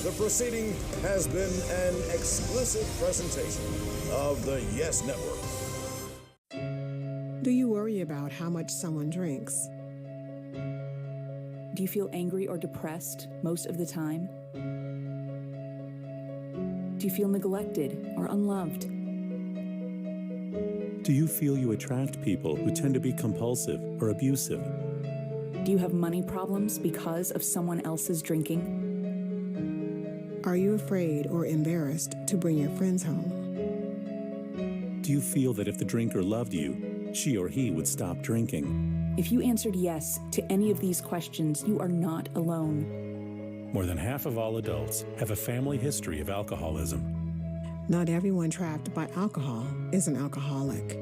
The proceeding has been an exclusive presentation of the Yes Network. Do you worry about how much someone drinks? Do you feel angry or depressed most of the time? Do you feel neglected or unloved? Do you feel you attract people who tend to be compulsive or abusive? Do you have money problems because of someone else's drinking? Are you afraid or embarrassed to bring your friends home? Do you feel that if the drinker loved you, she or he would stop drinking? If you answered yes to any of these questions, you are not alone. More than half of all adults have a family history of alcoholism. Not everyone trapped by alcohol is an alcoholic.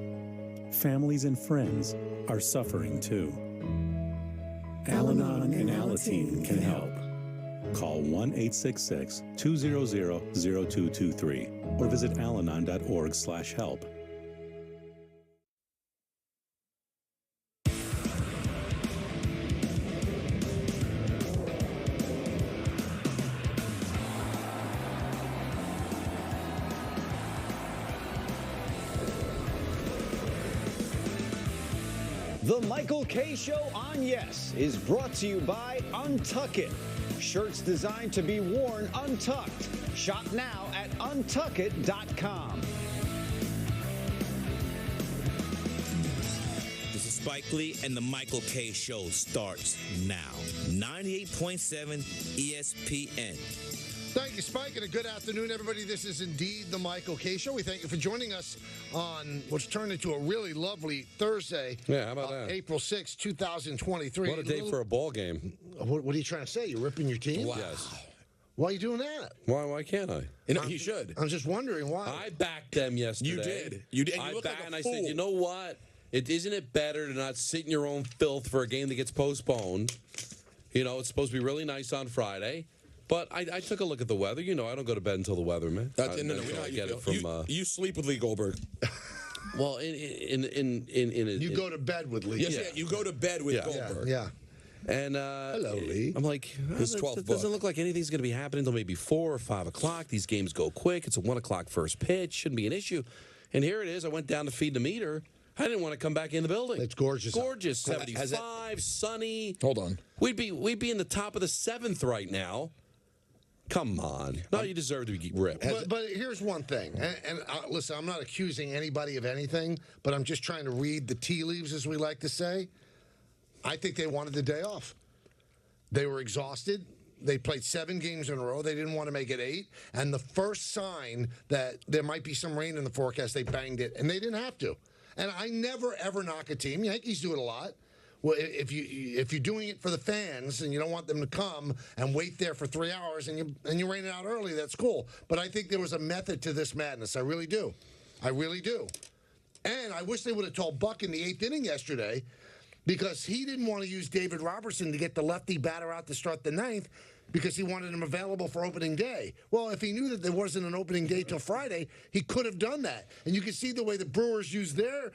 Families and friends are suffering too. Al-Anon and Alateen can help. Call 1-866-200-0223 or visit alanon.org/help. The Michael K. Show on Yes is brought to you by Untuck It. Shirts designed to be worn untucked. Shop now at untuckit.com. This is Spike Lee, and the Michael K. Show starts now. 98.7 ESPN. Thank you, Spike, and a good afternoon, everybody. This is indeed the Michael K. Show. We thank you for joining us on what's turned into a really lovely Thursday. Yeah, how about that? April 6, 2023. What a day for a ball game. What are you trying to say? You're ripping your team? Wow. Yes. Why are you doing that? Why can't I? You should. I'm just wondering why. I backed them yesterday. You did. You did. And I you look backed, like a and I fool. said, you know what? Isn't it better to not sit in your own filth for a game that gets postponed? You know, it's supposed to be really nice on Friday. But I took a look at the weather. You know, I don't go to bed until the weather, man. We know how you feel. You sleep with Lee Goldberg. Well, you go to bed with Lee. Yes, yeah. You go to bed with Goldberg. Yeah. And hello, Lee. I'm like, His 12th it doesn't look like anything's going to be happening until maybe 4 or 5 o'clock. These games go quick. It's a 1 o'clock first pitch. Shouldn't be an issue. And here it is. I went down to feed the meter. I didn't want to come back in the building. It's gorgeous. Gorgeous. 75, sunny. Hold on. We'd be in the top of the 7th right now. Come on. No, you deserve to be ripped. But here's one thing. And listen, I'm not accusing anybody of anything, but I'm just trying to read the tea leaves, as we like to say. I think they wanted the day off. They were exhausted. They played 7 games in a row. They didn't want to make it 8. And the first sign that there might be some rain in the forecast, they banged it. And they didn't have to. And I never, ever knock a team. Yankees do it a lot. Well, if you're doing it for the fans and you don't want them to come and wait there for 3 hours and you rain it out early, that's cool. But I think there was a method to this madness. I really do. I really do. And I wish they would have told Buck in the 8th inning yesterday, because he didn't want to use David Robertson to get the lefty batter out to start the 9th because he wanted him available for opening day. Well, if he knew that there wasn't an opening day till Friday, he could have done that. And you can see the way the Brewers used their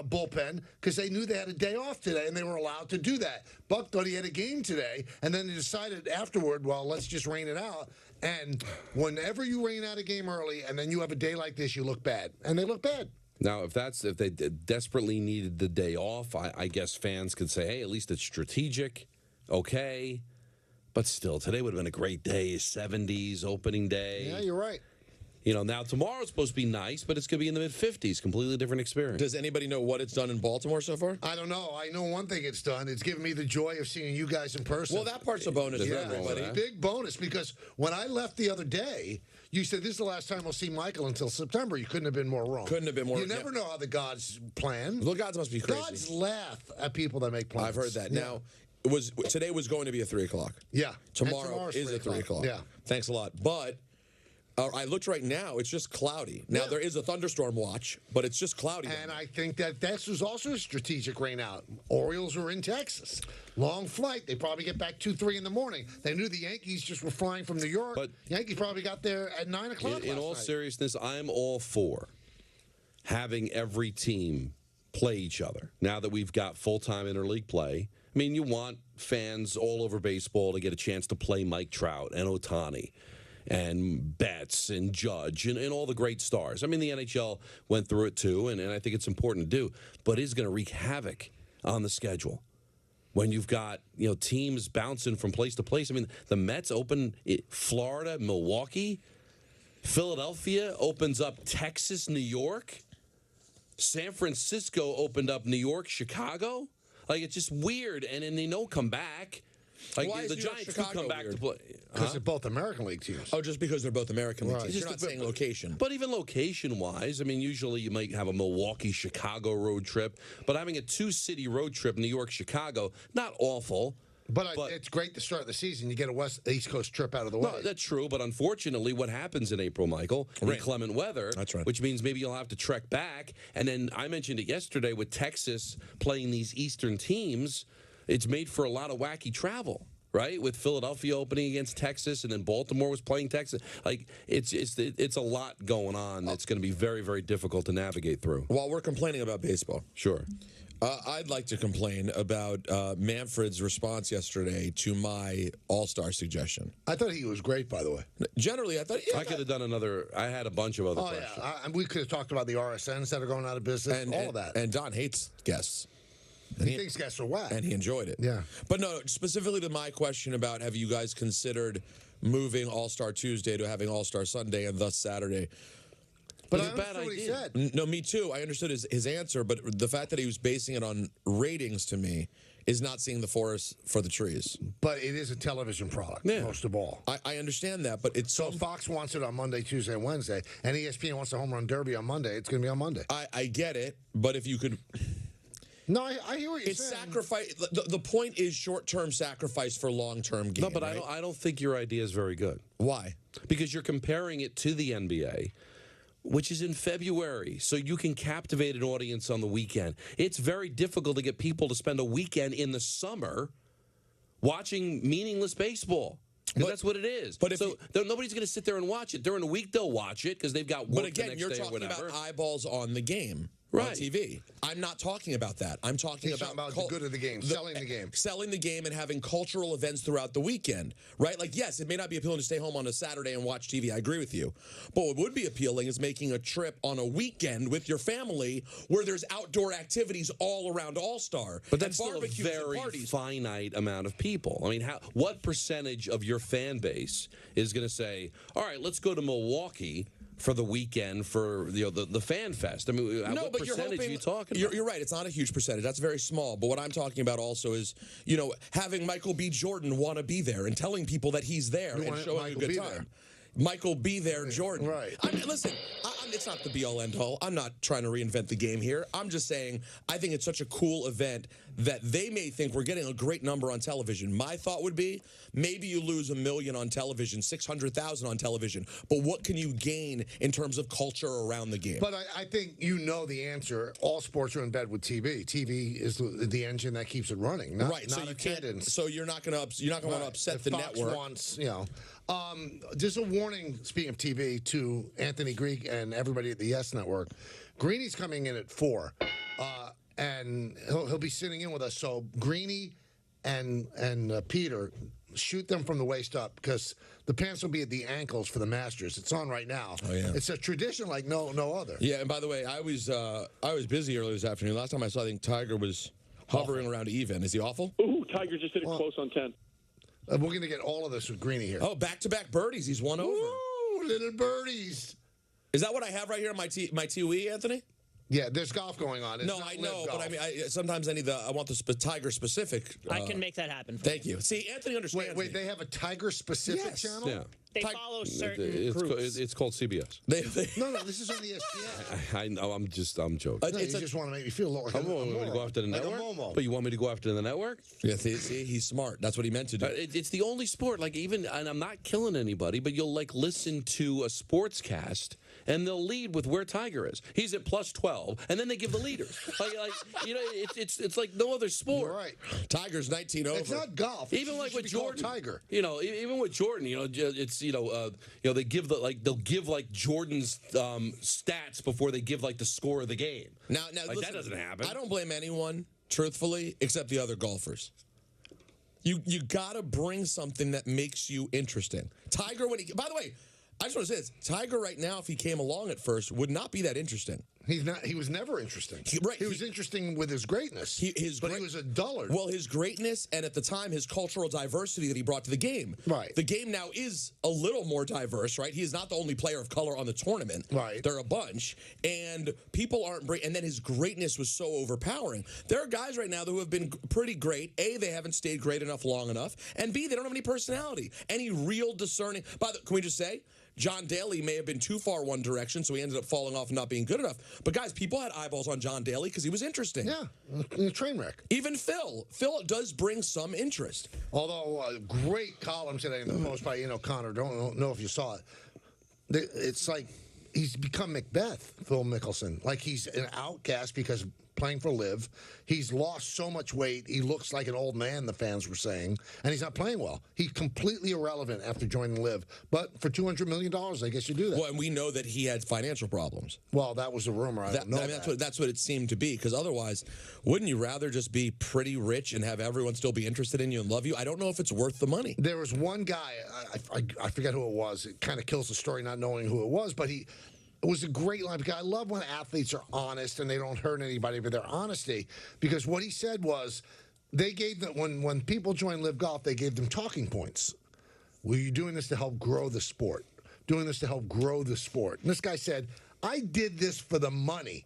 bullpen, because they knew they had a day off today and they were allowed to do that. Buck thought he had a game today, and then they decided afterward, well, let's just rain it out. And whenever you rain out a game early and then you have a day like this, you look bad. And they look bad. Now, if they desperately needed the day off, I guess fans could say, hey, at least it's strategic. Okay. But still, today would have been a great day. 70s, opening day. Yeah, you're right. You know, now tomorrow's supposed to be nice, but it's going to be in the mid-50s. Completely different experience. Does anybody know what it's done in Baltimore so far? I don't know. I know one thing it's done. It's given me the joy of seeing you guys in person. Well, that part's a bonus for everybody. Yeah, big bonus, because when I left the other day, you said this is the last time I'll see Michael until September. You couldn't have been more wrong. Couldn't have been more wrong. You never know how the gods plan. The gods must be crazy. Gods laugh at people that make plans. I've heard that. Yeah. Now, today was going to be at 3 o'clock. Yeah. Tomorrow is at 3 o'clock. Yeah. Thanks a lot. But I looked right now. It's just cloudy. Now, there is a thunderstorm watch, but it's just cloudy. And I think that was also a strategic rain out. Orioles were in Texas. Long flight. They probably get back 2, 3 in the morning. They knew the Yankees just were flying from New York. But Yankees probably got there at 9 o'clock In all seriousness, I'm all for having every team play each other. Now that we've got full-time interleague play, I mean, you want fans all over baseball to get a chance to play Mike Trout and Ohtani and Betts and Judge and all the great stars. I mean, the NHL went through it too, and I think it's important to do, but it's going to wreak havoc on the schedule when you've got teams bouncing from place to place. I mean, the Mets open Florida, Milwaukee. Philadelphia opens up Texas, New York. San Francisco opened up New York, Chicago. Like, it's just weird, and then they don't come back. Like, why the is New York, Giants do Chicago come back weird? to play. Because they're both American League teams. Oh, just because they're both American League Right. teams. You're not saying location. But even location-wise, I mean, usually you might have a Milwaukee-Chicago road trip, but having a two-city road trip, New York-Chicago, not awful. But it's great to start the season. You get a East Coast trip out of the way. No, that's true, but unfortunately, what happens in April, Michael, inclement weather, that's right. Which means maybe you'll have to trek back. And then I mentioned it yesterday with Texas playing these Eastern teams, it's made for a lot of wacky travel. Right, with Philadelphia opening against Texas, and then Baltimore was playing Texas. Like, it's a lot going on. It's going to be very, very difficult to navigate through. While we're complaining about baseball, sure, I'd like to complain about Manfred's response yesterday to my All-Star suggestion. I thought he was great, by the way. Generally, I thought I could have done another. I had a bunch of other questions. Yeah, we could have talked about the RSNs that are going out of business, all of that. And Don hates guests. And he thinks guests are whack. And he enjoyed it. Yeah. But no, specifically to my question about have you guys considered moving All-Star Tuesday to having All-Star Sunday and thus Saturday? But I understood what he said. No, me too. I understood his answer, but the fact that he was basing it on ratings to me is not seeing the forest for the trees. But it is a television product, most of all. I understand that, but it's so Fox wants it on Monday, Tuesday, and Wednesday, and ESPN wants the home run derby on Monday. It's going to be on Monday. I get it, but if you could. No, I hear what you're saying. Sacrifice. The point is short-term sacrifice for long-term gain. No, but right? I don't think your idea is very good. Why? Because you're comparing it to the NBA, which is in February, so you can captivate an audience on the weekend. It's very difficult to get people to spend a weekend in the summer watching meaningless baseball. Because that's what it is. But nobody's going to sit there and watch it. During the week, they'll watch it because they've got work But again, the next you're day or talking whatever. about eyeballs on the game. Right. On TV. I'm not talking about that. I'm talking He's talking about the good of the game, selling the game. Selling the game and having cultural events throughout the weekend, right? Like, yes, it may not be appealing to stay home on a Saturday and watch TV. I agree with you. But what would be appealing is making a trip on a weekend with your family where there's outdoor activities all around All-Star. But that's still a very finite amount of people. I mean, what percentage of your fan base is going to say, all right, let's go to Milwaukee for the weekend for the fan fest? I mean, what percentage are you talking about? You're right. It's not a huge percentage. That's very small. But what I'm talking about also is, having Michael B. Jordan want to be there and telling people that he's there and showing a good time. Michael be there, Jordan. Right. I mean, listen, it's not the be-all, end-all. I'm not trying to reinvent the game here. I'm just saying I think it's such a cool event that they may think we're getting a great number on television. My thought would be maybe you lose 1 million on television, 600,000 on television, but what can you gain in terms of culture around the game? But I think you know the answer. All sports are in bed with TV. TV is the engine that keeps it running. Right. So you can't. So you're not going to want to upset the Fox network. Wants, there's a warning, speaking of TV, to Anthony Greek and everybody at the Yes Network. Greeny's coming in at 4, and he'll be sitting in with us. So Greeny and Peter, shoot them from the waist up because the pants will be at the ankles for the Masters. It's on right now. Oh, yeah. It's a tradition like no other. Yeah, and by the way, I was busy earlier this afternoon. Last time I saw, I think Tiger was hovering around even. Is he awful? Ooh, Tiger just hit it close on 10. We're going to get all of this with Greeny here. Oh, back-to-back birdies. He's won over. Ooh, little birdies. Is that what I have right here on my TV, Anthony? Yeah, there's golf going on. It's no, I know, but I mean, sometimes I want the Tiger specific. I can make that happen. Thank you. See, Anthony understands. Wait, they have a Tiger specific channel? Yeah. They follow certain groups. It's called CBS. No, this is on the ESPN. I know. I'm joking. You just want to make me feel like I'm going to go after the network. But you want me to go after the network? Yeah, see, he's smart. That's what he meant to do. It's the only sport. Like and I'm not killing anybody, but you'll listen to a sports cast. And they'll lead with where Tiger is. He's at plus 12, and then they give the leaders. It's like no other sport. You're right. Tiger's 19 over. It's not golf. Even like with Jordan, Tiger. Even with Jordan, it's they give they'll give Jordan's stats before they give the score of the game. Now listen, that doesn't happen. I don't blame anyone, truthfully, except the other golfers. You got to bring something that makes you interesting. Tiger, by the way, I just want to say this. Tiger right now, if he came along at first, would not be that interesting. He's not. He was never interesting. He was interesting with his greatness. He was a dullard. Well, his greatness and at the time his cultural diversity that he brought to the game. Right. The game now is a little more diverse, right? He is not the only player of color on the tournament. Right. There are a bunch, and people aren't. And then his greatness was so overpowering. There are guys right now who have been pretty great. A, they haven't stayed great enough long enough, and B, they don't have any personality, any real discerning. Can we just say? John Daly may have been too far one direction, so he ended up falling off and not being good enough. But, guys, people had eyeballs on John Daly because he was interesting. Yeah, a train wreck. Even Phil. Phil does bring some interest. Although, a great column today in the Post by Connor. Don't know if you saw it. It's like he's become Macbeth, Phil Mickelson. Like he's an outcast because playing for Liv. He's lost so much weight. He looks like an old man, the fans were saying, and he's not playing well. He's completely irrelevant after joining Liv. But for $200 million, I guess you do that. Well, and we know that he had financial problems. Well, that was a rumor. I don't know that's what it seemed to be, because otherwise, wouldn't you rather just be pretty rich and have everyone still be interested in you and love you? I don't know if it's worth the money. There was one guy, I forget who it was. It kind of kills the story not knowing who it was, but it was a great line because I love when athletes are honest and they don't hurt anybody with their honesty. Because what he said was, they gave them when people joined Live Golf, they gave them talking points. Were you doing this to help grow the sport? Doing this to help grow the sport? And this guy said, I did this for the money.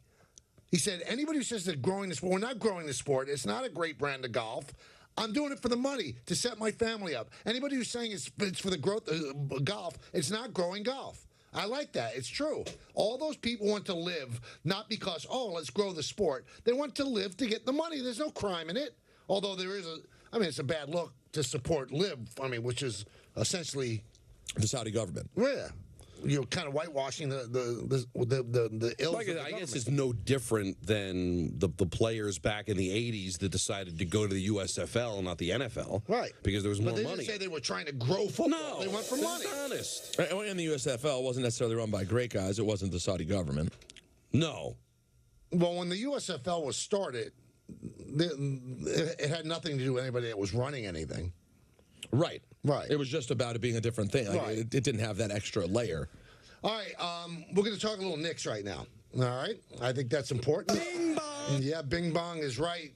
He said, anybody who says they're growing the sport, we're not growing the sport. It's not a great brand of golf. I'm doing it for the money to set my family up. Anybody who's saying it's for the growth of golf, it's not growing golf. I like that. It's true. All those people want to live not because, let's grow the sport. They want to live to get the money. There's no crime in it. Although there is it's a bad look to support Live, which is essentially the Saudi government. Yeah. You're kind of whitewashing the ills. I guess it's no different than the players back in the 80s that decided to go to the USFL and not the NFL. Right. Because there was more money. But they didn't say they were trying to grow football. No. They went for money. Honest. And the USFL wasn't necessarily run by great guys. It wasn't the Saudi government. No. Well, when the USFL was started, it had nothing to do with anybody that was running anything. Right. Right. It was just about it being a different thing. Right. It didn't have that extra layer. All right. We're going to talk a little Knicks right now. All right. I think that's important. Bing bong. Yeah, Bing bong is right.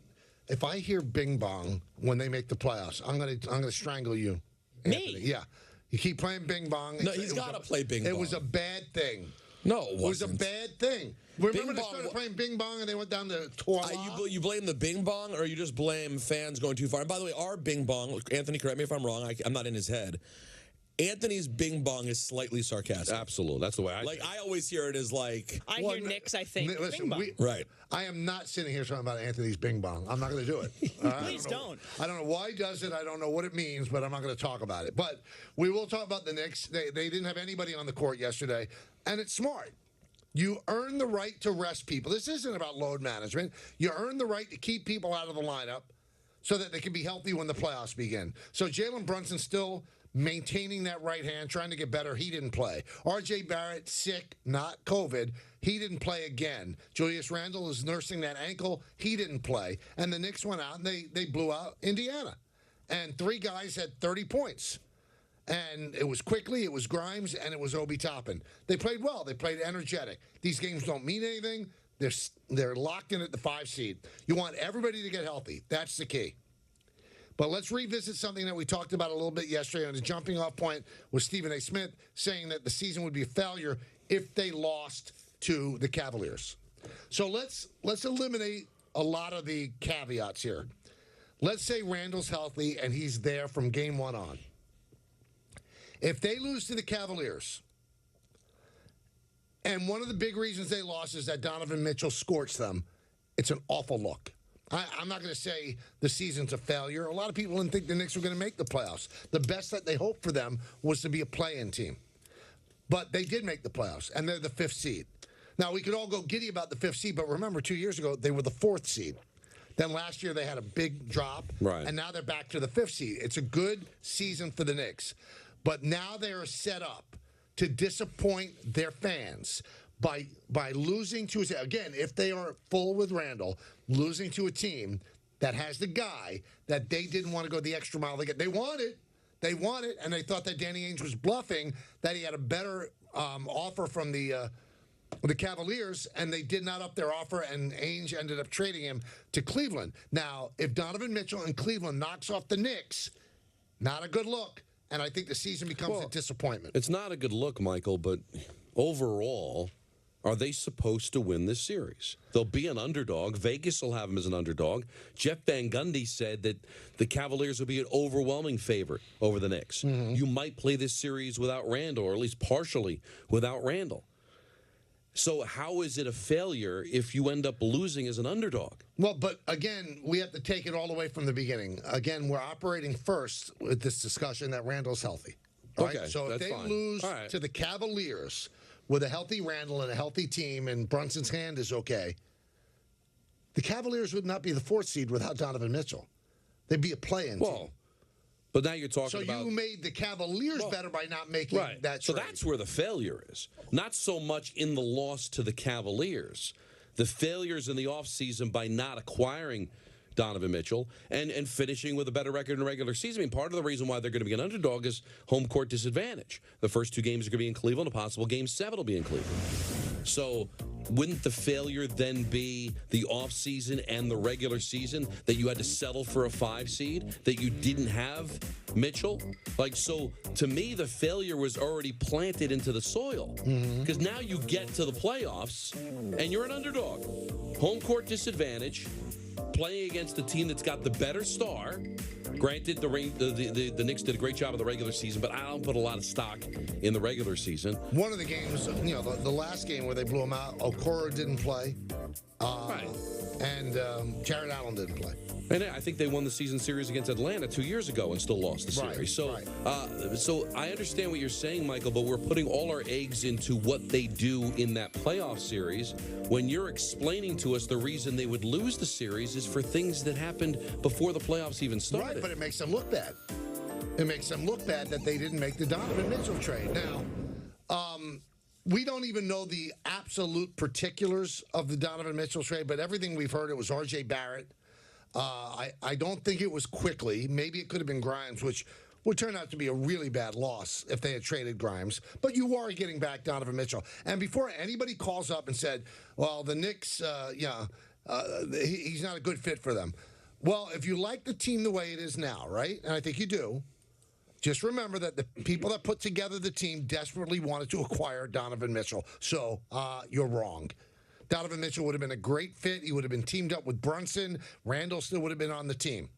If I hear Bing bong when they make the playoffs, I'm gonna strangle you. Anthony. Me? Yeah. You keep playing Bing bong. No, he's got to play Bing bong. It was a bad thing. No, it wasn't. It was a bad thing. Remember they Bong, started playing Bing Bong and they went down to Toilet? You blame the Bing Bong, or you just blame fans going too far? And by the way, our Bing Bong, Anthony, correct me if I'm wrong, I'm not in his head. Anthony's Bing Bong is slightly sarcastic. Absolutely. That's the way I I always hear it as like... I hear Knicks, I think Listen, Bing Bong. Right. I am not sitting here talking about Anthony's Bing Bong. I'm not going to do it. Please don't. I don't know why he does it. I don't know what it means, but I'm not going to talk about it. But we will talk about the Knicks. They didn't have anybody on the court yesterday, and it's smart. You earn the right to rest people. This isn't about load management. You earn the right to keep people out of the lineup so that they can be healthy when the playoffs begin. So Jalen Brunson still maintaining that right hand, trying to get better. He didn't play. R.J. Barrett, sick, not COVID. He didn't play again. Julius Randle is nursing that ankle. He didn't play. And the Knicks went out and they blew out Indiana. And 3 guys had 30 points. And it was Quickly, it was Grimes, and it was Obi Toppin. They played well. They played energetic. These games don't mean anything. They're locked in at the 5 seed. You want everybody to get healthy. That's the key. But let's revisit something that we talked about a little bit yesterday on the jumping off point with Stephen A. Smith saying that the season would be a failure if they lost to the Cavaliers. So let's eliminate a lot of the caveats here. Let's say Randall's healthy and he's there from game 1 on. If they lose to the Cavaliers, and one of the big reasons they lost is that Donovan Mitchell scorched them, it's an awful look. I'm not going to say the season's a failure. A lot of people didn't think the Knicks were going to make the playoffs. The best that they hoped for them was to be a play-in team. But they did make the playoffs, and they're the 5th seed. Now, we could all go giddy about the 5th seed, but remember, 2 years ago, they were the 4th seed. Then last year, they had a big drop, right, and now they're back to the 5th seed. It's a good season for the Knicks. But now they are set up to disappoint their fans by losing to, again, if they are full with Randall, losing to a team that has the guy that they didn't want to go the extra mile to get. They wanted. They won it, and they thought that Danny Ainge was bluffing, that he had a better offer from the Cavaliers, and they did not up their offer, and Ainge ended up trading him to Cleveland. Now, if Donovan Mitchell in Cleveland knocks off the Knicks, not a good look, and I think the season becomes a disappointment. It's not a good look, Michael, but overall, are they supposed to win this series? They'll be an underdog. Vegas will have them as an underdog. Jeff Van Gundy said that the Cavaliers will be an overwhelming favorite over the Knicks. You might play this series without Randall, or at least partially without Randall. So how is it a failure if you end up losing as an underdog? Well, but again, we have to take it all the way from the beginning. Again, we're operating first with this discussion that Randall's healthy. Right? Okay, so if that's they fine. lose to the Cavaliers with a healthy Randall and a healthy team, and Brunson's hand is okay, the Cavaliers would not be the 4th seed without Donovan Mitchell. They'd be a play-in team. But now you're talking about... So you made the Cavaliers better by not making that trade. So that's where the failure is. Not so much in the loss to the Cavaliers. The failures in the offseason by not acquiring Donovan Mitchell and finishing with a better record in the regular season. I mean, part of the reason why they're going to be an underdog is home court disadvantage. The first 2 games are going to be in Cleveland. A possible Game 7 will be in Cleveland. So wouldn't the failure then be the offseason and the regular season, that you had to settle for a 5 seed, that you didn't have Mitchell? Like, so to me, the failure was already planted into the soil, because now you get to the playoffs and you're an underdog. Home court disadvantage, playing against the team that's got the better star. Granted, the Knicks did a great job of the regular season, but I don't put a lot of stock in the regular season. One of the games, the last game where they blew them out, Okoro didn't play. And Jared Allen didn't play. And I think they won the season series against Atlanta 2 years ago and still lost the series. So I understand what you're saying, Michael, but we're putting all our eggs into what they do in that playoff series, when you're explaining to us the reason they would lose the series is for things that happened before the playoffs even started. Right, but it makes them look bad. It makes them look bad that they didn't make the Donovan Mitchell trade. Now, we don't even know the absolute particulars of the Donovan Mitchell trade, but everything we've heard, it was R.J. Barrett. I don't think it was quickly. Maybe it could have been Grimes, which would turn out to be a really bad loss if they had traded Grimes. But you are getting back Donovan Mitchell. And before anybody calls up and said, well, the Knicks, he's not a good fit for them. Well, if you like the team the way it is now, right, and I think you do, just remember that the people that put together the team desperately wanted to acquire Donovan Mitchell. So you're wrong. Donovan Mitchell would have been a great fit. He would have been teamed up with Brunson. Randall still would have been on the team.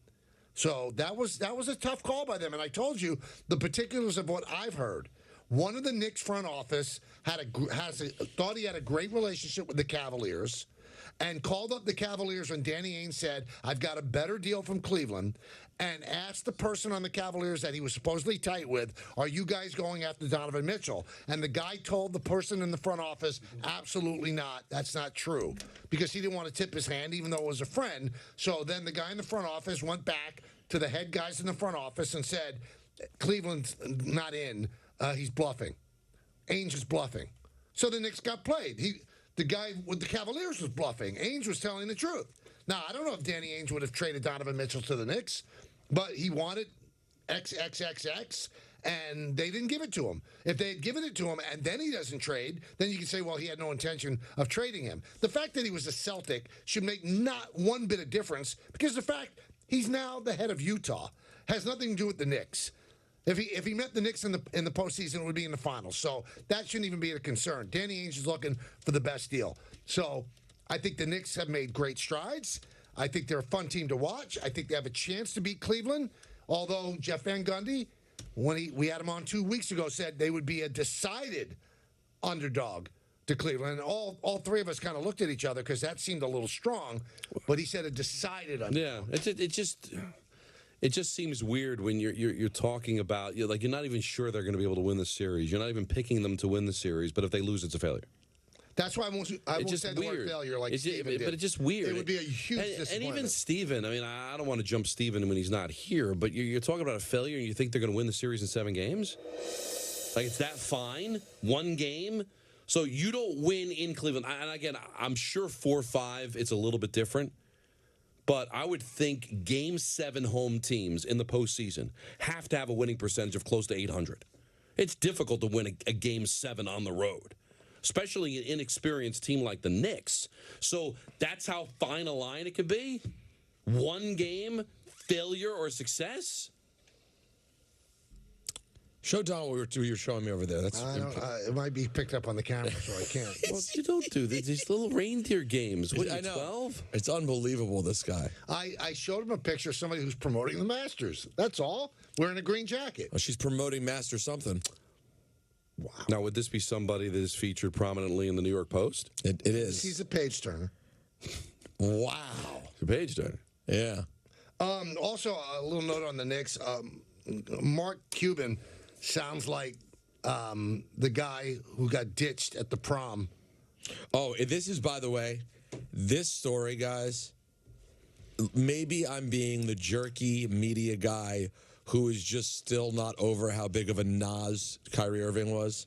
So that was a tough call by them. And I told you the particulars of what I've heard. One of the Knicks front office thought he had a great relationship with the Cavaliers, and called up the Cavaliers when Danny Ainge said, I've got a better deal from Cleveland, and asked the person on the Cavaliers that he was supposedly tight with, are you guys going after Donovan Mitchell? And the guy told the person in the front office, absolutely not. That's not true. Because he didn't want to tip his hand, even though it was a friend. So then the guy in the front office went back to the head guys in the front office and said, Cleveland's not in. He's bluffing. Ainge is bluffing. So the Knicks got played. The guy with the Cavaliers was bluffing. Ainge was telling the truth. Now, I don't know if Danny Ainge would have traded Donovan Mitchell to the Knicks, but he wanted XXXX, and they didn't give it to him. If they had given it to him and then he doesn't trade, then you can say, well, he had no intention of trading him. The fact that he was a Celtic should make not one bit of difference, because the fact he's now the head of Utah has nothing to do with the Knicks. If he met the Knicks in the postseason, it would be in the finals. So that shouldn't even be a concern. Danny Ainge is looking for the best deal. So I think the Knicks have made great strides. I think they're a fun team to watch. I think they have a chance to beat Cleveland. Although Jeff Van Gundy, when we had him on 2 weeks ago, said they would be a decided underdog to Cleveland. And all three of us kind of looked at each other because that seemed a little strong. But he said a decided underdog. Yeah, it just seems weird when you're talking about, you're not even sure they're going to be able to win the series. You're not even picking them to win the series, but if they lose, it's a failure. That's why I won't say the word failure like Steven did. But it's just weird. It would be a huge disappointment. And even Steven, I mean, I don't want to jump Steven when he's not here, but you're talking about a failure and you think they're going to win the series in 7 games? Like, it's that fine? 1 game? So you don't win in Cleveland. And again, I'm sure 4-5, it's a little bit different. But I would think Game 7 home teams in the postseason have to have a winning percentage of close to 800. It's difficult to win a Game 7 on the road, especially an inexperienced team like the Knicks. So that's how fine a line it could be. One game, failure or success. Show Don what you're showing me over there. That's it might be picked up on the camera, so I can't. Well, you don't do this. These little reindeer games. What, I know. 12? It's unbelievable, this guy. I showed him a picture of somebody who's promoting the Masters. That's all. Wearing a green jacket. Oh, she's promoting Master something. Wow. Now, would this be somebody that is featured prominently in the New York Post? It is. He's a page turner. Wow. It's a page turner. Yeah. Also, a little note on the Knicks. Mark Cuban sounds like the guy who got ditched at the prom. Oh, this is, by the way, this story, guys, maybe I'm being the jerky media guy who is just still not over how big of a Nas Kyrie Irving was.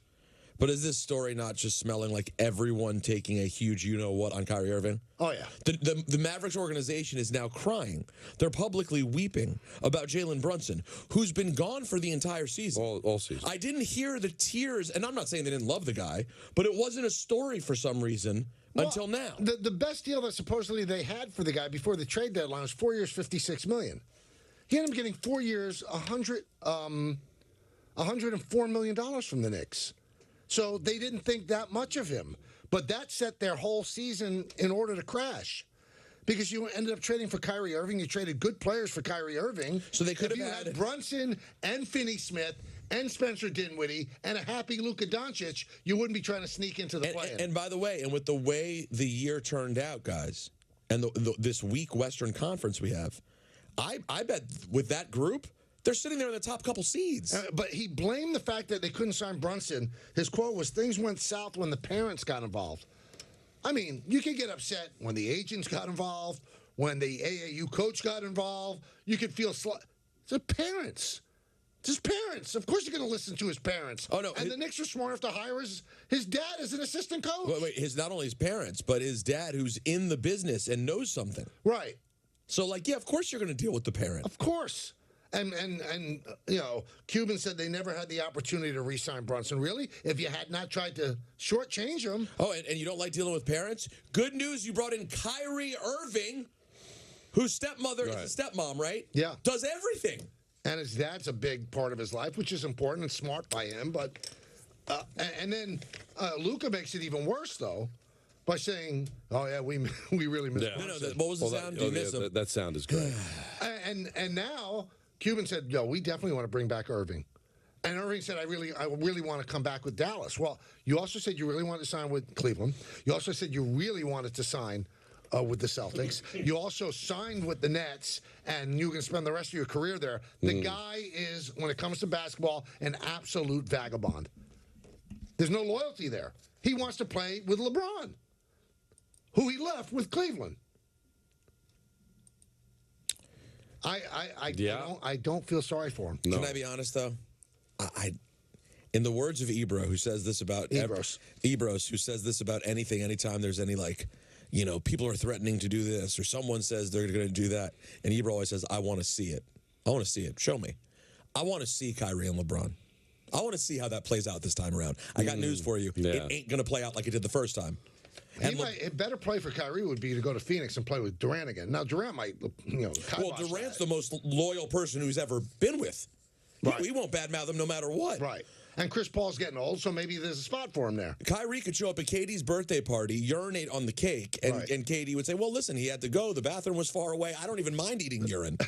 But is this story not just smelling like everyone taking a huge you-know-what on Kyrie Irving? Oh, yeah. The Mavericks organization is now crying. They're publicly weeping about Jalen Brunson, who's been gone for the entire season. All season. I didn't hear the tears, and I'm not saying they didn't love the guy, but it wasn't a story for some reason until now. The best deal that supposedly they had for the guy before the trade deadline was 4 years, $56 million. He ended up getting 4 years, $104 million from the Knicks. So they didn't think that much of him. But that set their whole season in order to crash. Because you ended up trading for Kyrie Irving. You traded good players for Kyrie Irving. So they could have had Brunson and Finney-Smith and Spencer Dinwiddie and a happy Luka Doncic, you wouldn't be trying to sneak into the play-in. And by the way, and with the way the year turned out, guys, and this weak Western Conference we have, I bet with that group, they're sitting there in the top couple seeds. But he blamed the fact that they couldn't sign Brunson. His quote was, things went south when the parents got involved. I mean, you can get upset when the agents got involved, when the AAU coach got involved. You could feel it's the parents. It's his parents. Of course you're going to listen to his parents. Oh, no. And the Knicks are smart enough to hire his dad as an assistant coach. Wait, not only his parents, but his dad who's in the business and knows something. Right. So, yeah, of course you're going to deal with the parent. Of course. And you know, Cuban said they never had the opportunity to re-sign Brunson. Really? If you had not tried to shortchange him. Oh, and you don't like dealing with parents? Good news, you brought in Kyrie Irving, whose stepmother is a stepmom, right? Yeah. Does everything. And his dad's a big part of his life, which is important and smart by him. But and then Luka makes it even worse, though, by saying, "Oh yeah, we really missed." Yeah. Brunson." What was the sound? You missed him. That sound is good. And now Cuban said, "Yo, we definitely want to bring back Irving." And Irving said, I really want to come back with Dallas. Well, you also said you really wanted to sign with Cleveland. You also said you really wanted to sign with the Celtics. You also signed with the Nets, and you can spend the rest of your career there. The guy is, when it comes to basketball, an absolute vagabond. There's no loyalty there. He wants to play with LeBron, who he left with Cleveland. I don't feel sorry for him. No. Can I be honest, though? In the words of Ebro, who says this about Ebros, who says this about anything, anytime there's any people are threatening to do this, or someone says they're going to do that, and Ebro always says, "I want to see it. I want to see it. Show me. I want to see Kyrie and LeBron. I want to see how that plays out this time around. I got news for you. Yeah. It ain't going to play out like it did the first time." A better play for Kyrie would be to go to Phoenix and play with Durant again. Now, Durant might, Well, Durant's the most loyal person who's ever been with. Right. We won't badmouth him no matter what. Right. And Chris Paul's getting old, so maybe there's a spot for him there. Kyrie could show up at Katie's birthday party, urinate on the cake, and Katie would say, well, listen, he had to go. The bathroom was far away. I don't even mind eating urine.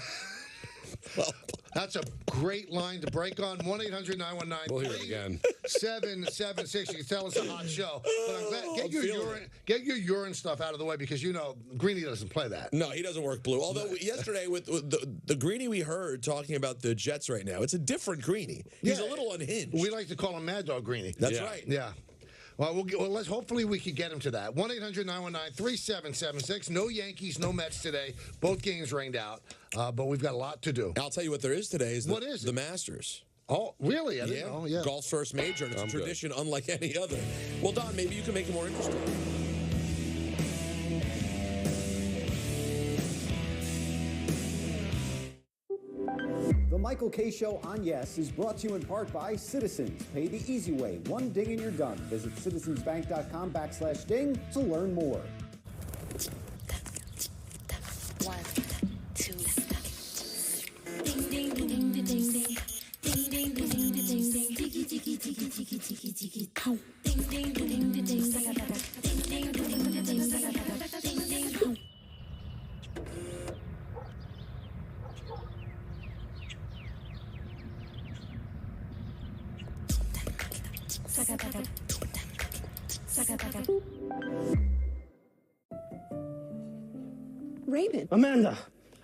Well, that's a great line to break on. 1-800-919-3776. We'll hear it again. 776. You can tell it's a hot show. But I'm glad, get your urine stuff out of the way, because Greeny doesn't play that. No, he doesn't work blue. Although yesterday with the Greeny we heard talking about the Jets right now, it's a different Greeny. He's a little unhinged. We like to call him Mad Dog Greeny. That's right. Yeah. Well, hopefully we can get him to that. 1-800-919-3776. No Yankees, no Mets today. Both games rained out, but we've got a lot to do. I'll tell you what there is today. What is it? The Masters. Oh, really? I didn't know. Yeah. Golf's first major, and it's a tradition unlike any other. Well, Don, maybe you can make it more interesting. The Michael K. Show on Yes is brought to you in part by Citizens. Pay the easy way. One ding and you're done. Visit citizensbank.com/ding to learn more. 1, 2, ding ding ding ding ding ding ding ding ding ding ding ding tiki tiki tiki tiki tiki tiki ding ding ding ding ding ding ding ding ding ding ding. Raymond. Amanda,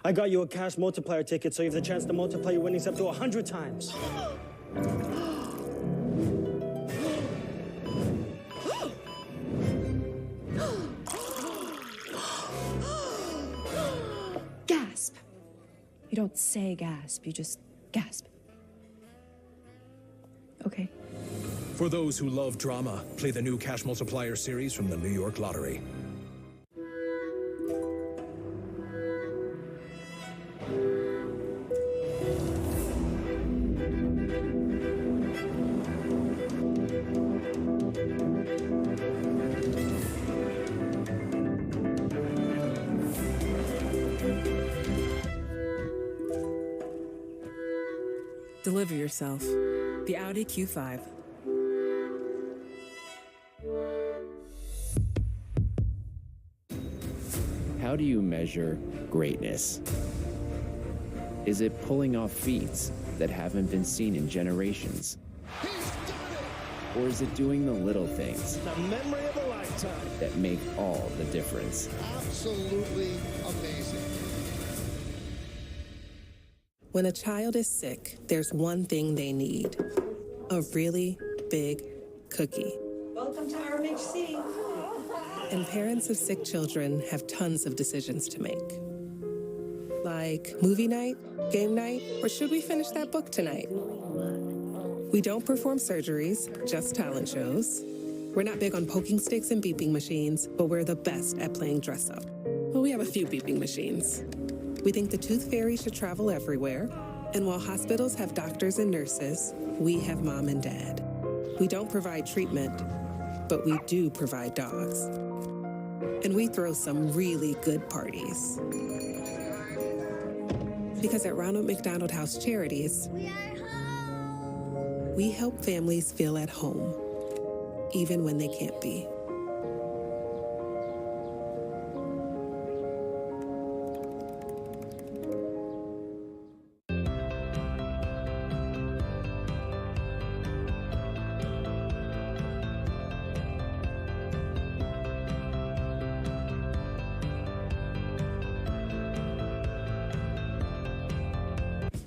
I got you a cash multiplier ticket so you have the chance to multiply your winnings up to 100 times. Gasp. You don't say gasp, you just gasp. Okay. For those who love drama, play the new Cash Multiplier series from the New York Lottery. Deliver yourself. The Audi Q5. How do you measure greatness? Is it pulling off feats that haven't been seen in generations? Or is it doing the little things The memory of a lifetime. that make all the difference? Absolutely amazing. When a child is sick, there's one thing they need: a really big cookie. Welcome to RMHC. And parents of sick children have tons of decisions to make. Like movie night, game night, or should we finish that book tonight? We don't perform surgeries, just talent shows. We're not big on poking sticks and beeping machines, but we're the best at playing dress up. Well, we have a few beeping machines. We think the tooth fairy should travel everywhere. And while hospitals have doctors and nurses, we have mom and dad. We don't provide treatment, but we do provide dogs. And we throw some really good parties. Because at Ronald McDonald House Charities, we help families feel at home, even when they can't be.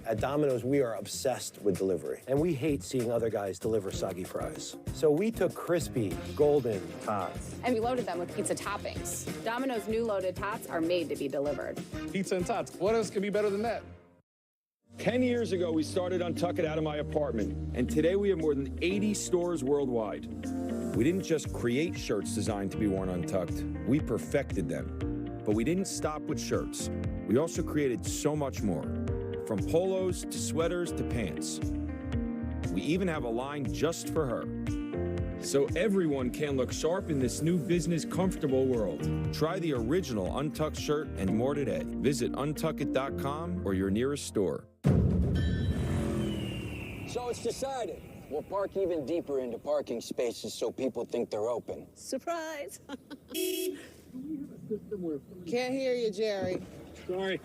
At Domino's, we are obsessed with delivery, and we hate seeing other guys deliver soggy fries. So we took crispy, golden tots. And we loaded them with pizza toppings. Domino's new loaded tots are made to be delivered. Pizza and tots. What else could be better than that? 10 years ago, we started Untuck It out of my apartment, and today we have more than 80 stores worldwide. We didn't just create shirts designed to be worn untucked, we perfected them. But we didn't stop with shirts. We also created so much more. From polos to sweaters to pants. We even have a line just for her. So everyone can look sharp in this new business comfortable world. Try the original Untucked shirt and more today. Visit untuckit.com or your nearest store. So it's decided. We'll park even deeper into parking spaces so people think they're open. Surprise. Can't hear you, Jerry. Sorry.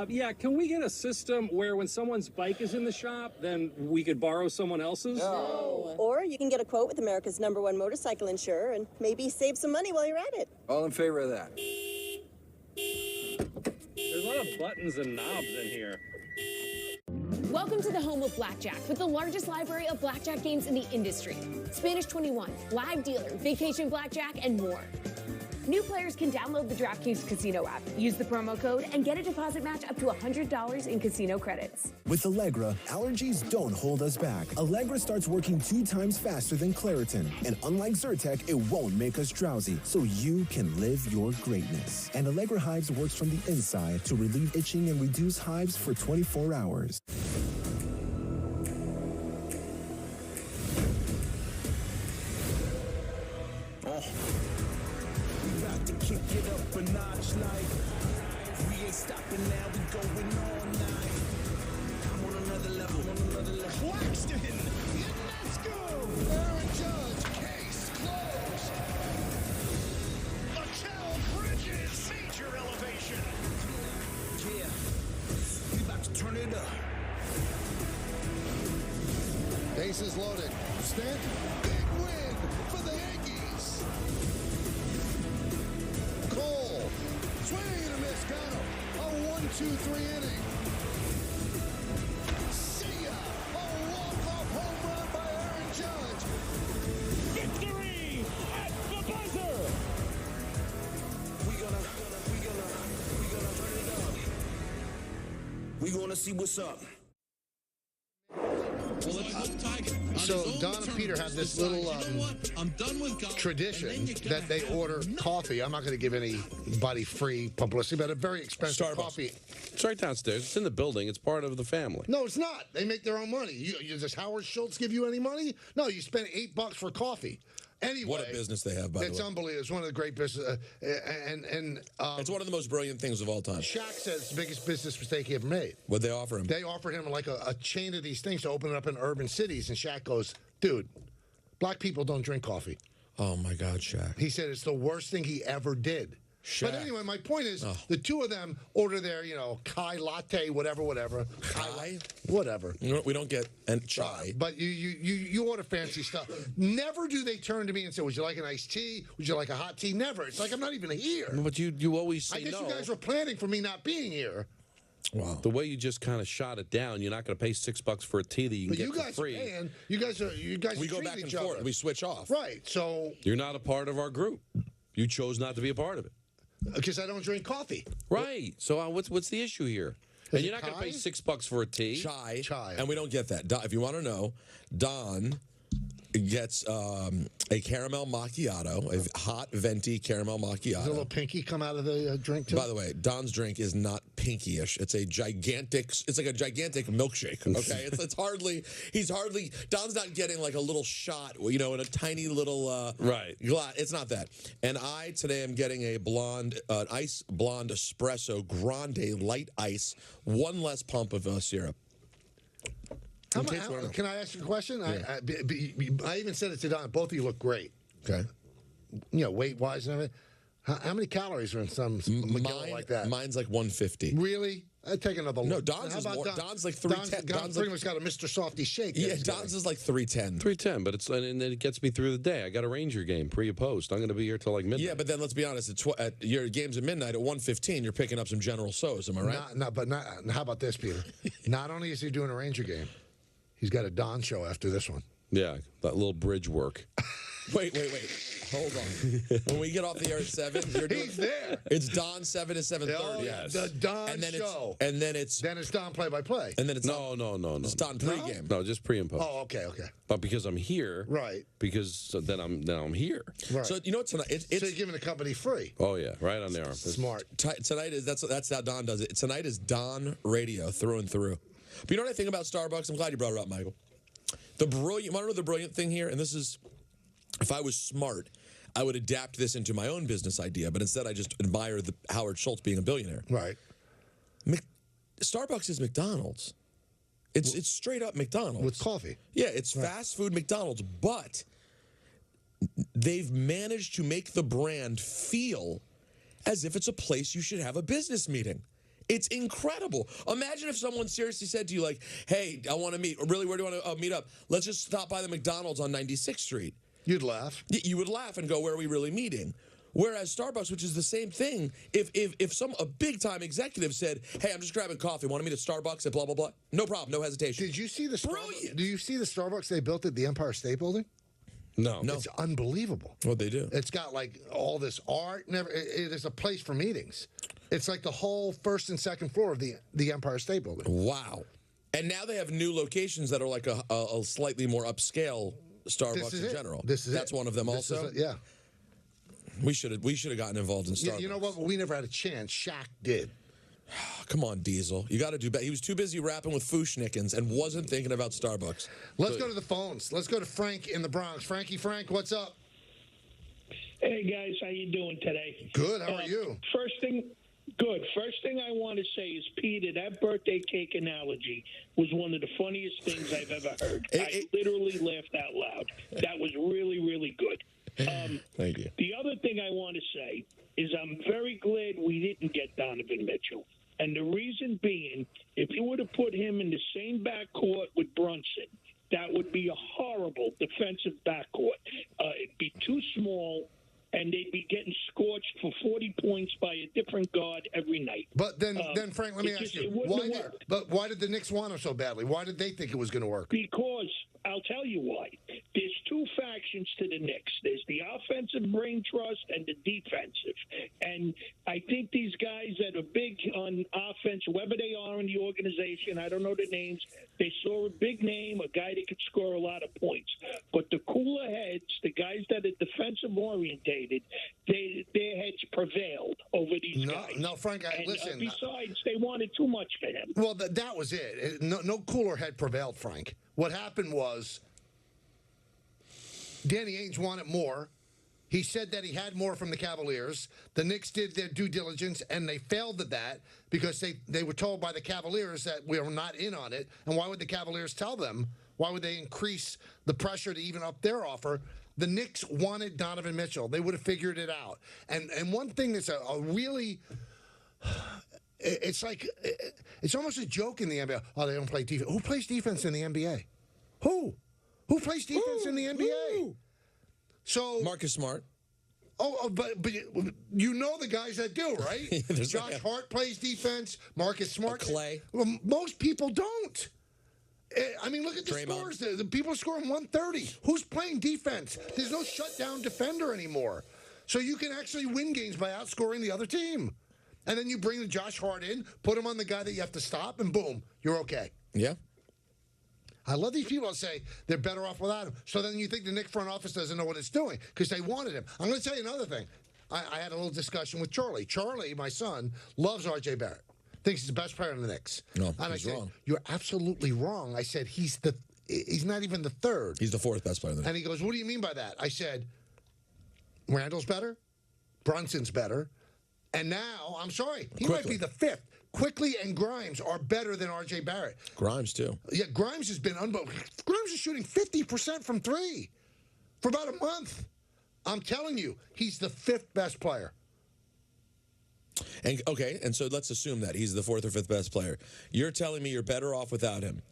Yeah, can we get a system where when someone's bike is in the shop, then we could borrow someone else's? No. Or you can get a quote with America's #1 motorcycle insurer and maybe save some money while you're at it. All in favor of that? There's a lot of buttons and knobs in here. Welcome to the home of Blackjack, with the largest library of blackjack games in the industry. Spanish 21, Live Dealer, Vacation Blackjack, and more. New players can download the DraftKings Casino app, use the promo code, and get a deposit match up to $100 in casino credits. With Allegra, allergies don't hold us back. Allegra starts working 2 times faster than Claritin. And unlike Zyrtec, it won't make us drowsy, so you can live your greatness. And Allegra Hives works from the inside to relieve itching and reduce hives for 24 hours. it up a notch like we ain't stopping now, we going all night. I'm on another level, Claxton, let's go! Aaron Judge, case closed. Mikel Bridges, major elevation. Yeah, we about to turn it up. Bases loaded. Stanton, big win for the Yankees. Cole, swing and a miss, got him. A 1-2-3 inning. See ya! A walk-off home run by Aaron Judge. Victory at the buzzer. We gonna turn it up. We gonna see what's up. So Don and Peter have this little tradition that they order coffee. I'm not going to give anybody free publicity, but a very expensive coffee. It's right downstairs. It's in the building. It's part of the family. No, it's not. They make their own money. Does Howard Schultz give you any money? No, you spend $8 for coffee. Anyway, what a business they have, by the way. It's unbelievable. It's one of the great business. It's one of the most brilliant things of all time. Shaq said it's the biggest business mistake he ever made. What'd they offer him? They offered him like a chain of these things to open it up in urban cities. And Shaq goes, dude, black people don't drink coffee. Oh, my God, Shaq. He said it's the worst thing he ever did. Shaq. But anyway, my point is, the two of them order their, Kai latte, whatever. Kai? Whatever. We don't get chai. But you order fancy stuff. Never do they turn to me and say, would you like an iced tea? Would you like a hot tea? Never. It's like I'm not even here. But you always say I guess no. you guys were planning for me not being here. Wow. The way you just kind of shot it down, you're not going to pay $6 for a tea that you can get for free. Are paying. You guys we go back and forth. We switch off. Right. So you're not a part of our group. You chose not to be a part of it. Because I don't drink coffee. Right. So what's the issue here? And you're not going to pay $6 for a tea. Chai. And we don't get that. If you want to know, Don gets a caramel macchiato, a hot, venti caramel macchiato. Does a little pinky come out of the drink, too? By the way, Don's drink is not pinky-ish. It's like a gigantic milkshake, okay? Don's not getting like a little shot, in a tiny little glass. It's not that. And I, today, am getting a ice blonde espresso grande light ice, one less pump of syrup. Can I ask you a question? Yeah. I even said it to Don. Both of you look great. Okay. Weight-wise and everything. How many calories are in some McGill like that? Mine's like 150. Really? I'd take another look. No, Don's is more. Don's like 310. Don's pretty much got a Mr. Softy shake. Yeah, Don's is like 310. 310, but and it gets me through the day. I got a Ranger game, pre and post. I'm going to be here till like midnight. Yeah, but then let's be honest. At your game's at midnight at 1:15. You're picking up some General So's. Am I right? How about this, Peter? Not only is he doing a Ranger game, he's got a Don show after this one. Yeah, that little bridge work. Wait. Hold on. When we get off the air at 7, he's there. It's Don 7 to 7:30. Oh, yes. The Don show. Then it's Don play-by-play. And then it's no. It's Don pregame. No, just pre and post. Oh, okay. But because I'm here, right? Because then I'm here. Right. So you know what tonight? So you're giving the company free. Oh yeah, right on the arm. Smart. Tonight is that's how Don does it. Tonight is Don radio through and through. But you know what I think about Starbucks? I'm glad you brought it up, Michael. Want to know the brilliant thing here? And this is, if I was smart, I would adapt this into my own business idea. But instead, I just admire the Howard Schultz being a billionaire. Right. Starbucks is McDonald's. It's straight up McDonald's with coffee. Yeah, it's fast food McDonald's, but they've managed to make the brand feel as if it's a place you should have a business meeting. It's incredible. Imagine if someone seriously said to you, like, hey, I want to meet. Really, where do you want to meet up? Let's just stop by the McDonald's on 96th Street. You'd laugh. You would laugh and go, where are we really meeting? Whereas Starbucks, which is the same thing, if a big-time executive said, hey, I'm just grabbing coffee, want to meet at Starbucks at blah, blah, blah, no problem, no hesitation. Did you see the Brilliant. Do you see the Starbucks they built at the Empire State Building? No. It's unbelievable. What they do? It's got like all this art. It is a place for meetings. It's like the whole first and second floor of the Empire State Building. Wow. And now they have new locations that are like a slightly more upscale Starbucks in general. That's one of them also? Yeah. We should have gotten involved in Starbucks. You know what? We never had a chance. Shaq did. Come on, Diesel. You got to do better. He was too busy rapping with Fushnikins and wasn't thinking about Starbucks. Let's go to the phones. Let's go to Frank in the Bronx. Frank, what's up? Hey guys, how you doing today? Good. How are you? First thing I want to say is, Peter, that birthday cake analogy was one of the funniest things I've ever heard. I literally laughed out loud. That was really, really good. Thank you. The other thing I want to say is I'm very glad we didn't get Donovan Mitchell. And the reason being, if you would have put him in the same backcourt with Brunson, that would be a horrible defensive backcourt. It'd be too small, and they'd be getting scorched for 40 points by a different guard every night. But then Frank, let me ask you, why did the Knicks want him so badly? Why did they think it was going to work? Because I'll tell you why. There's two factions to the Knicks. There's the offensive brain trust and the defensive. And I think these guys that are big on offense, whoever they are in the organization, I don't know the names, they saw a big name, a guy that could score a lot of points. But the cooler heads, the guys that are defensive orientated, their heads prevailed over these guys. No, Frank, listen. Besides, they wanted too much for him. Well, that was it. No cooler head prevailed, Frank. What happened was Danny Ainge wanted more. He said that he had more from the Cavaliers. The Knicks did their due diligence, and they failed at that because they were told by the Cavaliers that we were not in on it. And why would the Cavaliers tell them? Why would they increase the pressure to even up their offer? The Knicks wanted Donovan Mitchell. They would have figured it out. And one thing that's a really... It's like, it's almost a joke in the NBA. Oh, they don't play defense. Who plays defense in the NBA? Who plays defense in the NBA? So Marcus Smart. But you know the guys that do, right? Josh Hart plays defense. Marcus Smart. Clay. Well, most people don't. I mean, look at the scores. The people are scoring 130. Who's playing defense? There's no shutdown defender anymore. So you can actually win games by outscoring the other team. And then you bring the Josh Hart in, put him on the guy that you have to stop, and boom, you're okay. Yeah. I love these people that say they're better off without him. So then you think the Knicks front office doesn't know what it's doing because they wanted him. I'm going to tell you another thing. I had a little discussion with Charlie. Charlie, my son, loves R.J. Barrett. Thinks he's the best player in the Knicks. No, and he's wrong. You're absolutely wrong. I said, he's not even the third. He's the fourth best player in the Knicks. And he goes, what do you mean by that? I said, Randall's better. Brunson's better. And now, I'm sorry, he might be the fifth. Quickly and Grimes are better than R.J. Barrett. Grimes, too. Yeah, Grimes has been unbelievable. Grimes is shooting 50% from three for about a month. I'm telling you, he's the fifth best player. And so let's assume that he's the fourth or fifth best player. You're telling me you're better off without him.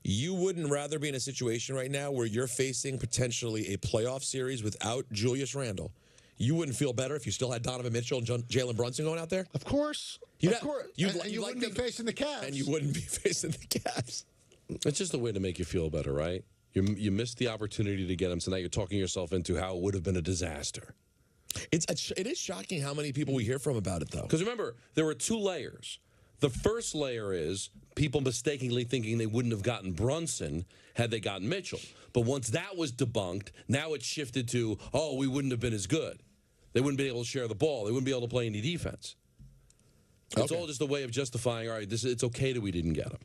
You wouldn't rather be in a situation right now where you're facing potentially a playoff series without Julius Randle. You wouldn't feel better if you still had Donovan Mitchell and Jalen Brunson going out there? Of course. You wouldn't be facing the Cavs. And you wouldn't be facing the Cavs. It's just a way to make you feel better, right? You missed the opportunity to get him, so now you're talking yourself into how it would have been a disaster. It is shocking how many people we hear from about it, though. Because remember, there were two layers. The first layer is people mistakenly thinking they wouldn't have gotten Brunson had they gotten Mitchell. But once that was debunked, now it's shifted to, we wouldn't have been as good. They wouldn't be able to share the ball. They wouldn't be able to play any defense. It's all just a way of justifying, all right, it's okay that we didn't get him.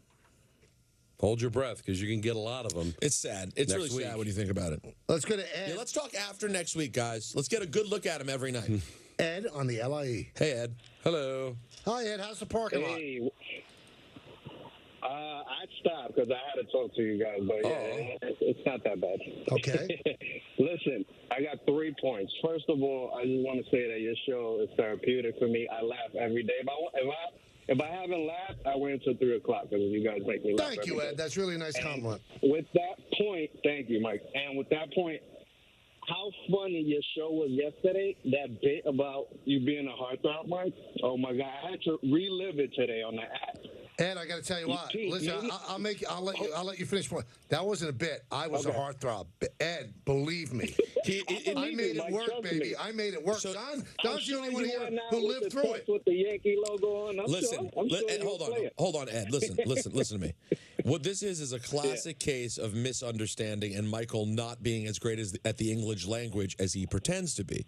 Hold your breath, because you can get a lot of them. It's sad. It's really sad when you think about it. Let's go to Ed. Yeah, let's talk after next week, guys. Let's get a good look at him every night. Ed on the LIE. Hey, Ed. Hello. Hi, Ed. How's the parking lot? I'd stop because I had to talk to you guys, but it's not that bad. Okay. Listen, I got 3 points. First of all, I just want to say that your show is therapeutic for me. I laugh every day. If I haven't laughed, I wait until 3 o'clock because you guys make me laugh. Thank you, Ed. That's really a nice compliment. With that point, thank you, Mike. And with that point, how funny your show was yesterday, that bit about you being a heartthrob, Mike. Oh, my God. I had to relive it today on the app. Ed, I got to tell you what. Listen, I'll let you finish. That wasn't a bit. I was a heartthrob. Ed, believe me. I made it work, baby. I made it work. So, Don's the only one here who lived through it. With the Yankee logo on. Hold on, Ed. Listen to me. What this is a classic case of misunderstanding and Michael not being as great at the English language as he pretends to be,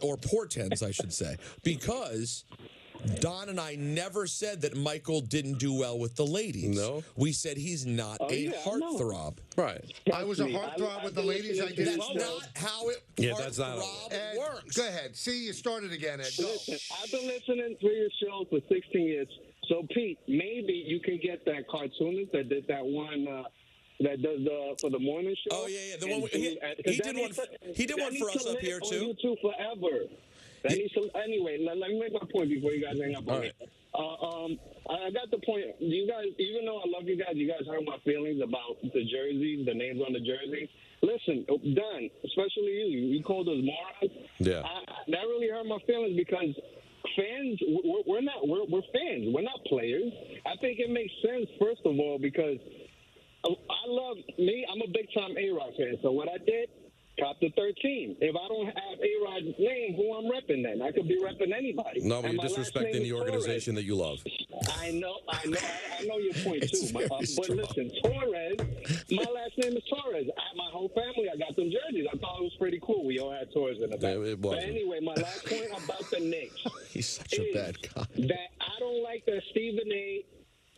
or portends, I should say, because Don and I never said that Michael didn't do well with the ladies. No. We said he's not a heartthrob. Right. I was a heartthrob with the ladies. I did. That's not how it that's not Ed, works. Go ahead. See, you started again, Ed. Go. Listen, I've been listening to your show for 16 years. So, Pete, maybe you can get that cartoonist that did that one that does for the morning show. Oh, yeah. The one he did one. He did one for us up here too. On YouTube forever. Anyway, let me make my point before you guys hang up on me. I got the point. You guys, even though I love you guys hurt my feelings about the jersey, the names on the jersey. Listen, Don, especially you called us morons. Yeah. That really hurt my feelings because fans, we're fans. We're not players. I think it makes sense, first of all, because I'm a big-time A-Rod fan. So what I did, cop the 13. If I don't have A-Rod's name, who I'm repping then? I could be repping anybody. No, but you're disrespecting the organization that you love. I know your point, too. But listen, Torres, my last name is Torres. My whole family, I got them jerseys. I thought it was pretty cool. We all had Torres in the back. It but wasn't. anyway, my last point about the Knicks. He's such a bad guy. That I don't like that Stephen A.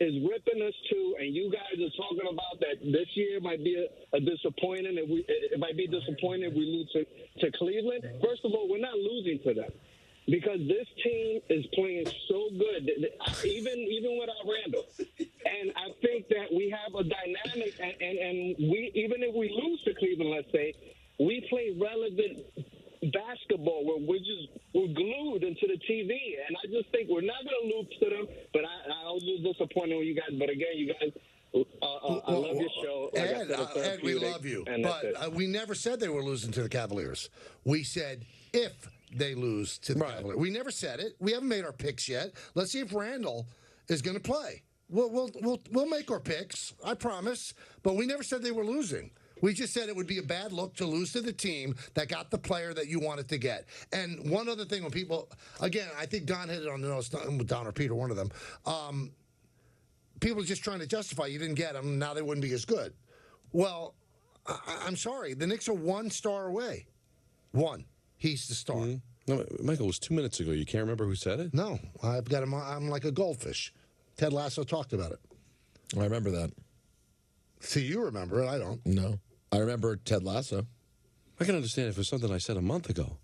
is ripping us too, and you guys are talking about that this year might be a disappointing. It might be disappointing if we lose to Cleveland. First of all, we're not losing to them because this team is playing so good, even without Randall. And I think that we have a dynamic, and we even if we lose to Cleveland, let's say, we play relevant basketball where we're glued into the TV, and I just think we're not going to lose to them. But I was just disappointed with you guys. But again, you guys, I love your show. Ed, we love you, but we never said they were losing to the Cavaliers. We said if they lose to the Cavaliers. We never said it. We haven't made our picks yet. Let's see if Randall is going to play. We'll make our picks. I promise. But we never said they were losing. We just said it would be a bad look to lose to the team that got the player that you wanted to get. And one other thing, when people, again, I think Don hit it on the nose, Don or Peter, one of them. People are just trying to justify you didn't get them, now they wouldn't be as good. Well, I'm sorry. The Knicks are one star away. One. He's the star. Mm-hmm. No, Michael, it was 2 minutes ago. You can't remember who said it? No. I've got him. I'm like a goldfish. Ted Lasso talked about it. I remember that. See, you remember it. I don't. No. I remember Ted Lasso. I can understand if it was something I said a month ago.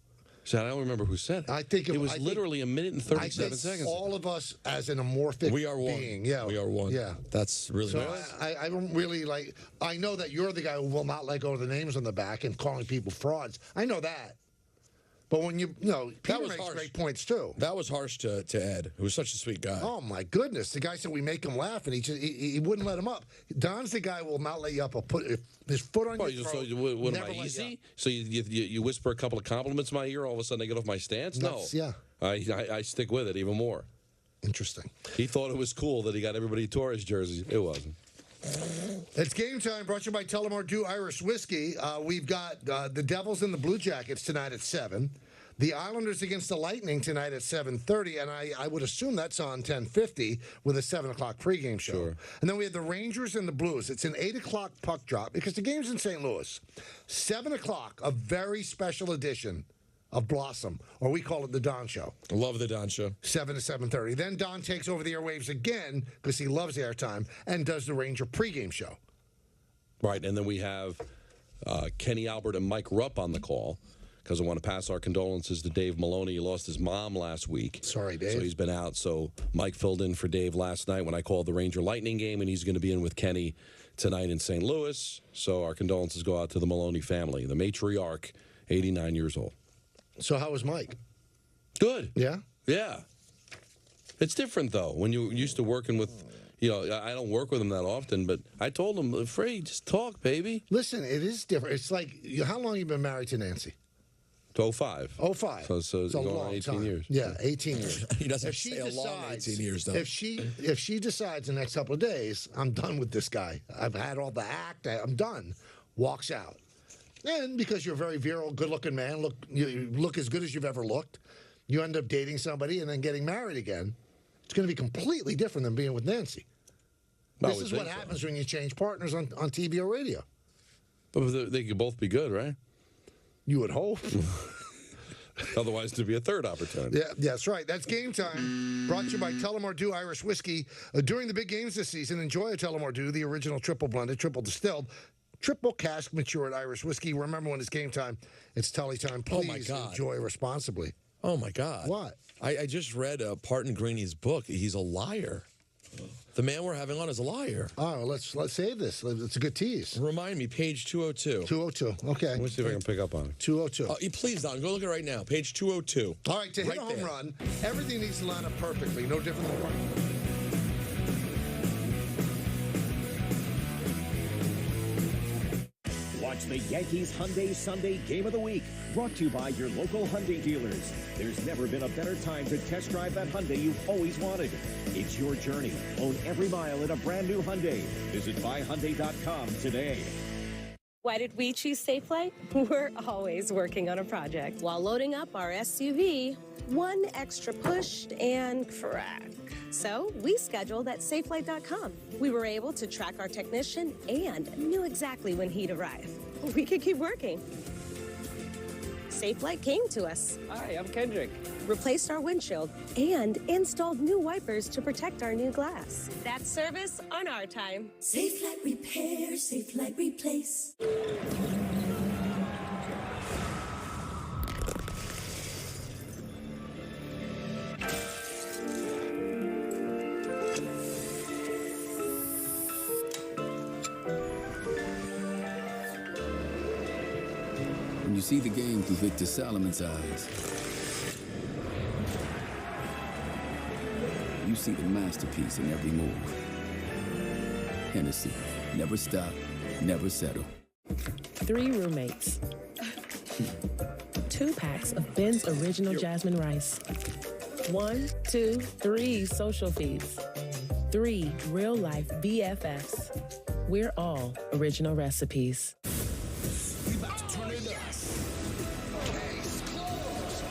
So I don't remember who said it. I think it was literally a minute and 37 seconds. All of us as an amorphic we are one. being. Yeah. We are one. Yeah. That's really so nice. I don't really like. I know that you're the guy who will not let go of the names on the back and calling people frauds. I know that. But when Peter makes harsh. Great points too. That was harsh to Ed, who was such a sweet guy. Oh my goodness! The guy said we make him laugh, and he wouldn't let him up. Don's the guy who will not let you up. Or put his foot on your throat. So what am I, easy? So you whisper a couple of compliments in my ear, all of a sudden I get off my stance? No. Yeah. I stick with it even more. Interesting. He thought it was cool that he got everybody Torres jerseys. It wasn't. It's game time, brought to you by Tullamore Dew Irish Whiskey. We've got the Devils and the Blue Jackets tonight at 7. The Islanders against the Lightning tonight at 7:30, and I would assume that's on 10:50 with a 7 o'clock pregame show. Sure. And then we have the Rangers and the Blues. It's an 8 o'clock puck drop because the game's in St. Louis. 7 o'clock, a very special edition of Blossom, or we call it the Don Show. I love the Don Show. 7 to 7:30. Then Don takes over the airwaves again because he loves airtime and does the Ranger pregame show. Right, and then we have Kenny Albert and Mike Rupp on the call. Because I want to pass our condolences to Dave Maloney. He lost his mom last week. Sorry, Dave. So he's been out. So Mike filled in for Dave last night when I called the Ranger Lightning game, and he's going to be in with Kenny tonight in St. Louis. So our condolences go out to the Maloney family. The matriarch, 89 years old. So how was Mike? Good. Yeah? Yeah. It's different, though, when you're used to working with... I don't work with him that often, but I told him, Freddie, just talk, baby. Listen, it is different. It's like, how long have you been married to Nancy? To 05. 05. So it's a going long 18 time. years. Yeah, 18 years. He doesn't say a long 18 years, though. If she decides the next couple of days, I'm done with this guy. I've had all the act. I'm done. Walks out. And because you're a very virile, good-looking man, you look as good as you've ever looked, you end up dating somebody and then getting married again. It's going to be completely different than being with Nancy. This is what happens when you change partners on TV or radio. But they could both be good, right? You would hope. Otherwise, there'd be a third opportunity. Yeah, that's right. That's Game Time, brought to you by Tullamore Dew Irish Whiskey. During the big games this season, enjoy a Tullamore Dew, the original triple blended, triple distilled, triple cask matured Irish whiskey. Remember, when it's game time, it's Tully time. Please enjoy responsibly. Oh, my God. What? I just read Parton Greeny's book. He's a liar. The man we're having on is a liar. Oh, let's save this. It's a good tease. Remind me, page 202. 202. Okay. Let me see if I can pick up on it. 202. Please, Don, go look at it right now. Page 202. All right, to hit a home run, everything needs to line up perfectly. No different than running. Watch the Yankees Hyundai Sunday Game of the Week, brought to you by your local Hyundai dealers. There's never been a better time to test drive that Hyundai you've always wanted. It's your journey. Own every mile in a brand new Hyundai. Visit buyhyundai.com today. Why did we choose Safelight? We're always working on a project while loading up our SUV. One extra push and crack. So we scheduled at Safelight.com. We were able to track our technician and knew exactly when he'd arrive. We could keep working. Safelight came to us. Hi, I'm Kendrick. Replaced our windshield and installed new wipers to protect our new glass. That's service on our time. Safelight repair, Safelight replace. When you see the game through Victor Salomon's eyes, you see the masterpiece in every move. Hennessy, never stop, never settle. 3 roommates. 2 packs of Ben's Original Jasmine Rice. 1, 2, 3 social feeds. 3 real-life BFFs. We're all original recipes. We about to turn it up. Case closed.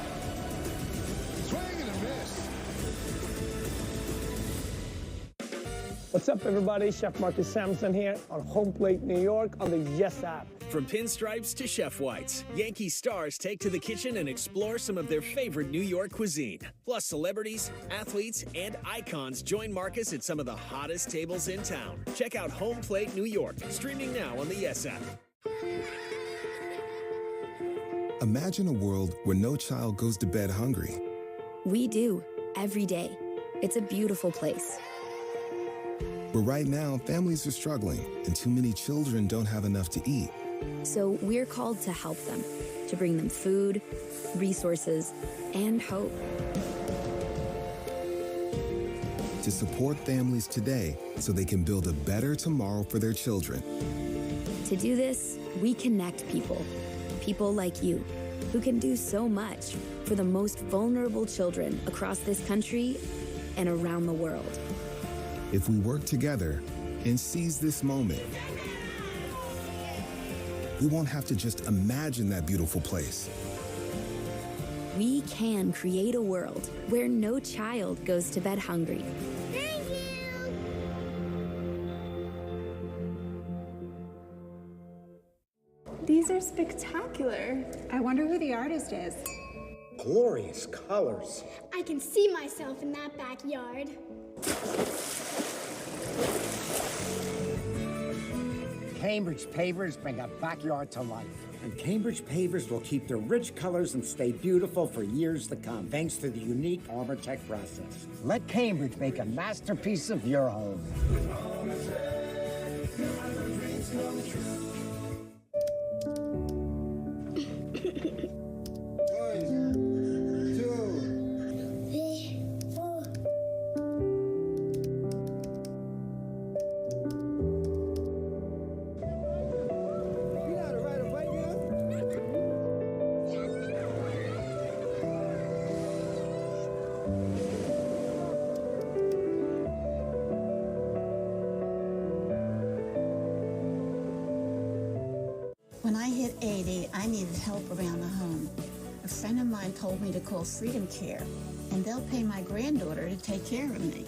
Swing and a miss. What's up, everybody? Chef Marcus Sampson here on Home Plate New York on the Yes app. From pinstripes to chef whites, Yankee stars take to the kitchen and explore some of their favorite New York cuisine. Plus, celebrities, athletes, and icons join Marcus at some of the hottest tables in town. Check out Home Plate New York, streaming now on the Yes app. Imagine a world where no child goes to bed hungry. We do, every day. It's a beautiful place. But right now, families are struggling, and too many children don't have enough to eat. So we're called to help them, to bring them food, resources, and hope. To support families today so they can build a better tomorrow for their children. To do this, we connect people. People like you, who can do so much for the most vulnerable children across this country and around the world. If we work together and seize this moment, we won't have to just imagine that beautiful place. We can create a world where no child goes to bed hungry. Thank you! These are spectacular. I wonder who the artist is. Glorious colors. I can see myself in that backyard. Cambridge pavers bring a backyard to life. And Cambridge pavers will keep their rich colors and stay beautiful for years to come, thanks to the unique ArmorTech process. Let Cambridge make a masterpiece of your home. When I hit 80, I needed help around the home. A friend of mine told me to call Freedom Care, and they'll pay my granddaughter to take care of me.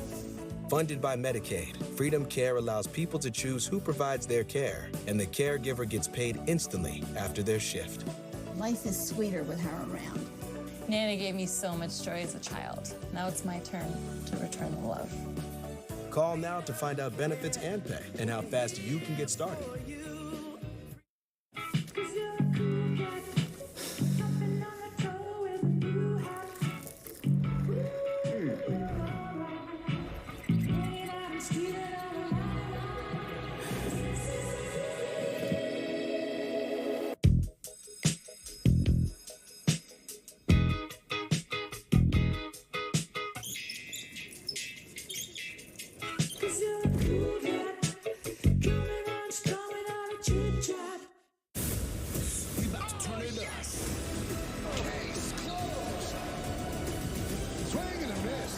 Funded by Medicaid, Freedom Care allows people to choose who provides their care, and the caregiver gets paid instantly after their shift. Life is sweeter with her around. Nana gave me so much joy as a child. Now it's my turn to return the love. Call now to find out benefits and pay and how fast you can get started. We about to turn it up. Case closed. Swing and a miss.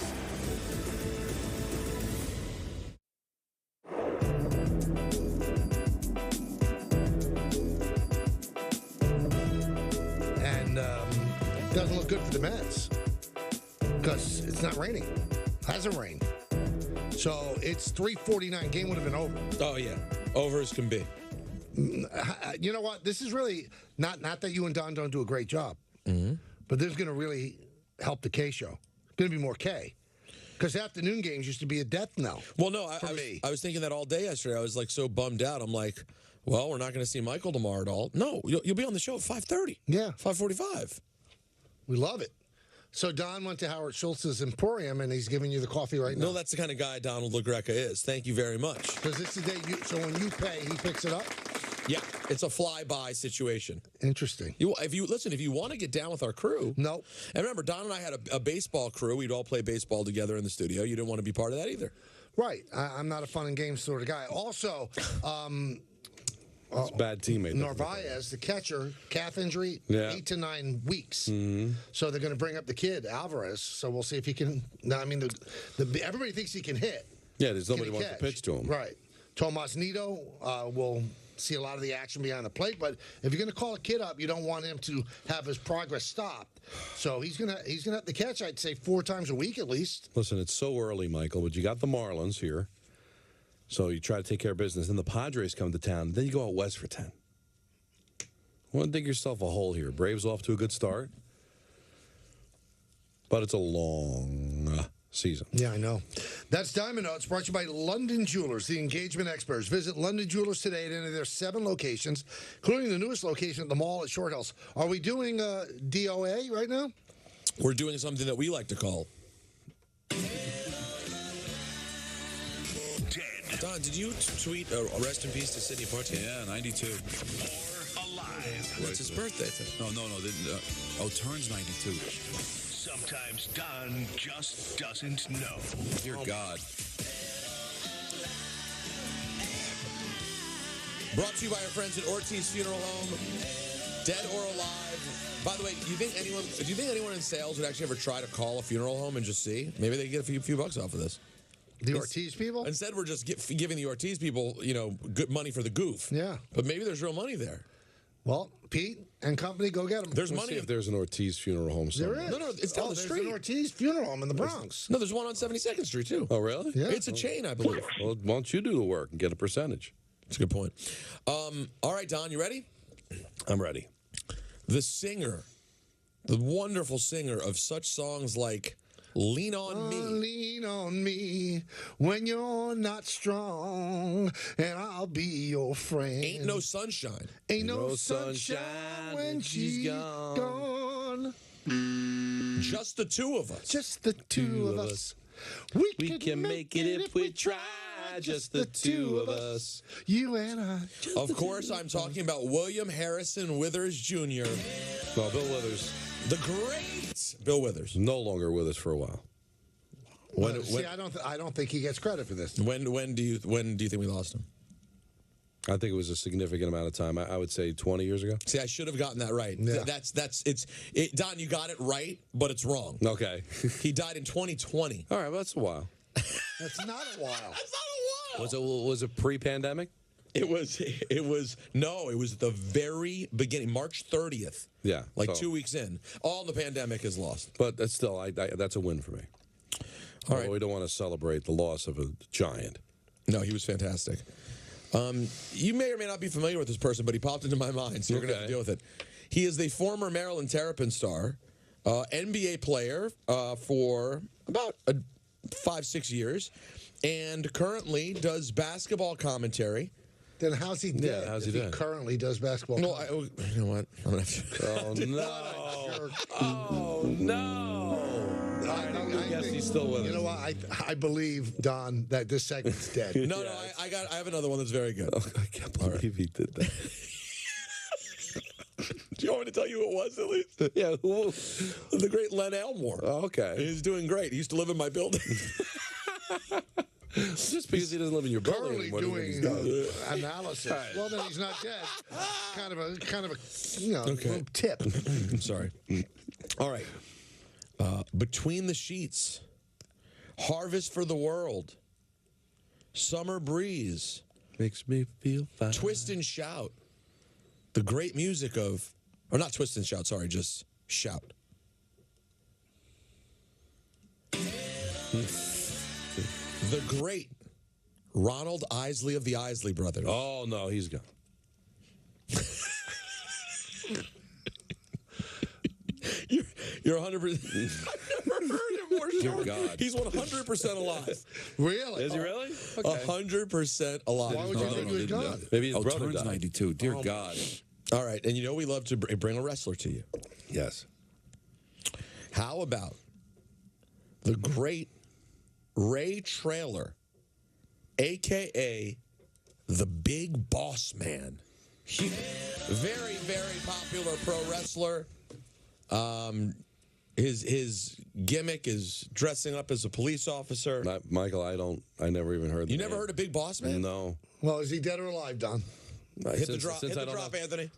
And doesn't look good for the Mets because it's not raining. Hasn't rained. So it's 3:49. Game would have been over. Oh, yeah. Over as can be. You know what? This is really not that you and Don don't do a great job, but this is going to really help the K show. Going to be more K. Because afternoon games used to be a death knell. Well, no, I was thinking that all day yesterday. I was like so bummed out. I'm like, well, we're not going to see Michael tomorrow at all. No, you'll be on the show at 5:30. Yeah. 5:45. We love it. So Don went to Howard Schultz's Emporium, and he's giving you the coffee right now. No, that's the kind of guy Donald LaGreca is. Thank you very much. Because this is the day so when you pay, he picks it up? Yeah, it's a fly-by situation. Interesting. If you want to get down with our crew. No. And remember, Don and I had a baseball crew. We'd all play baseball together in the studio. You didn't want to be part of that either. Right. I'm not a fun and games sort of guy. Also, it's a bad teammate. Narvaez, the catcher, calf injury, 8 to 9 weeks. So they're going to bring up the kid, Alvarez. So we'll see if he can. No, I mean, everybody thinks he can hit. Yeah, there's nobody wants to pitch to him. Right. Tomas Nido will see a lot of the action behind the plate, but if you're going to call a kid up, you don't want him to have his progress stopped. So he's gonna have to catch, I'd say, 4 times a week at least. Listen, it's so early, Michael, but you got the Marlins here. So you try to take care of business. Then the Padres come to town. Then you go out west for 10. You want to dig yourself a hole here. Braves off to a good start. But it's a long season. Yeah, I know. That's Diamond Notes, brought to you by London Jewelers, the engagement experts. Visit London Jewelers today at any of their 7 locations, including the newest location at the mall at Short Hills. Are we doing DOA right now? We're doing something that we like to call. Don, did you tweet a rest in peace to Sidney Poitier? Yeah, 92. Or alive. It's his birthday. No. Turns 92. Sometimes Don just doesn't know. Dear God. Brought to you by our friends at Ortiz Funeral Home. Dead or alive. By the way, do you think anyone in sales would actually ever try to call a funeral home and just see? Maybe they could get a few bucks off of this. The Ortiz people? Instead, we're just giving the Ortiz people, good money for the goof. Yeah. But maybe there's real money there. Well, Pete and company, go get them. There's Let's money. see if there's an Ortiz funeral home somewhere. There is. No, it's down the street. There's an Ortiz funeral home in the Bronx. No, there's one on 72nd Street, too. Oh, really? Yeah. It's a chain, I believe. Well, why don't you do the work and get a percentage? That's a good point. All right, Don, you ready? I'm ready. The singer, the wonderful singer of such songs like Lean On Me. Lean on me when you're not strong, and I'll be your friend. Ain't No Sunshine. Ain't no sunshine when she's gone. Just the two of us. Just the two of us. We can make it if we try. Just the two of us. You and I. Of course, I'm talking about William Harrison Withers Jr. Well, Bill Withers. The great Bill Withers. No longer with us for a while. I don't think he gets credit for this. When do you think we lost him? I think it was a significant amount of time. I would say 20 years ago. See, I should have gotten that right. Yeah. Don, you got it right, but it's wrong. Okay. He died in 2020. All right, well, that's a while. That's not a while. That's not a while. Was it pre-pandemic? It was the very beginning, March 30th. Yeah. Like 2 weeks in. All the pandemic is lost. But that's still, that's a win for me. All right. We don't want to celebrate the loss of a giant. No, he was fantastic. You may or may not be familiar with this person, but he popped into my mind, so you're going to have to deal with it. He is the former Maryland Terrapin star, NBA player for about 5-6 years, and currently does basketball commentary. Then how's he dead? Yeah, how's he if dead? Currently does basketball. No, you know what? I'm gonna have to. Oh no! Oh no! I guess he's still with us. You know what? I believe, Don, that this segment's dead. No, I have another one that's very good. Oh, I can't believe he did that. Do you want me to tell you who it was at least? Yeah, who? The great Len Elmore. Oh, okay. He's doing great. He used to live in my building. Just because he doesn't live in your building. Currently doing analysis. Right. Well, then he's not dead. Kind of a Okay. tip. Sorry. All right. Between the Sheets, Harvest for the World, Summer Breeze, Makes me feel fine. Twist and Shout, the great music of, or not Twist and Shout, sorry, just Shout. The great Ronald Isley of the Isley Brothers. Oh, no, he's gone. You're 100%. I've never heard him more Dear short. God. He's 100% alive. Really? Is he really? 100% alive. Why would you think he was gone? Maybe his brother Turns died. 92. Dear God. All right, and you know we love to bring a wrestler to you. Yes. How about the great Ray Traylor, a.k.a. the Big Boss Man? Very, very popular pro wrestler. His gimmick is dressing up as a police officer. Michael, I never even heard. You never heard of Big Boss Man? No. Well, is he dead or alive, Don? Hit the drop, Anthony.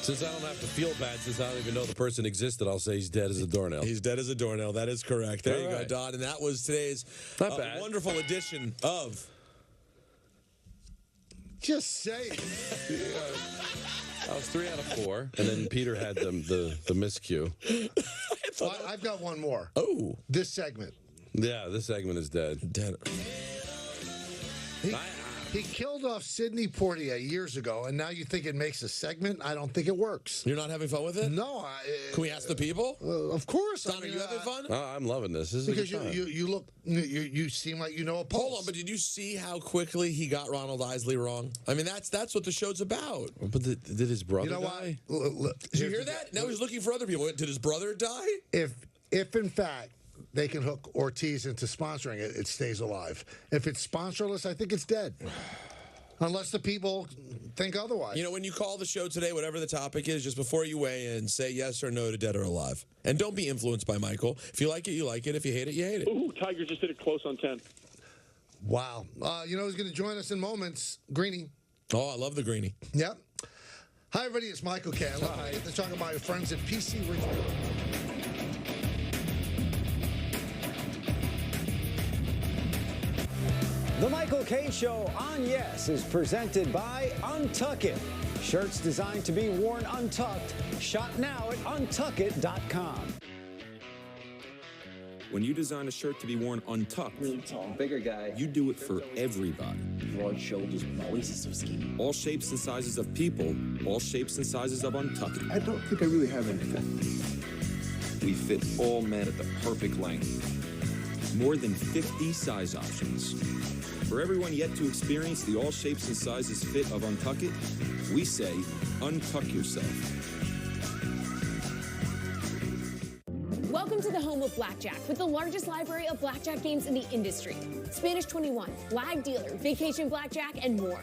Since I don't have to feel bad, since I don't even know the person existed, I'll say he's dead as a doornail. He's dead as a doornail. That is correct. There All you right. go, Don. And that was today's Not bad. wonderful edition of. Just say it. I was 3 out of 4, and then Peter had the miscue. Well, I've got one more. Oh. This segment. Yeah, this segment is dead. Dead. He killed off Sidney Poitier years ago, and now you think it makes a segment? I don't think it works. You're not having fun with it? No. Can we ask the people? Of course. Don, are you having fun? I'm loving this. This is Because a good time. you look, you seem like you know a pulse. Hold on, but did you see how quickly he got Ronald Isley wrong? I mean, that's what the show's about. But did his brother You know die? what? Did you hear that? Now he's looking for other people. Did his brother die? If in fact they can hook Ortiz into sponsoring it, it stays alive. If it's sponsorless, I think it's dead. Unless the people think otherwise. You know, when you call the show today, whatever the topic is, just before you weigh in, say yes or no to Dead or Alive. And don't be influenced by Michael. If you like it, you like it. If you hate it, you hate it. Ooh, Tiger just did it close on 10. Wow. You know who's going to join us in moments? Greeny. Oh, I love the Greeny. Yep. Hi, everybody. It's Michael K. I love to talk about my friends at PC Richmond. The Michael K. Show on Yes is presented by Untuck It. Shirts designed to be worn untucked. Shop now at untuckit.com. When you design a shirt to be worn untucked, really tall, bigger guy, you do it for everybody. Broad shoulders, always so skinny. All shapes and sizes of people, all shapes and sizes of untucked. I don't think I really have anything. We fit all men at the perfect length. More than 50 size options. For everyone yet to experience the all shapes and sizes fit of Untuck It, we say, untuck yourself. Welcome to the home of Blackjack, with the largest library of blackjack games in the industry. Spanish 21, Flag Dealer, Vacation Blackjack, and more.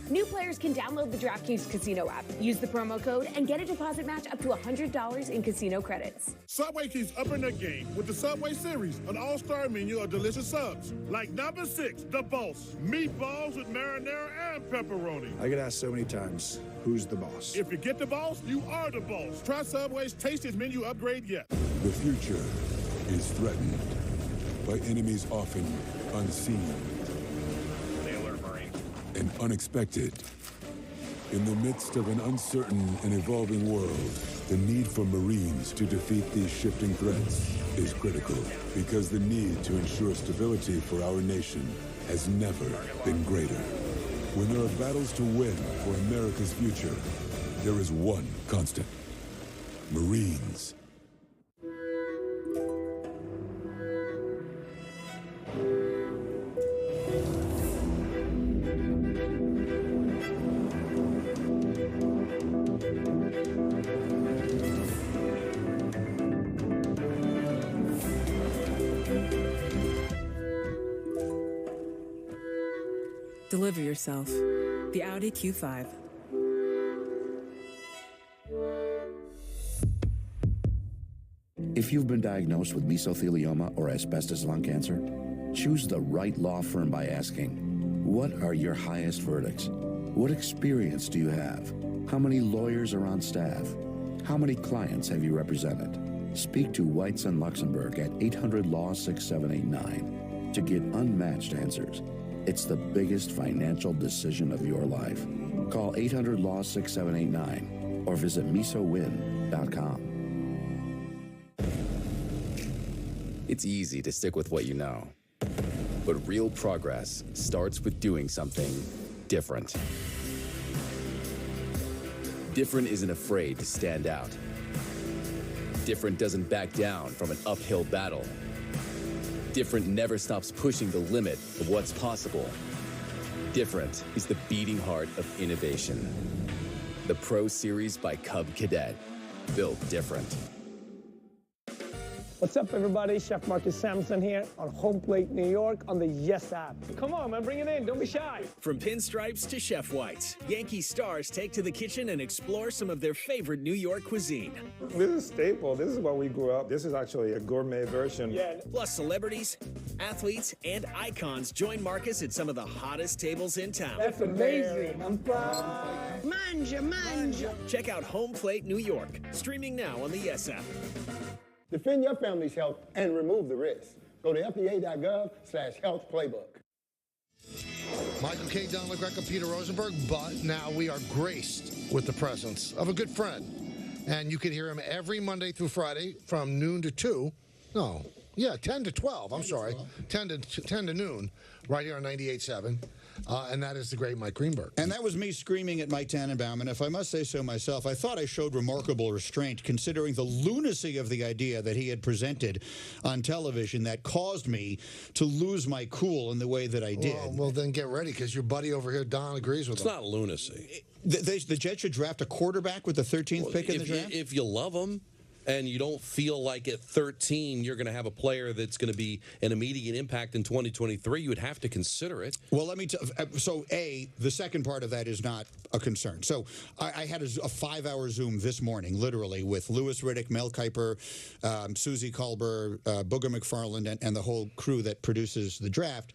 New players can download the DraftKings Casino app, use the promo code, and get a deposit match up to $100 in casino credits. Subway keeps upping their game with the Subway Series, an all-star menu of delicious subs. Like number 6, the Boss. Meatballs with marinara and pepperoni. I get asked so many times, who's the boss? If you get the boss, you are the boss. Try Subway's tastiest menu upgrade yet. The future is threatened by enemies often unseen and unexpected. In the midst of an uncertain and evolving world, the need for Marines to defeat these shifting threats is critical, because the need to ensure stability for our nation has never been greater. When there are battles to win for America's future, there is one constant: Marines. Deliver yourself. The Audi Q5. If you've been diagnosed with mesothelioma or asbestos lung cancer, choose the right law firm by asking, what are your highest verdicts? What experience do you have? How many lawyers are on staff? How many clients have you represented? Speak to Whites and Luxembourg at 800-LAW-6789 to get unmatched answers. It's the biggest financial decision of your life. Call 800-LAW-6789 or visit mesowin.com. It's easy to stick with what you know. But real progress starts with doing something different. Different isn't afraid to stand out. Different doesn't back down from an uphill battle. Different never stops pushing the limit of what's possible. Different is the beating heart of innovation. The Pro Series by Cub Cadet. Built different. What's up, everybody? Chef Marcus Sampson here on Home Plate New York on the Yes app. Come on, man, bring it in. Don't be shy. From pinstripes to chef whites, Yankee stars take to the kitchen and explore some of their favorite New York cuisine. This is staple. This is what we grew up. This is actually a gourmet version. Yeah. Plus celebrities, athletes, and icons join Marcus at some of the hottest tables in town. That's amazing. I'm proud. Manja. Check out Home Plate New York, streaming now on the Yes app. Defend your family's health and remove the risk. Go to FDA.gov/health playbook. Michael K. Don LaGreca, Peter Rosenberg, but now we are graced with the presence of a good friend. And you can hear him every Monday through Friday from noon to 2. No, yeah, 10 to 12. I'm sorry. 10 to noon, right here on 98.7. And that is the great Mike Greenberg. And that was me screaming at Mike Tannenbaum. And if I must say so myself, I thought I showed remarkable restraint considering the lunacy of the idea that he had presented on television that caused me to lose my cool in the way that I did. Well, then get ready because your buddy over here, Don, agrees with him. It's not lunacy. The Jets should draft a quarterback with the 13th pick in the draft? If you love him, and you don't feel like at 13 you're going to have a player that's going to be an immediate impact in 2023, you would have to consider it. Well, let me tell so the second part of that is not a concern. So I had a 5-hour Zoom this morning, literally, with Louis Riddick, Mel Kiper, Susie Kolber, Booger McFarland, and the whole crew that produces the draft,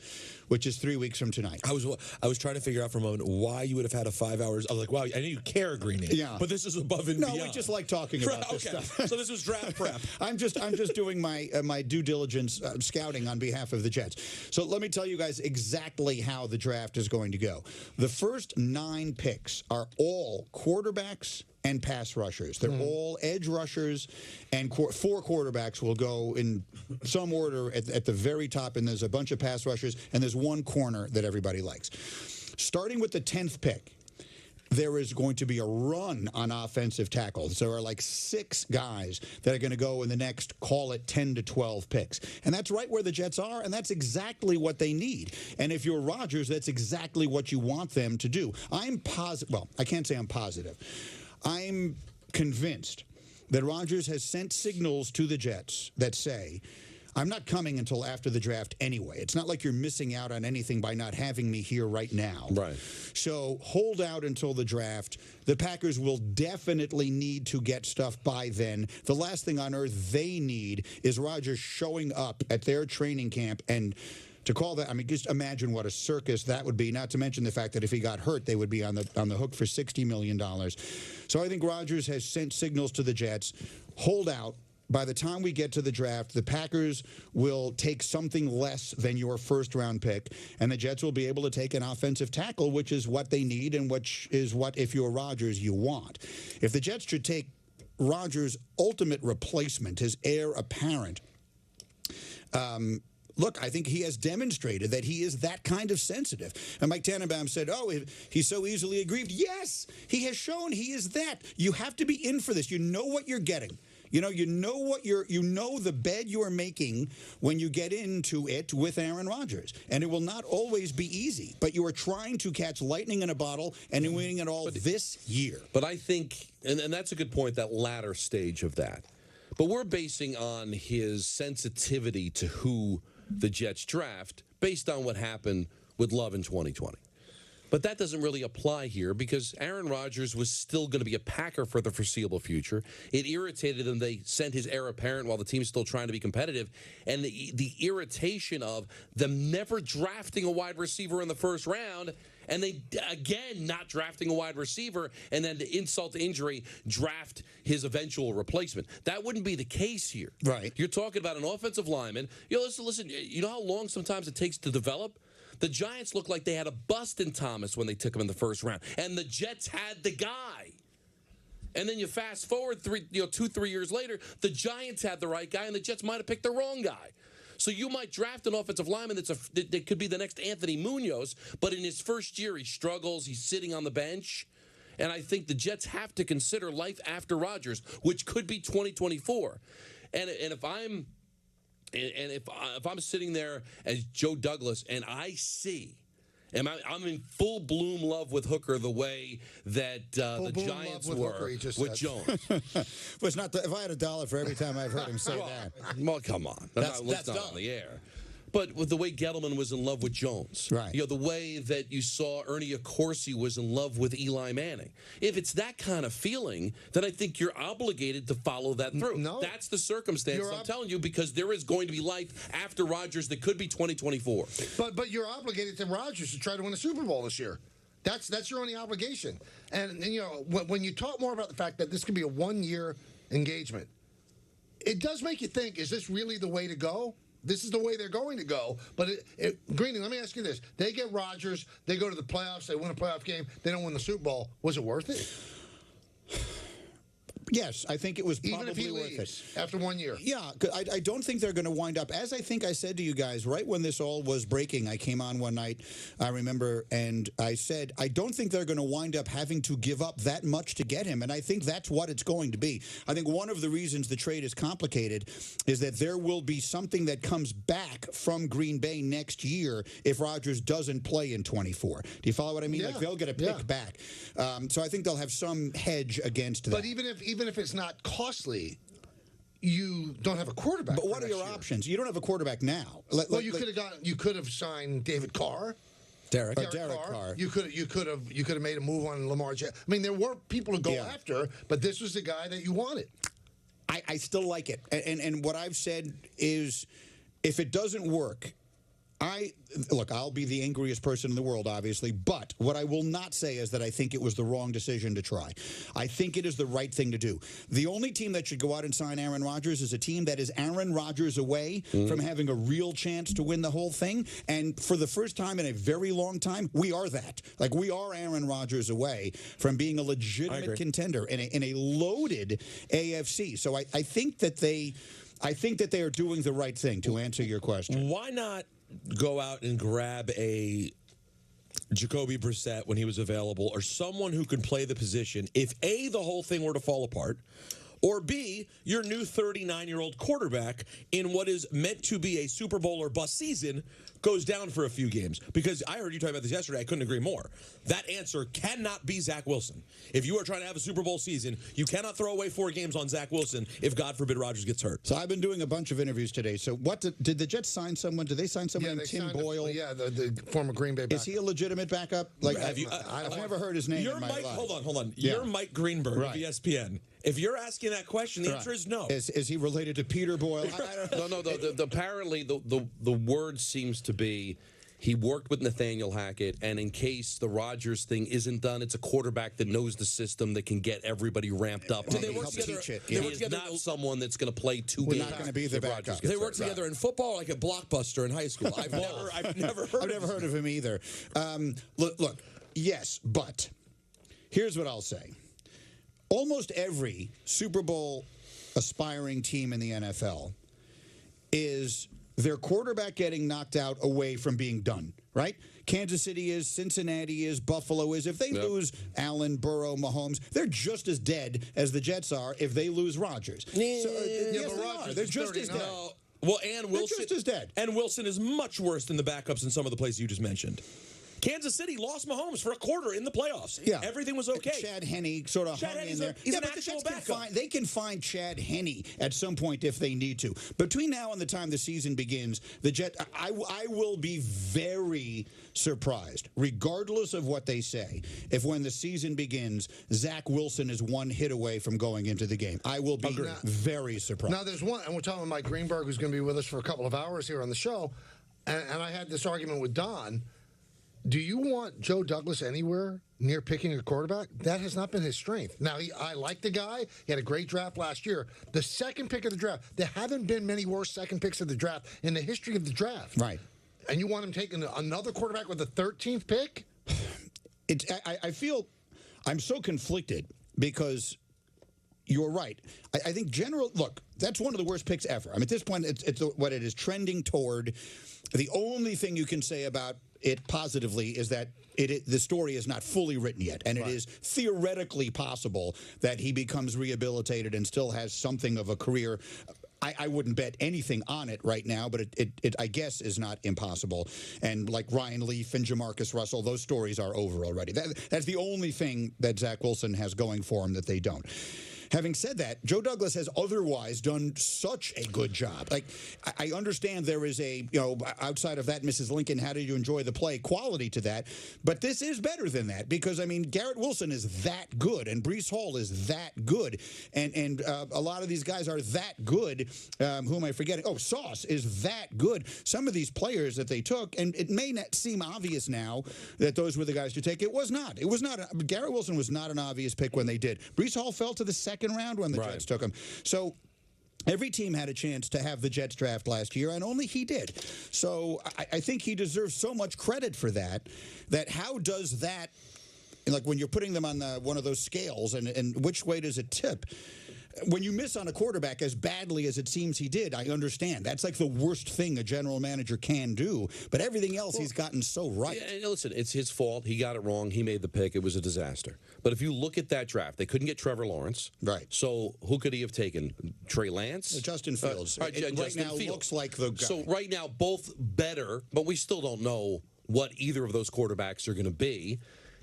which is 3 weeks from tonight. I was trying to figure out for a moment why you would have had a 5 hours. I was like, wow, I know you care, Greenie. Yeah. But this is above and beyond. No, we just like talking about this stuff. So this was draft prep. I'm just doing my my due diligence scouting on behalf of the Jets. So let me tell you guys exactly how the draft is going to go. The first 9 picks are all quarterbacks and pass rushers. They're all edge rushers, and 4 quarterbacks will go in some order at the very top, and there's a bunch of pass rushers, and there's 1 corner that everybody likes. Starting with the 10th pick, there is going to be a run on offensive tackles. There are like 6 guys that are going to go in the next, call it 10 to 12 picks. And that's right where the Jets are, and that's exactly what they need. And if you're Rodgers, that's exactly what you want them to do. I'm positive. Well, I can't say I'm positive. I'm convinced that Rodgers has sent signals to the Jets that say, I'm not coming until after the draft anyway. It's not like you're missing out on anything by not having me here right now. Right. So hold out until the draft. The Packers will definitely need to get stuff by then. The last thing on earth they need is Rodgers showing up at their training camp and to call that, I mean, just imagine what a circus that would be, not to mention the fact that if he got hurt, they would be on the hook for $60 million. So I think Rodgers has sent signals to the Jets, hold out. By the time we get to the draft, the Packers will take something less than your first-round pick, and the Jets will be able to take an offensive tackle, which is what they need and which is what, if you're Rodgers, you want. If the Jets should take Rodgers' ultimate replacement, his heir apparent, look, I think he has demonstrated that he is that kind of sensitive. And Mike Tannenbaum said, oh, he's so easily aggrieved. Yes, he has shown he is that. You have to be in for this. You know what you're getting. You know the bed you are making when you get into it with Aaron Rodgers. And it will not always be easy, but you are trying to catch lightning in a bottle and winning it all this year. But I think, and that's a good point, that latter stage of that. But we're basing on his sensitivity to who the Jets draft based on what happened with Love in 2020. But that doesn't really apply here because Aaron Rodgers was still going to be a Packer for the foreseeable future. It irritated them. They sent his heir apparent while the team's still trying to be competitive. And the irritation of them never drafting a wide receiver in the first round and they, again, not drafting a wide receiver and then to insult to injury, draft his eventual replacement. That wouldn't be the case here. Right. You're talking about an offensive lineman. Listen, you know how long sometimes it takes to develop? The Giants looked like they had a bust in Thomas when they took him in the first round, and the Jets had the guy. And then you fast forward 2-3 years later, the Giants had the right guy, and the Jets might have picked the wrong guy. So you might draft an offensive lineman that could be the next Anthony Munoz, but in his first year he struggles, he's sitting on the bench. And I think the Jets have to consider life after Rodgers, which could be 2024. And if I'm sitting there as Joe Douglas and I see, and I'm in full bloom love with Hooker the way that the Giants were with Jones. Well, it's not. If I had $1 for every time I've heard him say that. Well, come on. That's not on the air. But with the way Gettleman was in love with Jones, right? The way that you saw Ernie Accorsi was in love with Eli Manning. If it's that kind of feeling, then I think you're obligated to follow that through. No, that's the circumstance I'm telling you, because there is going to be life after Rodgers that could be 2024. But you're obligated to Rodgers to try to win a Super Bowl this year. That's your only obligation. And when you talk more about the fact that this could be a one-year engagement, it does make you think: is this really the way to go? This is the way they're going to go. But, Greeny, let me ask you this. They get Rodgers. They go to the playoffs. They win a playoff game. They don't win the Super Bowl. Was it worth it? Yes, I think it was probably even if he worth leaves it. After 1 year. Yeah, I don't think they're going to wind up, as I think I said to you guys, right when this all was breaking, I came on one night, I remember, and I said, I don't think they're going to wind up having to give up that much to get him, and I think that's what it's going to be. I think one of the reasons the trade is complicated is that there will be something that comes back from Green Bay next year if Rodgers doesn't play in 24. Do you follow what I mean? Yeah. Like, they'll get a pick back. So I think they'll have some hedge against that. But even if it's not costly, you don't have a quarterback. But what are your options? You don't have a quarterback now. You could have signed David Carr. Derek Carr. You could have made a move on Lamar Jackson. I mean, there were people to go after, but this was the guy that you wanted. I still like it. And what I've said is, if it doesn't work, I'll be the angriest person in the world, obviously, but what I will not say is that I think it was the wrong decision to try. I think it is the right thing to do. The only team that should go out and sign Aaron Rodgers is a team that is Aaron Rodgers away from having a real chance to win the whole thing, and for the first time in a very long time, we are that. Like, we are Aaron Rodgers away from being a legitimate contender in a loaded AFC. So I think that they are doing the right thing, to answer your question. Why not go out and grab a Jacoby Brissett when he was available, or someone who can play the position if A, the whole thing were to fall apart, or B, your new 39-year-old quarterback in what is meant to be a Super Bowl or bust season goes down for a few games? Because I heard you talk about this yesterday. I couldn't agree more. That answer cannot be Zach Wilson. If you are trying to have a Super Bowl season, you cannot throw away 4 games on Zach Wilson if, God forbid, Rodgers gets hurt. So I've been doing a bunch of interviews today. So what did the Jets sign someone? Did they sign someone named Tim Boyle? The former Green Bay backup. Is he a legitimate backup? Like, I've never heard his name in my life. Hold on. Yeah. You're Mike Greenberg of ESPN. If you're asking that question, the answer is no. Is he related to Peter Boyle? No. Apparently, the word seems to be he worked with Nathaniel Hackett, and in case the Rodgers thing isn't done, it's a quarterback that knows the system that can get everybody ramped up. Did they work together? He is not someone that's going to play 2 games. Not going to be the backup. They work together in football, like at Blockbuster in high school. I've never heard of him either. Look, yes, but here's what I'll say. Almost every Super Bowl aspiring team in the NFL is their quarterback getting knocked out away from being done, right? Kansas City is, Cincinnati is, Buffalo is. If they lose Allen, Burrow, Mahomes, they're just as dead as the Jets are if they lose Rodgers. They're just as dead. Well, and Wilson just as dead. And Wilson is much worse than the backups in some of the places you just mentioned. Kansas City lost Mahomes for a quarter in the playoffs. Yeah. Everything was okay. Chad Henne sort of hung in there. He's an but the actual Jets backup. they can find Chad Henne at some point if they need to. Between now and the time the season begins, the Jets, I will be very surprised, regardless of what they say, if when the season begins, Zach Wilson is one hit away from going into the game. I will be very surprised. Now, there's one, and we're talking with Mike Greenberg, who's going to be with us for a couple of hours here on the show, and I had this argument with Don. Do you want Joe Douglas anywhere near picking a quarterback? That has not been his strength. Now, I like the guy. He had a great draft last year. The second pick of the draft, there haven't been many worse second picks of the draft in the history of the draft. Right. And you want him taking another quarterback with the 13th pick? I feel I'm so conflicted because you're right. I think look, that's one of the worst picks ever. I mean, at this point, it's what it is trending toward. The only thing you can say about it positively is that the story is not fully written yet, and it is theoretically possible that he becomes rehabilitated and still has something of a career. I wouldn't bet anything on it right now, but it I guess is not impossible. And like Ryan Leaf and Jamarcus Russell, those stories are over already. That's the only thing that Zach Wilson has going for him that they don't. Having said that, Joe Douglas has otherwise done such a good job. Like, I understand there is a, outside of that, Mrs. Lincoln, how did you enjoy the play quality to that, but this is better than that because, I mean, Garrett Wilson is that good and Breece Hall is that good, and a lot of these guys are that good. Who am I forgetting? Oh, Sauce is that good. Some of these players that they took, and it may not seem obvious now that those were the guys to take. It was not. It was not. Garrett Wilson was not an obvious pick when they did. Breece Hall fell to the second round when the Jets took him. So every team had a chance to have the Jets draft last year, and only he did. So I think he deserves so much credit for that, how does that, like when you're putting them on one of those scales, and which way does it tip? When you miss on a quarterback as badly as it seems he did, I understand. That's like the worst thing a general manager can do. But everything else he's gotten so right. Yeah, listen, it's his fault. He got it wrong. He made the pick. It was a disaster. But if you look at that draft, they couldn't get Trevor Lawrence. Right. So who could he have taken? Trey Lance? Justin Fields. Right Justin now Fields. Looks like the guy. So right now, both better, but we still don't know what either of those quarterbacks are going to be.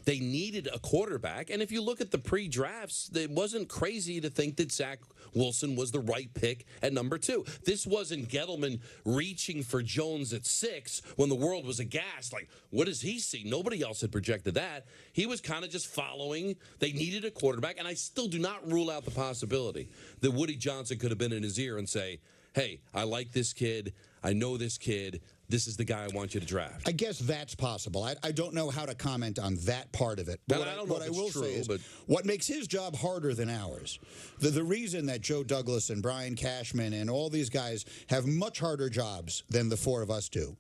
They needed a quarterback, and if you look at the pre-drafts, it wasn't crazy to think that Zach Wilson was the right pick at number 2. This wasn't Gettleman reaching for Jones at 6 when the world was aghast. Like, what does he see? Nobody else had projected that. He was kind of just following. They needed a quarterback, and I still do not rule out the possibility that Woody Johnson could have been in his ear and say, hey, I like this kid. I know this kid. This is the guy I want you to draft. I guess that's possible. I don't know how to comment on that part of it. But what I will say is what makes his job harder than ours, the reason that Joe Douglas and Brian Cashman and all these guys have much harder jobs than the four of us do,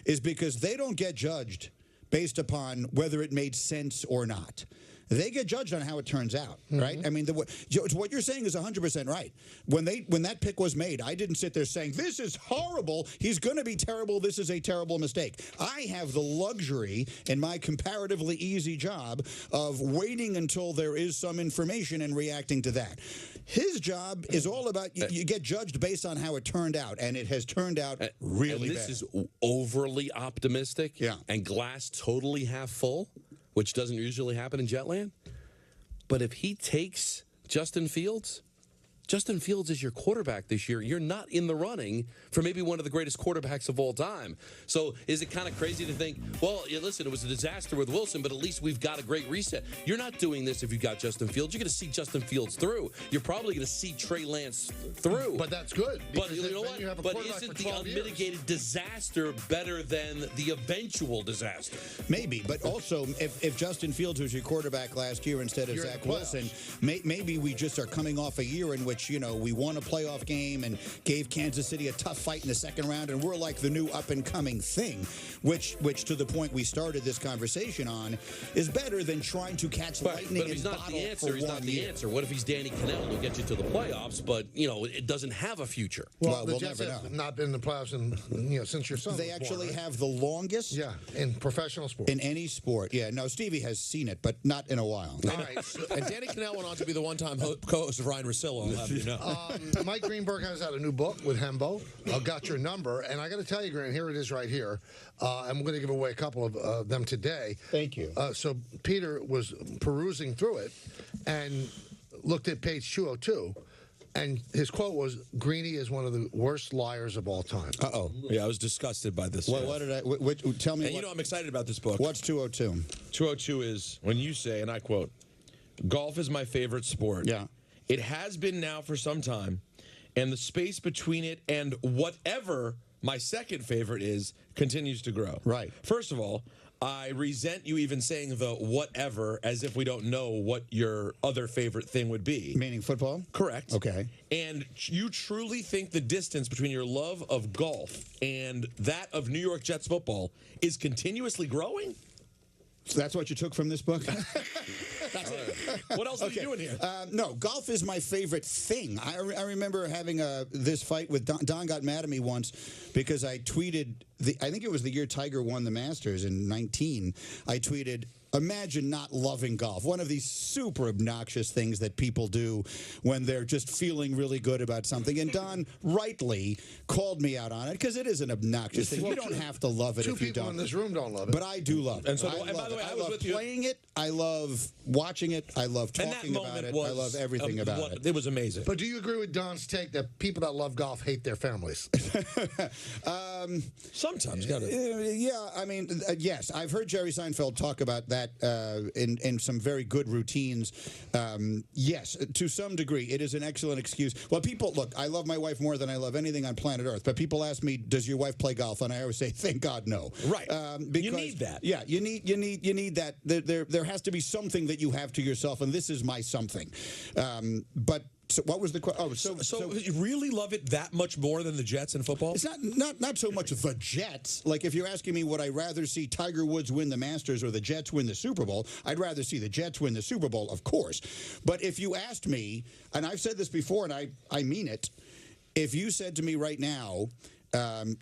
is because they don't get judged based upon whether it made sense or not. They get judged on how it turns out, right? I mean, what you're saying is 100% right. When that pick was made, I didn't sit there saying, this is horrible, he's going to be terrible, this is a terrible mistake. I have the luxury in my comparatively easy job of waiting until there is some information and reacting to that. His job is all about, you get judged based on how it turned out, and it has turned out really bad. This is overly optimistic and glass totally half full, which doesn't usually happen in Jetland. But if he takes Justin Fields is your quarterback this year. You're not in the running for maybe one of the greatest quarterbacks of all time. So is it kind of crazy to think, well, listen, it was a disaster with Wilson, but at least we've got a great reset. You're not doing this if you got Justin Fields. You're going to see Justin Fields through. You're probably going to see Trey Lance through. But that's good. But you know what? But isn't the unmitigated disaster better than the eventual disaster? Maybe, but also if Justin Fields was your quarterback last year instead of Zach Wilson, maybe we just are coming off a year in which, we won a playoff game and gave Kansas City a tough fight in the second round, and we're like the new up-and-coming thing, which to the point we started this conversation on, is better than trying to catch lightning. But if he's not the answer, he's not the answer. What if he's Danny Cannell who'll get you to the playoffs, but, it doesn't have a future? Well, the Jets have not been in the playoffs since your son They was actually born, right? have the longest? Yeah, in professional sports. In any sport, yeah. No, Stevie has seen it, but not in a while. All right. And Danny Cannell went on to be the one-time co-host of Ryan Russillo Mike Greenberg has out a new book with Hembo. I've got your number, and I got to tell you, Grant, here it is right here. I'm going to give away a couple of them today. Thank you. So Peter was perusing through it and looked at page 202. And his quote was, Greeny is one of the worst liars of all time. Uh-oh. Yeah, I was disgusted by this. What did I... tell me... And you know I'm excited about this book. What's 202? 202 is when you say, and I quote, golf is my favorite sport. Yeah. It has been now for some time, and the space between it and whatever my second favorite is continues to grow. Right. First of all, I resent you even saying the whatever as if we don't know what your other favorite thing would be. Meaning football? Correct. Okay. And you truly think the distance between your love of golf and that of New York Jets football is continuously growing? So that's what you took from this book? That's it. What else are you doing here? No, golf is my favorite thing. I remember having this fight with Don. Don got mad at me once because I tweeted, I think it was the year Tiger won the Masters in 19. I tweeted, imagine not loving golf. One of these super obnoxious things that people do when they're just feeling really good about something. And Don rightly called me out on it because it is an obnoxious thing. You don't have to love it if you don't. Two people in this room don't love it. But I do love it. And so, and by the way, I was with you. I love playing it. I love watching it. I love talking about it. I love everything about it. It was amazing. But do you agree with Don's take that people that love golf hate their families? Sometimes, got it. Yeah, I mean, yes. I've heard Jerry Seinfeld talk about that in some very good routines. Yes, to some degree, it is an excellent excuse. Well, people, look, I love my wife more than I love anything on planet Earth. But people ask me, does your wife play golf? And I always say, thank God, no. Right. Because, you need that. Yeah, you need that. There has to be something that you have to yourself, and this is my something. But so what was the question? Oh, so you really love it that much more than the Jets in football? It's not so much the Jets. Like, if you're asking me, would I rather see Tiger Woods win the Masters or the Jets win the Super Bowl? I'd rather see the Jets win the Super Bowl, of course. But if you asked me, and I've said this before, and I mean it, if you said to me right now,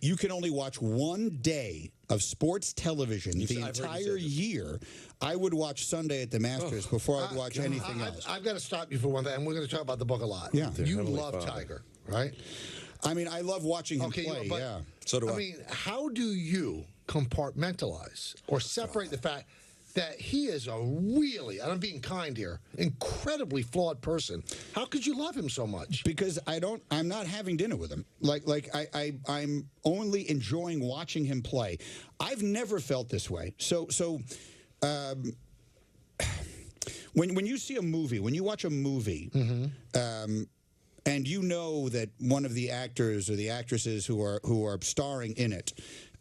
you can only watch one day of sports television the entire year, I would watch Sunday at the Masters before I'd watch anything else. I've got to stop you for one thing, and we're going to talk about the book a lot. Yeah. You love Tiger, right? I mean, I love watching him play, but, yeah. So do I. I mean, how do you compartmentalize or separate the fact that he is a really, and I'm being kind here, incredibly flawed person? How could you love him so much? Because I'm not having dinner with him. I'm only enjoying watching him play. I've never felt this way. So when you see a movie, when you watch a movie, and you know that one of the actors or the actresses who are starring in it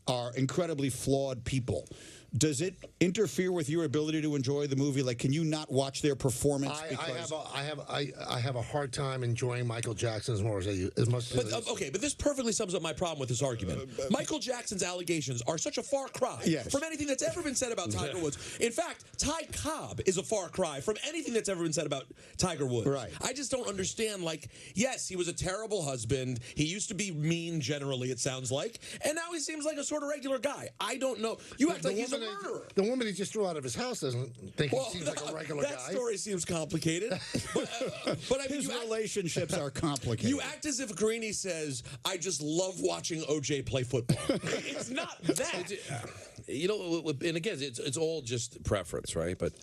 are incredibly flawed people, does it interfere with your ability to enjoy the movie? Like, can you not watch their performance? I have a hard time enjoying Michael Jackson as much as okay, but this perfectly sums up my problem with this argument. Michael Jackson's allegations are such a far cry from anything that's ever been said about Tiger Woods. In fact, Ty Cobb is a far cry from anything that's ever been said about Tiger Woods. Right. I just don't understand, like, yes, he was a terrible husband. He used to be mean generally, it sounds like. And now he seems like a sort of regular guy. I don't know. You act like he's a murderer. The woman he just threw out of his house doesn't think he seems like a regular guy. That story seems complicated. But I mean, his relationships are complicated. You act as if Greeny says, I just love watching OJ play football. It's not that. You know, and again, it's all just preference, right? But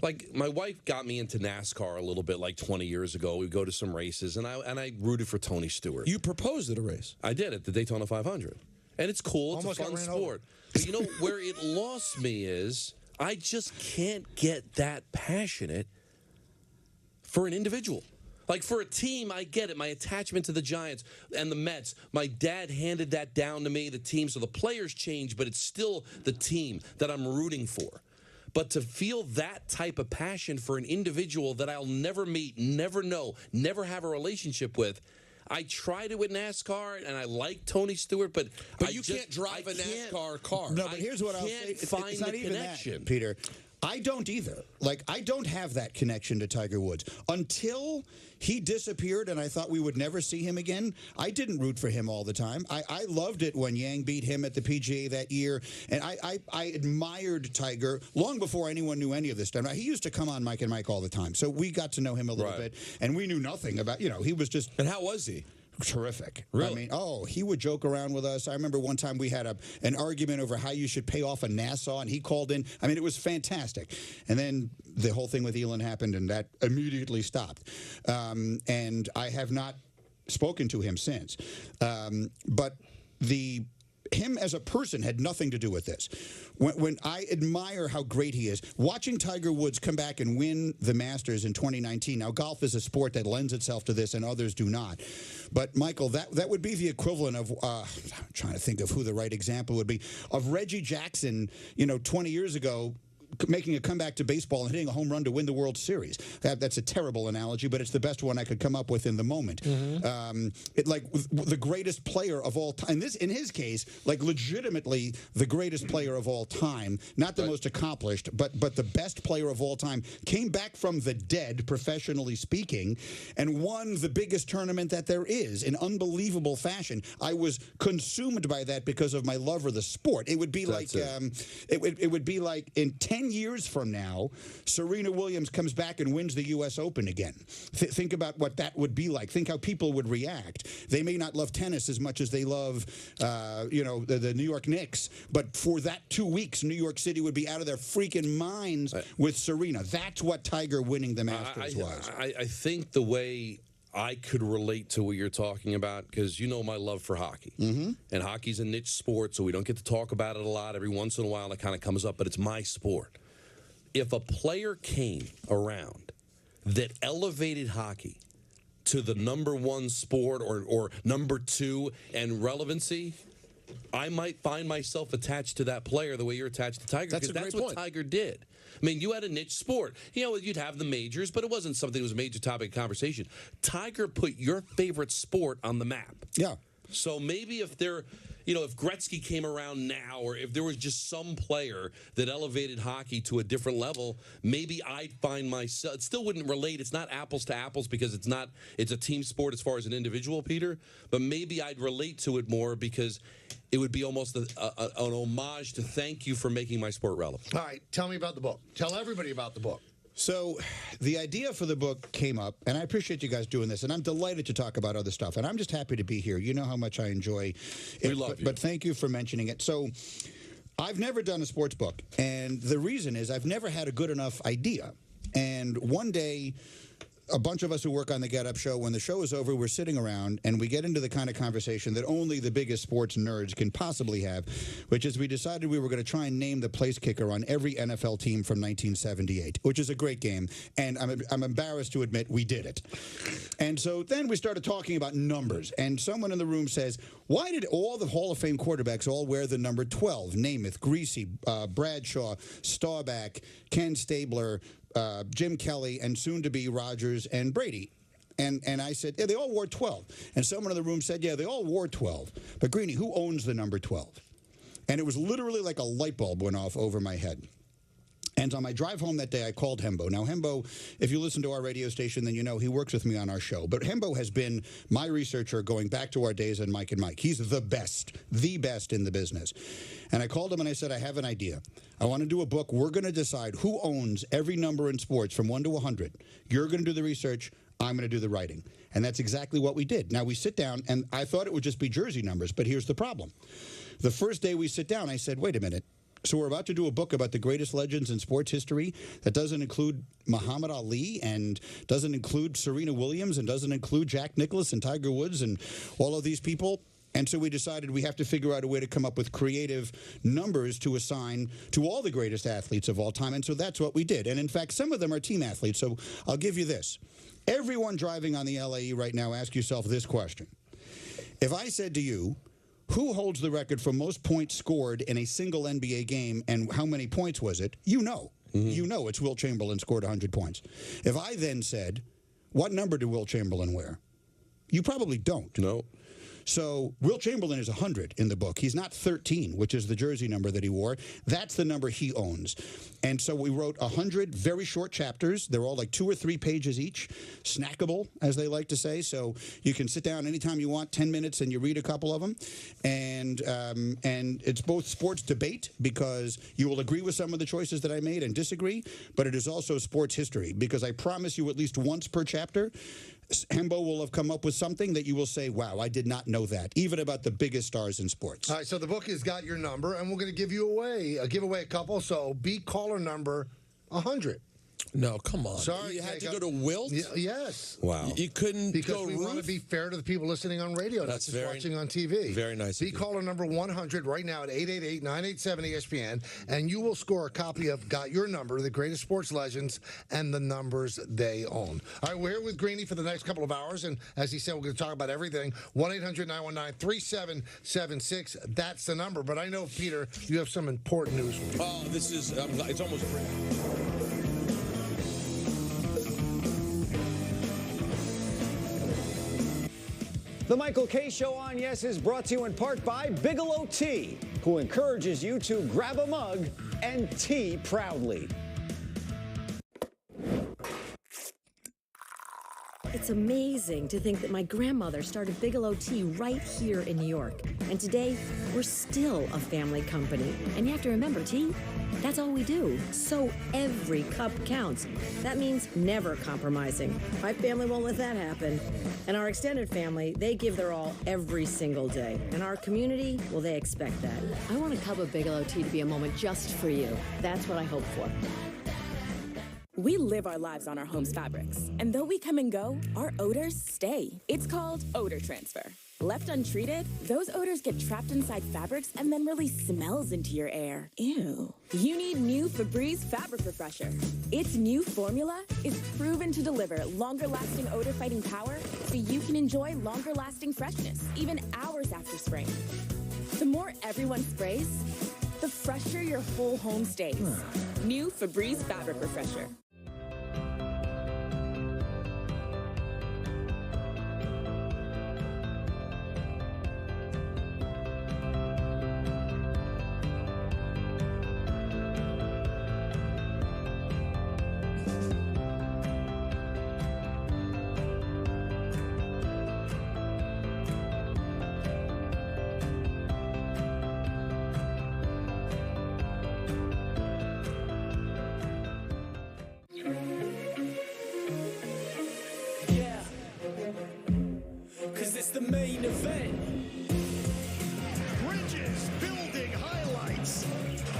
like, my wife got me into NASCAR a little bit, like 20 years ago. We'd go to some races, and I rooted for Tony Stewart. You proposed at a race. I did, at the Daytona 500. And it's cool. It's Almost a fun got ran sport. But you know, where it lost me is I just can't get that passionate for an individual. Like, for a team, I get it. My attachment to the Giants and the Mets, my dad handed that down to me, the team. So the players change, but it's still the team that I'm rooting for. But to feel that type of passion for an individual that I'll never meet, never know, never have a relationship with, I tried it with NASCAR, and I like Tony Stewart, but you can't drive a NASCAR car. No, but here's what I'll say. Find it's not the even connection. that, Peter. I don't either. Like, I don't have that connection to Tiger Woods. Until he disappeared and I thought we would never see him again, I didn't root for him all the time. I loved it when Yang beat him at the PGA that year, and I admired Tiger long before anyone knew any of this stuff. Now, he used to come on Mike and Mike all the time, so we got to know him a little bit, and we knew nothing about, he was just... And how was he? Terrific. Really? I mean, he would joke around with us. I remember one time we had an argument over how you should pay off a Nassau, and he called in. I mean, it was fantastic. And then the whole thing with Elon happened, and that immediately stopped. And I have not spoken to him since. But him as a person had nothing to do with this. When I admire how great he is, watching Tiger Woods come back and win the Masters in 2019. Now, golf is a sport that lends itself to this, and others do not. But, Michael, that would be the equivalent of, I'm trying to think of who the right example would be, of Reggie Jackson, 20 years ago, making a comeback to baseball and hitting a home run to win the World Series. That's a terrible analogy, but it's the best one I could come up with in the moment. The greatest player of all time. In his case, like legitimately the greatest player of all time, not the most accomplished, but the best player of all time, came back from the dead, professionally speaking, and won the biggest tournament that there is in unbelievable fashion. I was consumed by that because of my love for the sport. It would be it would be like in 10 years from now, Serena Williams comes back and wins the U.S. Open again. Think about what that would be like. Think how people would react. They may not love tennis as much as they love, the New York Knicks, but for that 2 weeks, New York City would be out of their freaking minds with Serena. That's what Tiger winning the Masters was. I think the way I could relate to what you're talking about, because you know my love for hockey. And hockey's a niche sport, so we don't get to talk about it a lot. Every once in a while it kind of comes up, but it's my sport. If a player came around that elevated hockey to the #1 sport or #2 and relevancy, I might find myself attached to that player the way you're attached to Tiger, because that's what Tiger did. I mean, you had a niche sport. You'd have the majors, but it wasn't something that was a major topic of conversation. Tiger put your favorite sport on the map. Yeah. So maybe if if Gretzky came around now, or if there was just some player that elevated hockey to a different level, maybe I'd find myself. It still wouldn't relate. It's not apples to apples because it's a team sport as far as an individual, Peter. But maybe I'd relate to it more because it would be almost an homage to thank you for making my sport relevant. All right, tell me about the book. Tell everybody about the book. So the idea for the book came up, and I appreciate you guys doing this, and I'm delighted to talk about other stuff, and I'm just happy to be here. You know how much I enjoy it. We love you. But thank you for mentioning it. So I've never done a sports book, and the reason is I've never had a good enough idea. And one day, a bunch of us who work on the Get Up show, when the show is over, we're sitting around and we get into the kind of conversation that only the biggest sports nerds can possibly have, which is we decided we were going to try and name the place kicker on every NFL team from 1978, which is a great game, and I'm embarrassed to admit we did it. And so then we started talking about numbers, and someone in the room says, why did all the Hall of Fame quarterbacks all wear the number 12? Namath, Greasy, Bradshaw, Staubach, Ken Stabler, Jim Kelly, and soon-to-be Rodgers and Brady. And I said, yeah, they all wore 12. And someone in the room said, yeah, they all wore 12. But, Greeny, who owns the number 12? And it was literally like a light bulb went off over my head. And on my drive home that day, I called Hembo. Now, Hembo, if you listen to our radio station, then you know he works with me on our show. But Hembo has been my researcher going back to our days on Mike and Mike. He's the best in the business. And I called him and I said, I have an idea. I want to do a book. We're going to decide who owns every number in sports from 1 to 100. You're going to do the research. I'm going to do the writing. And that's exactly what we did. Now, we sit down, and I thought it would just be jersey numbers, but here's the problem. The first day we sit down, I said, wait a minute. So we're about to do a book about the greatest legends in sports history that doesn't include Muhammad Ali and doesn't include Serena Williams and doesn't include Jack Nicklaus and Tiger Woods and all of these people. And so we decided we have to figure out a way to come up with creative numbers to assign to all the greatest athletes of all time. And so that's what we did. And in fact, some of them are team athletes. So I'll give you this. Everyone driving on the LAE right now, ask yourself this question. If I said to you, who holds the record for most points scored in a single NBA game, and how many points was it? You know. You know it's Wilt Chamberlain scored 100 points. If I then said, what number did Wilt Chamberlain wear? You probably don't. No. So Will Chamberlain is 100 in the book. He's not 13, which is the jersey number that he wore. That's the number he owns. And so we wrote 100 very short chapters. They're all like 2 or 3 pages each, snackable, as they like to say. So you can sit down anytime you want, 10 minutes, and you read a couple of them. And it's both sports debate, because you will agree with some of the choices that I made and disagree, but it is also sports history, because I promise you at least once per chapter, Hembo will have come up with something that you will say, wow, I did not know that, even about the biggest stars in sports. All right, so the book has got your number, and we're going to give away a couple, so be caller number 100. No, come on. Sorry. You had to go to Wilt? Yes. Wow. You couldn't because go we want to be fair to the people listening on radio, not just watching on TV. Very nice. Be caller number 100 right now at 888-987-ESPN, and you will score a copy of Got Your Number, the greatest sports legends and the numbers they own. All right, we're here with Greeny for the next couple of hours, and as he said, we're going to talk about everything. 1-800-919-3776. That's the number. But I know, Peter, you have some important news for me. Oh, this is, it's almost free. The Michael Kay Show on Yes is brought to you in part by Bigelow Tea, who encourages you to grab a mug and tea proudly. It's amazing to think that my grandmother started Bigelow Tea right here in New York. And today, we're still a family company. And you have to remember, tea, that's all we do. So every cup counts. That means never compromising. My family won't let that happen. And our extended family, they give their all every single day. And our community, well, they expect that. I want a cup of Bigelow Tea to be a moment just for you. That's what I hope for. We live our lives on our home's fabrics, and though we come and go, our odors stay. It's called odor transfer. Left untreated, those odors get trapped inside fabrics and then release smells into your air. Ew. You need new Febreze Fabric Refresher. Its new formula is proven to deliver longer-lasting odor-fighting power so you can enjoy longer-lasting freshness, even hours after spraying. The more everyone sprays, the fresher your whole home stays. New Febreze Fabric Refresher. The main event. Bridges building highlights.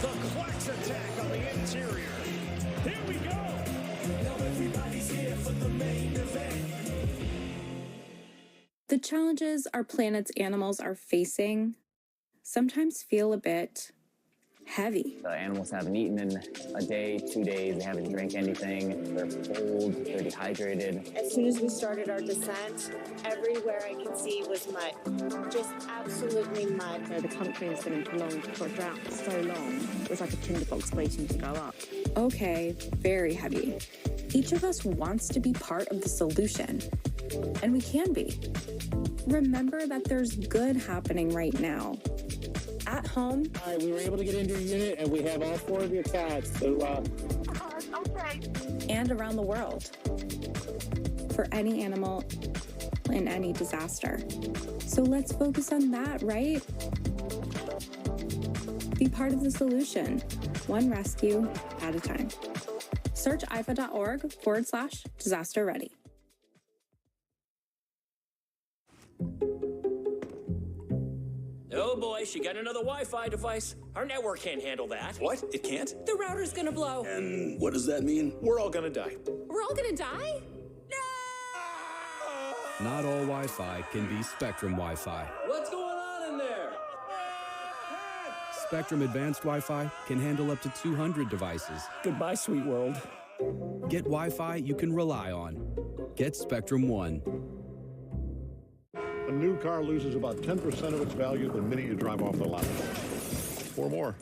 The Quacks attack on the interior. Here we go. Now everybody's here for the main event. The challenges our planet's animals are facing sometimes feel a bit heavy. The animals haven't eaten in a day, 2 days, they haven't drank anything, they're cold, they're dehydrated. As soon as we started our descent, everywhere I could see was mud. Just absolutely mud. The country has been in prolonged drought for so long, it was like a tinderbox waiting to go up. Okay, very heavy. Each of us wants to be part of the solution, and we can be. Remember that there's good happening right now. At home. All right, we were able to get into your unit, and we have all 4 of your cats. So, okay. And around the world. For any animal in any disaster. So let's focus on that, right? Be part of the solution, one rescue at a time. Search ifa.org/disaster ready. Oh boy, she got another Wi-Fi device. Our network can't handle that. What? It can't? The router's gonna blow. And what does that mean? We're all gonna die. We're all gonna die? Not all Wi-Fi can be Spectrum Wi-Fi. What's going on in there? Spectrum Advanced Wi-Fi can handle up to 200 devices. Goodbye, sweet world. Get Wi-Fi you can rely on. Get Spectrum One. A new car loses about 10% of its value the minute you drive off the lot. Or more.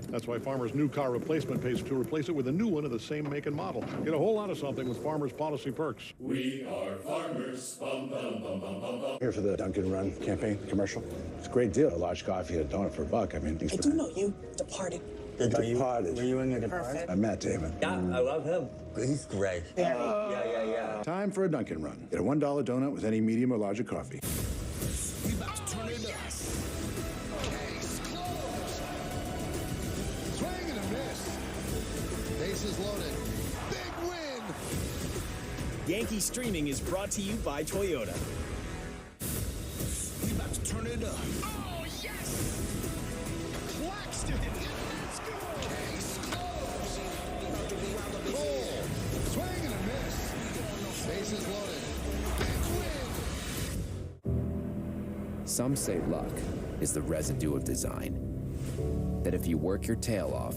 That's why Farmer's new car replacement pays to replace it with a new one of the same make and model. Get a whole lot of something with Farmer's policy perks. We are farmers. Bum, bum, bum, bum, bum, bum. Here for the Dunkin' Run campaign commercial. It's a great deal. A large coffee and a donut for $1. I mean, I do know you departed. The Departed. Were you in The Departed? I met David. Yeah, I love him. He's great. Yeah. Time for a Dunkin' Run. Get a $1 donut with any medium or larger coffee. We about to turn it up. Case closed. Swing and a miss. Bases loaded. Big win. Yankee streaming is brought to you by Toyota. We about to turn it up. Oh, yes! Claxton. Let's go. Case closed. Cole. Swing and a miss. Bases loaded. Big win. Some say luck is the residue of design. That if you work your tail off,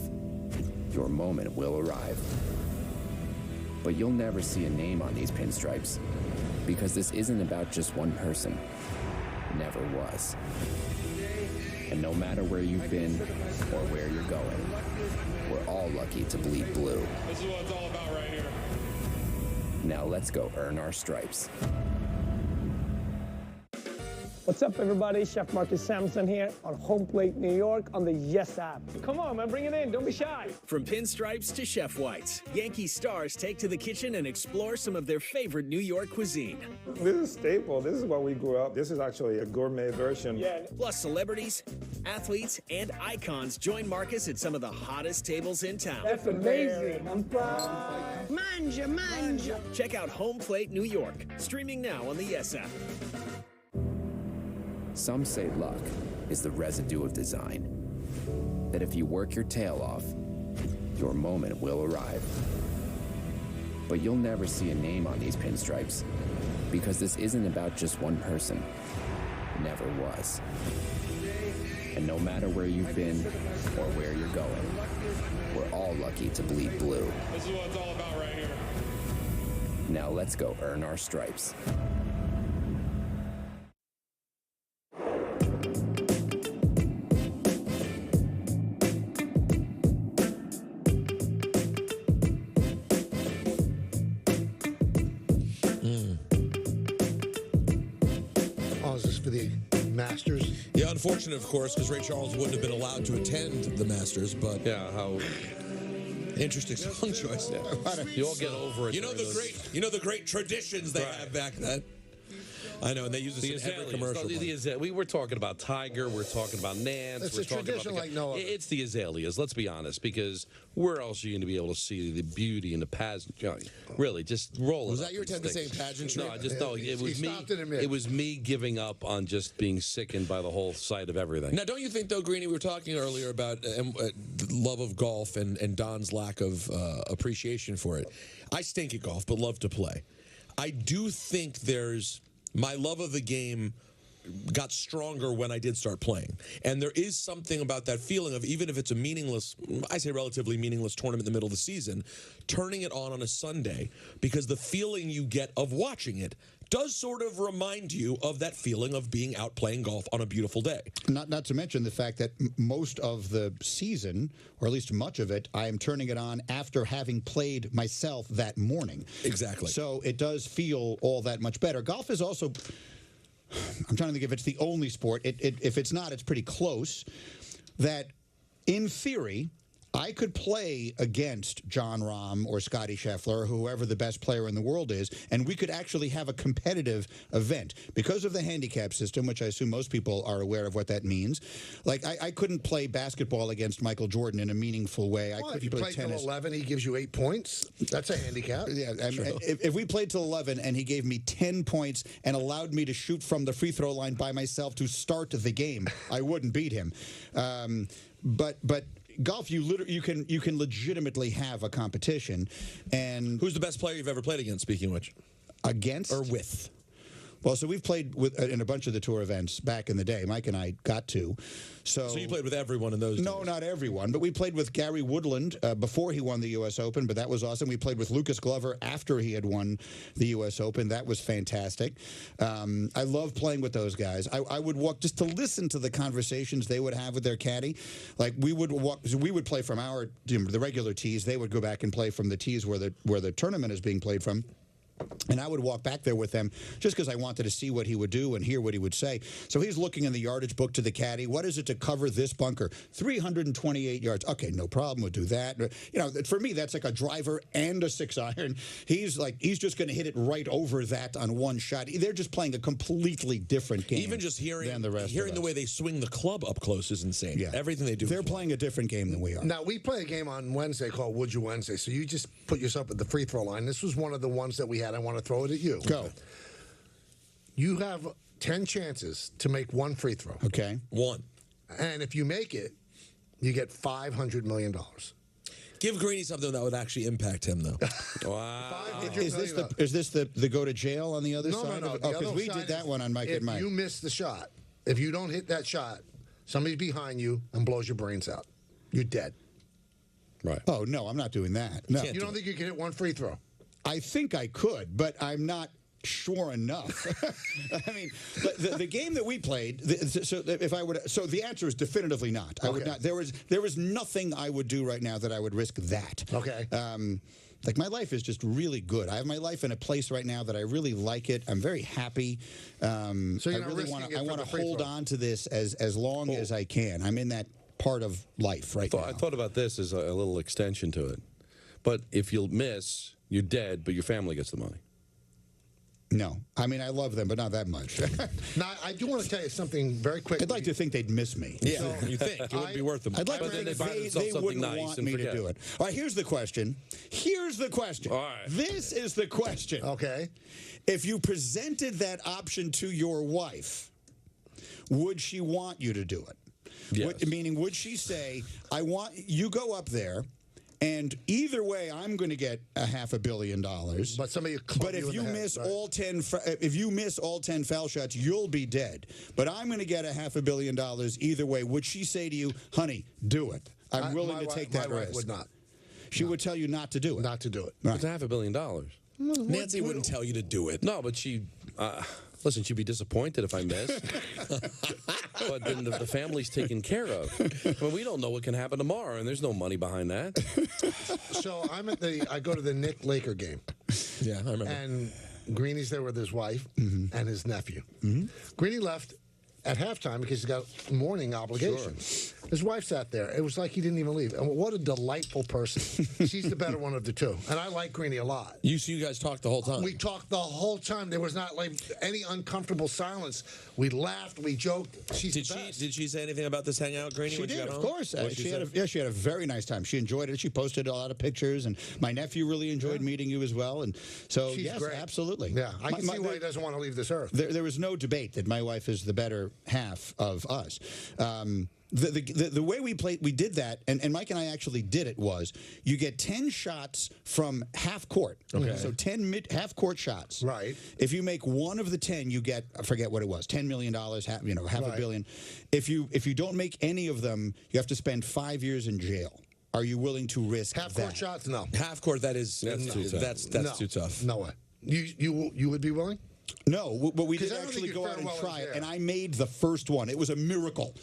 your moment will arrive. But you'll never see a name on these pinstripes, because this isn't about just one person. Never was. And no matter where you've been or where you're going, we're all lucky to bleed blue. This is what it's all about right here. Now let's go earn our stripes. What's up, everybody? Chef Marcus Sampson here on Home Plate New York on the Yes app. Come on, man, bring it in. Don't be shy. From pinstripes to chef whites, Yankee stars take to the kitchen and explore some of their favorite New York cuisine. This is staple. This is what we grew up. This is actually a gourmet version. Yeah. Plus celebrities, athletes, and icons join Marcus at some of the hottest tables in town. That's amazing. I'm proud. Manja. Check out Home Plate New York, streaming now on the Yes app. Some say luck is the residue of design. That if you work your tail off, your moment will arrive. But you'll never see a name on these pinstripes, because this isn't about just one person. Never was. And no matter where you've been or where you're going, we're all lucky to bleed blue. This is what it's all about right here. Now let's go earn our stripes. Oh, is this for the Masters? Yeah, unfortunate, of course, because Ray Charles wouldn't have been allowed to attend the Masters, but yeah, how interesting song choice. Yeah. You all get over it. You know the great traditions they have back then. I know, and they use this in every commercial. We were talking about Tiger, we're talking about Nance. It's we're a talking tradition about like no other. It's the azaleas, let's be honest, because where else are you going to be able to see the beauty and the pageant? Really, just roll it. Was up that your attempt at saying pageantry? No, it was me. It was me giving up on just being sickened by the whole sight of everything. Now, don't you think, though, Greeny, we were talking earlier about the love of golf and Don's lack of appreciation for it. I stink at golf, but love to play. I do think my love of the game got stronger when I did start playing. And there is something about that feeling of, even if it's a meaningless, I say relatively meaningless tournament in the middle of the season, turning it on a Sunday, because the feeling you get of watching it does sort of remind you of that feeling of being out playing golf on a beautiful day. Not to mention the fact that most of the season, or at least much of it, I am turning it on after having played myself that morning. Exactly. So it does feel all that much better. Golf is also, I'm trying to think if it's the only sport, if it's not, it's pretty close, that in theory, I could play against John Rahm or Scotty Scheffler or whoever the best player in the world is, and we could actually have a competitive event. Because of the handicap system, which I assume most people are aware of what that means, like I couldn't play basketball against Michael Jordan in a meaningful way. Well, I couldn't if you play play till tennis. 11, he gives you 8 points. That's a handicap. Yeah, if we played till 11 and he gave me 10 points and allowed me to shoot from the free throw line by myself to start the game, I wouldn't beat him. But golf, you can legitimately have a competition. And who's the best player you've ever played against, speaking of which? Against? Or with? Well, so we've played with in a bunch of the tour events back in the day. Mike and I got to. So you played with everyone in those days? No, not everyone. But we played with Gary Woodland before he won the U.S. Open, but that was awesome. We played with Lucas Glover after he had won the U.S. Open. That was fantastic. I love playing with those guys. I would walk just to listen to the conversations they would have with their caddy. Like we would play from the regular tees. They would go back and play from the tees where the tournament is being played from. And I would walk back there with them just because I wanted to see what he would do and hear what he would say. So he's looking in the yardage book to the caddy. What is it to cover this bunker? 328 yards. Okay, no problem. We'll do that. You know, for me, that's like a driver and a 6-iron. He's just going to hit it right over that on one shot. They're just playing a completely different game. Even just hearing the way they swing the club up close is insane. Yeah. Everything they do. They're playing a different game than we are. Now, we play a game on Wednesday called Would You Wednesday. So you just put yourself at the free throw line. This was one of the ones that we had. I want to throw it at you. Go. You have 10 chances to make one free throw. Okay. One. And if you make it, you get $500 million. Give Greeny something that would actually impact him, though. Wow. Is this the go to jail on the other side? No. Oh, because we did that one on Mike and Mike. If you miss the shot, if you don't hit that shot, somebody's behind you and blows your brains out. You're dead. Right. Oh, no, I'm not doing that. No. You don't think you can hit one free throw? I think I could, but I'm not sure enough. I mean, the game that we played. So the answer is definitively not. I would not. There was nothing I would do right now that I would risk that. Okay. Like my life is just really good. I have my life in a place right now that I really like it. I'm very happy. So you're not really risking it I for want the to free hold throw. on to this as long as I can. I'm in that part of life right now. I thought about this as a little extension to it. But if you'll miss, you're dead, but your family gets the money. No. I mean, I love them, but not that much. Now, I do want to tell you something very quick. I'd like to think they'd miss me. Yeah, you think. It wouldn't be worth them. I'd like But to then think they find they themselves something wouldn't nice want and me to forget. do it. All right, here's the question. All right. This is the question. Okay. If you presented that option to your wife, would she want you to do it? Yes. Meaning, would she say, I want you go up there, and either way, I'm going to get $500 million. But somebody But if you miss all 10, if you miss all 10 foul shots, you'll be dead. But I'm going to get $500 million either way. Would she say to you, honey, do it? I'm willing to take that my risk. wife would not. She would tell you not to do it. Not to do it. Right. It's $500 million. Nancy wouldn't tell you to do it. No, but she... listen, she'd be disappointed if I missed. But then the family's taken care of. I mean, we don't know what can happen tomorrow, and there's no money behind that. So I go to the Nick Laker game. Yeah, I remember. And Greeny's there with his wife Mm-hmm. and his nephew. Greeny left at halftime because he's got morning obligations. His wife sat there. It was like he didn't even leave. And what a delightful person. She's the better one of the two. And I like Greeny a lot. You guys talked the whole time? We talked the whole time. There was not like any uncomfortable silence. We laughed. We joked. She's the best. Did she say anything about this hangout, Greeny? She when you did, got of home? course. What'd She say? had a very nice time. She enjoyed it. She posted a lot of pictures, and my nephew really enjoyed meeting you as well. And so, She's yes, great. absolutely. Yeah, I can see why he doesn't want to leave this earth. There was no debate that my wife is the better half of us. The way we did that, and Mike and I actually did it, was you get 10 shots from half court. Okay. So 10 half court shots. Right. If you make one of the 10, you get, I forget what it was, $10 million, half a billion. If you don't make any of them, you have to spend 5 years in jail. Are you willing to risk Half that? court shots? No. Half court, that's too tough. That's too tough. No way. You would be willing? No, but we 'Cause did I don't actually think you go out and fare well try in it, jail. and I made the first one. It was a miracle.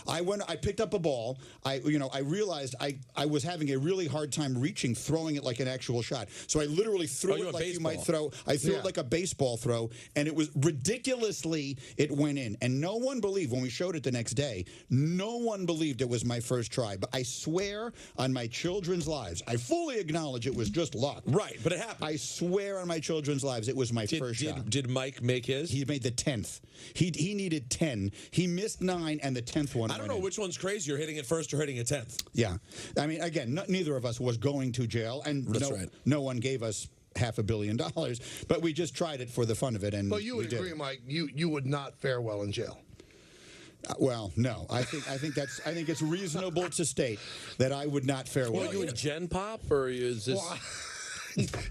I picked up a ball. I realized I was having a really hard time throwing it like an actual shot. So I literally threw it like you might throw. I threw it like a baseball throw, and it was ridiculously, it went in. And no one believed, when we showed it the next day, no one believed it was my first try. But I swear on my children's lives, I fully acknowledge it was just luck. Right, but it happened. I swear on my children's lives, it was my first shot. Did Mike make his? He made the 10th. He needed 10. He missed 9, and the 10th one. I don't know which one's crazier, hitting it first or hitting it 10th. Yeah, I mean, again, neither of us was going to jail, and no one gave us $500 million. But we just tried it for the fun of it, and But you would agree, Mike, you would not fare well in jail. Well, no. I think it's reasonable to state that I would not fare well. Well, you a Gen Pop, or is this? Well,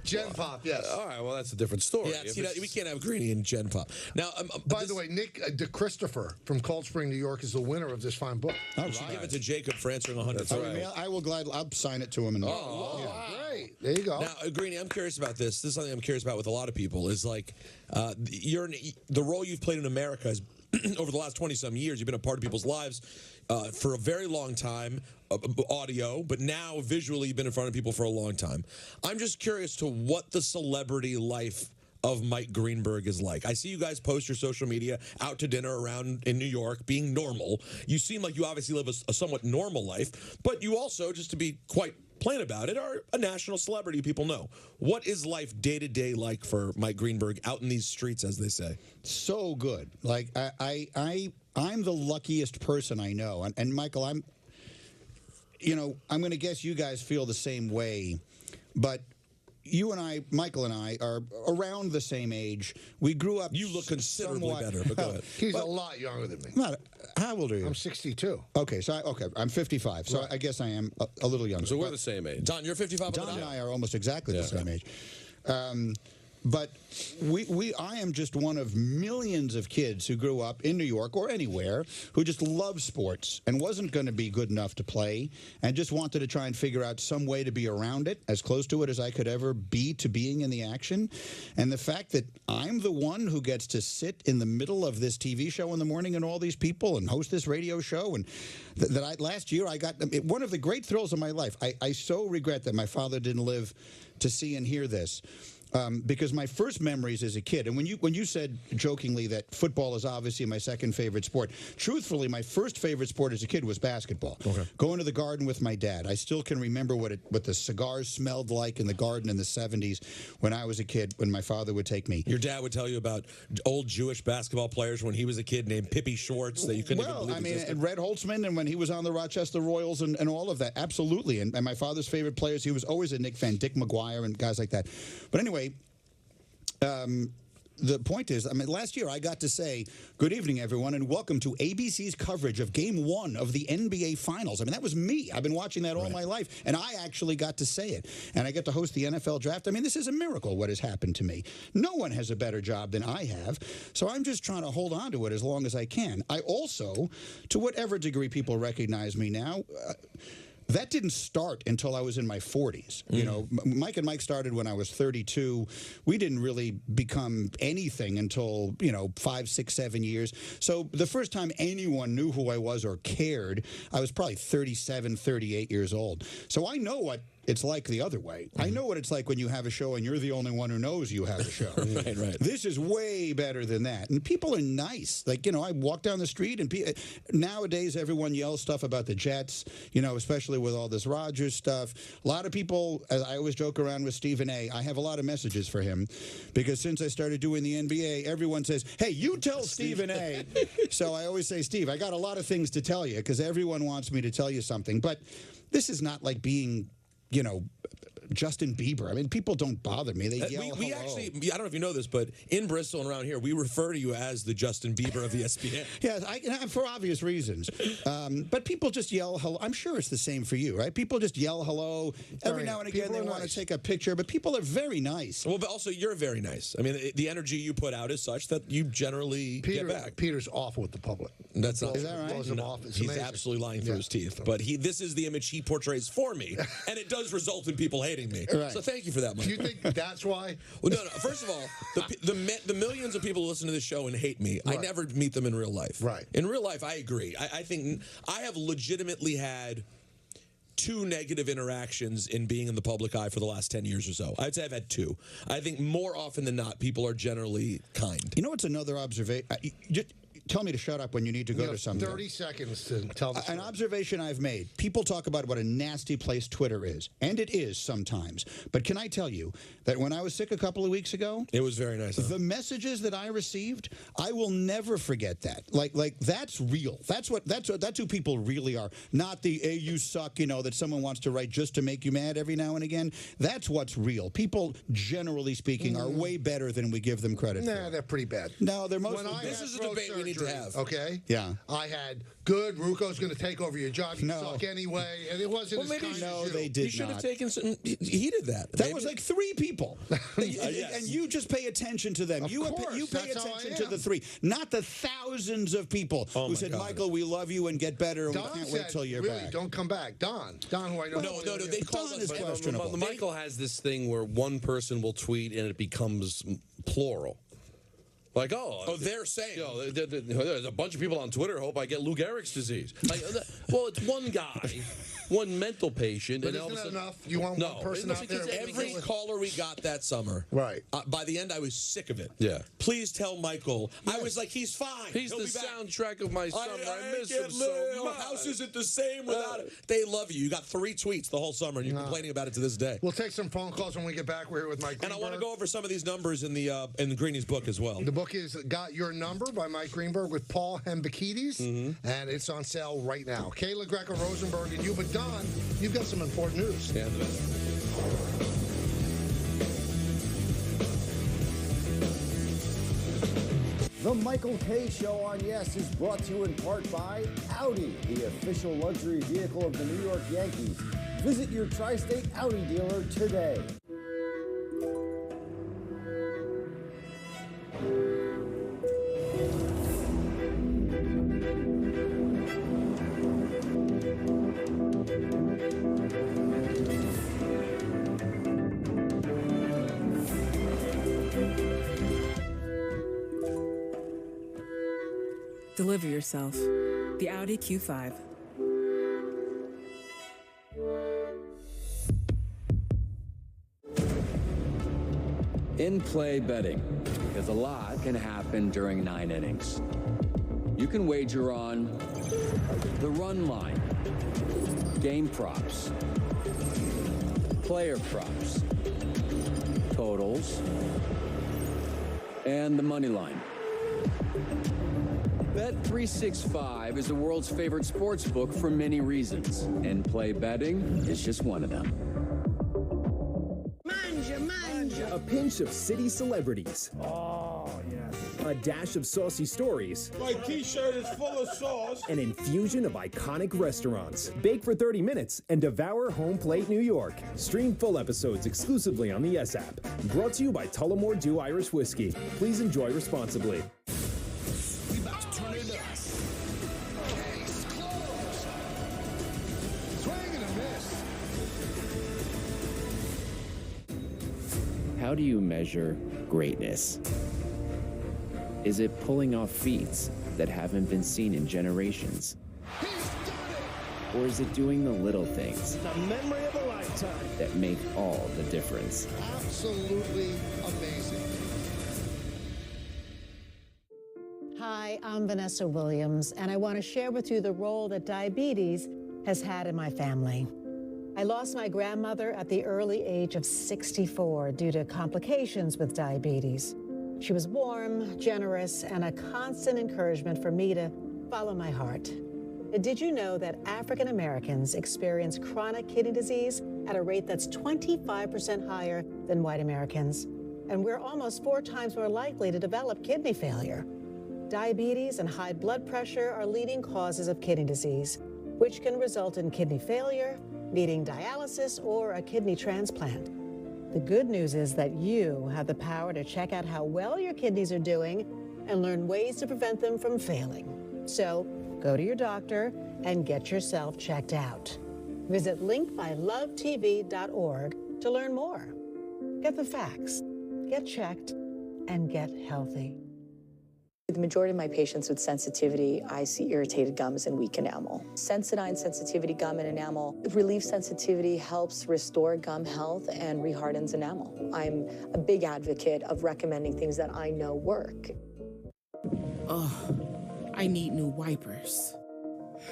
Gen Pop, yes. All right, well, that's a different story. Yeah, see, we can't have Greeny and Gen Pop. Now, by the way, Nick DeChristopher from Cold Spring, New York, is the winner of this fine book. You should give it to Jacob for answering 100. I will gladly. I'll sign it to him. Great. There you go. Now, Greeny, I'm curious about this. This is something I'm curious about with a lot of people. Is like the role you've played in America is over the last 20-some years. You've been a part of people's lives for a very long time. Audio, but now visually you've been in front of people for a long time. I'm just curious to what the celebrity life of Mike Greenberg is like. I see you guys post your social media out to dinner around in New York, being normal. You seem like you obviously live a somewhat normal life, but you also, just to be quite plain about it, are a national celebrity people know. What is life day to day like for Mike Greenberg out in these streets, as they say? So good. Like I'm the luckiest person I know, and Michael, I'm going to guess you guys feel the same way, but you and I, Michael and I, are around the same age. We grew up. You look considerably better, but go ahead. He's a lot younger than me. How old are you? I'm 62. Okay, I'm 55, so I guess I am a little younger. So we're the same age. Don, you're 55. Don and I are almost exactly the same age. But I am just one of millions of kids who grew up in New York or anywhere who just loved sports and wasn't going to be good enough to play and just wanted to try and figure out some way to be around it, as close to it as I could ever be to being in the action. And the fact that I'm the one who gets to sit in the middle of this TV show in the morning and all these people and host this radio show, and last year I got one of the great thrills of my life. I so regret that my father didn't live to see and hear this. Because my first memories as a kid, and when you said jokingly that football is obviously my second favorite sport, truthfully, my first favorite sport as a kid was basketball. Okay. Going to the garden with my dad. I still can remember what the cigars smelled like in the garden in the 70s when I was a kid, when my father would take me. Your dad would tell you about old Jewish basketball players when he was a kid named Pippi Shorts that you couldn't even believe existed. And Red Holtzman, and when he was on the Rochester Royals and all of that. Absolutely. And my father's favorite players, he was always a Knick fan, Dick McGuire and guys like that. But anyway, the point is, last year I got to say, good evening, everyone, and welcome to ABC's coverage of Game 1 of the NBA Finals. That was me. I've been watching that all my life, and I actually got to say it. And I get to host the NFL Draft. This is a miracle what has happened to me. No one has a better job than I have, so I'm just trying to hold on to it as long as I can. I also, to whatever degree people recognize me now, that didn't start until I was in my 40s. Mike and Mike started when I was 32. We didn't really become anything until, 5, 6, 7 years. So the first time anyone knew who I was or cared, I was probably 37, 38 years old. So I know what it's like the other way. I know what it's like when you have a show and you're the only one who knows you have a show. Right. This is way better than that. And people are nice. Like, I walk down the street and nowadays everyone yells stuff about the Jets, especially with all this Rodgers stuff. A lot of people, as I always joke around with Stephen A., I have a lot of messages for him because since I started doing the NBA, everyone says, hey, you tell Stephen A. So I always say, Steve, I got a lot of things to tell you because everyone wants me to tell you something. But this is not like being Justin Bieber. People don't bother me. They yell we actually, I don't know if you know this, but in Bristol and around here, we refer to you as the Justin Bieber of ESPN. Yes, for obvious reasons. But people just yell hello. I'm sure it's the same for you, right? People just yell hello. Every now and again, they want to take a picture, but people are very nice. Well, but also, you're very nice. The energy you put out is such that you generally get back. Peter's awful with the public. That's not Is that right? Blows him off. It's He's amazing. absolutely lying through his teeth. But this is the image he portrays for me, and it does result in people hating me. Right. So thank you for that, Mike. Do you think that's why? Well, no. First of all, the millions of people who listen to this show and hate me, I never meet them in real life. Right. In real life, I agree. I think I have legitimately had 2 negative interactions in being in the public eye for the last 10 years or so. I'd say I've had 2. I think more often than not, people are generally kind. What's another observation? Tell me to shut up when you need to go to something. 30 seconds to tell the story. An observation I've made. People talk about what a nasty place Twitter is, and it is sometimes. But can I tell you that when I was sick a couple of weeks ago, it was very nice. The messages that I received, I will never forget that. Like that's real. That's who people really are. Not the "hey, you suck," that someone wants to write just to make you mad every now and again. That's what's real. People, generally speaking, are way better than we give them credit for. Nah, they're pretty bad. No, they're mostly. This is a debate we need good to have. Okay? Yeah. I had good, Ruco's going to take over your job. You suck anyway. And it wasn't as kind as you. They did You should have not. taken some. He did that. That was like 3 people. And you just pay attention to them. You pay attention to the 3, not the thousands of people who said, Michael, we love you and get better, and Don we can't said, wait till you're really, back. don't come back. Don, who I know. No. They called us questionable. Michael has this thing where one person will tweet and it becomes plural. Like, they're saying. There's a bunch of people on Twitter hope I get Lou Gehrig's disease. Like, well, it's one guy, one mental patient. But and isn't all of a that sudden, enough? You want one person out there? Every caller we got that summer, right? By the end, I was sick of it. Yeah. Please tell Michael. I was like, he's fine. He's He'll the be back. soundtrack of my summer. I miss him so Our much. house isn't the same without it. They love you. You got 3 tweets the whole summer, and you're complaining about it to this day. We'll take some phone calls when we get back. We're here with Mike Greenberg. And I want to go over some of these numbers in the Greenie's book as well. The book is Got Your Number by Mike Greenberg with Paul Hembekides, and it's on sale right now. Kayla Greco-Rosenberg and you, but Don, you've got some important news. Yeah, The Michael K. Show on Yes is brought to you in part by Audi, the official luxury vehicle of the New York Yankees. Visit your tri-state Audi dealer today. Deliver yourself. The Audi Q5. In-play betting, because a lot can happen during 9 innings. You can wager on the run line, game props, player props, totals, and the money line. Bet365 is the world's favorite sports book for many reasons, and play betting is just one of them. A pinch of city celebrities. Oh, yes. A dash of saucy stories. My t-shirt is full of sauce. An infusion of iconic restaurants. Bake for 30 minutes and devour Home Plate New York. Stream full episodes exclusively on the Yes app. Brought to you by Tullamore Dew Irish Whiskey. Please enjoy responsibly. We about to turn it up. Case closed. Swing and a miss. How do you measure greatness? Is it pulling off feats that haven't been seen in generations? Or is it doing the little things The memory of a lifetime. that make all the difference? Absolutely amazing. Hi, I'm Vanessa Williams, and I want to share with you the role that diabetes has had in my family. I lost my grandmother at the early age of 64 due to complications with diabetes. She was warm, generous, and a constant encouragement for me to follow my heart. Did you know that African Americans experience chronic kidney disease at a rate that's 25% higher than white Americans? And we're almost 4 times more likely to develop kidney failure. Diabetes and high blood pressure are leading causes of kidney disease, which can result in kidney failure, needing dialysis, or a kidney transplant. The good news is that you have the power to check out how well your kidneys are doing and learn ways to prevent them from failing. So go to your doctor and get yourself checked out. Visit linkmylovetv.org to learn more. Get the facts, get checked, and get healthy. The majority of my patients with sensitivity, I see irritated gums and weak enamel. Sensodyne sensitivity gum and enamel relieves sensitivity, helps restore gum health, and rehardens enamel. I'm a big advocate of recommending things that I know work. Oh, I need new wipers.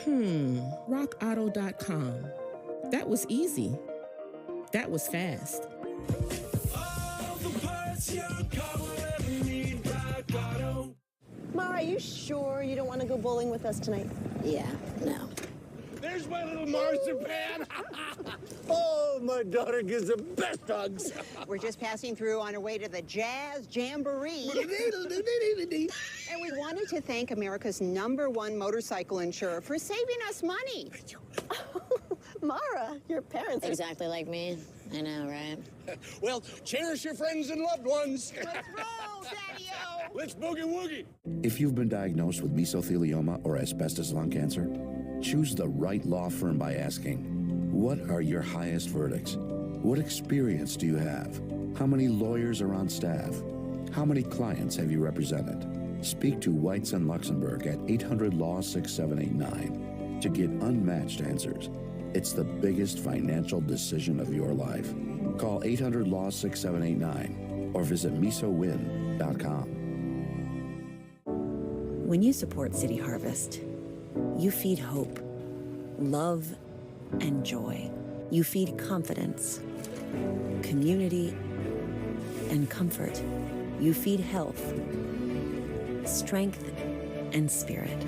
RockAuto.com. That was easy. That was fast. Ma, are you sure you don't want to go bowling with us tonight? Yeah, no. There There's my little marzipan. Oh, my daughter gives the best hugs. We're just passing through on our way to the Jazz Jamboree. And we wanted to thank America's #1 motorcycle insurer for saving us money. Mara, your parents are exactly like me. I know, right? Well, cherish your friends and loved ones. Let's roll, Daddy-O. Let's boogie woogie. If you've been diagnosed with mesothelioma or asbestos lung cancer, choose the right law firm by asking, what are your highest verdicts? What experience do you have? How many lawyers are on staff? How many clients have you represented? Speak to Whites and Luxembourg at 800-LAW-6789 to get unmatched answers. It's the biggest financial decision of your life. Call 800-LAW-6789 or visit mesowin.com. When you support City Harvest, you feed hope, love, and joy. You feed confidence, community, and comfort. You feed health, strength, and spirit.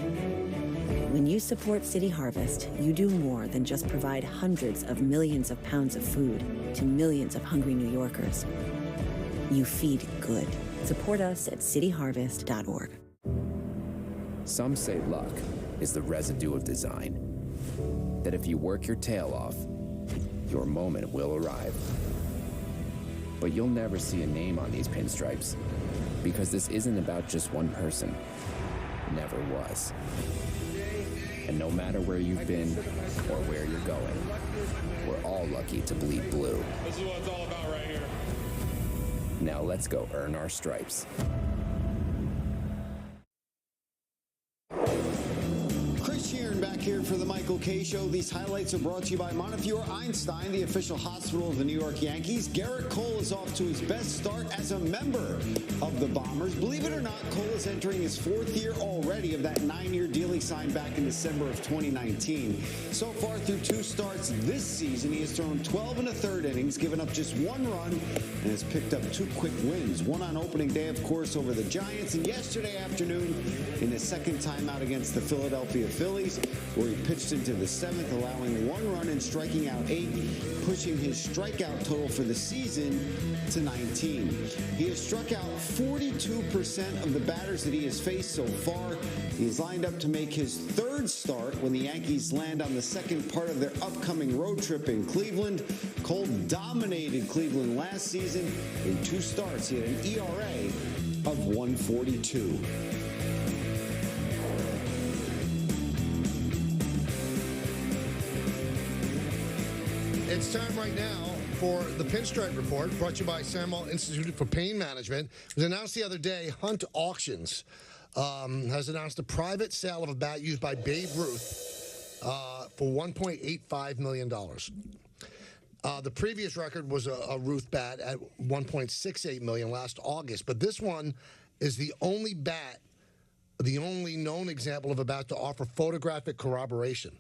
When you support City Harvest, you do more than just provide hundreds of millions of pounds of food to millions of hungry New Yorkers. You feed good. Support us at cityharvest.org. Some say luck is the residue of design. That if you work your tail off, your moment will arrive. But you'll never see a name on these pinstripes, because this isn't about just one person. Never was. And no matter where you've been or where you're going, we're all lucky to bleed blue. This is what it's all about right here. Now let's go earn our stripes. Chris Sheeran back here for the Michael K. Show. These highlights are brought to you by Montefiore Einstein, the official hospital of the New York Yankees. Garrett Cole is off to his best start as a member of the Bombers. Believe it or not, Cole is entering his 4th year already of that 9-year deal he signed back in December of 2019. So far through 2 starts this season, he has thrown 12 1/3 innings, given up just 1 run, and has picked up 2 quick wins. One on opening day, of course, over the Giants, and yesterday afternoon in his second time out against the Philadelphia Phillies, where he pitched into the 7th, allowing 1 run and striking out 8, pushing his strikeout total for the season to 19. He has struck out 42% of the batters that he has faced so far. He's lined up to make his 3rd start when the Yankees land on the second part of their upcoming road trip in Cleveland. Cole dominated Cleveland last season. In 2 starts, he had an ERA of 1.42. It's time right now for the Pinstripe Report, brought to you by Samuel Institute for Pain Management. It was announced the other day, Hunt Auctions has announced a private sale of a bat used by Babe Ruth for $1.85 million. The previous record was a Ruth bat at $1.68 million last August, but this one is the only bat, the only known example of a bat to offer photographic corroboration.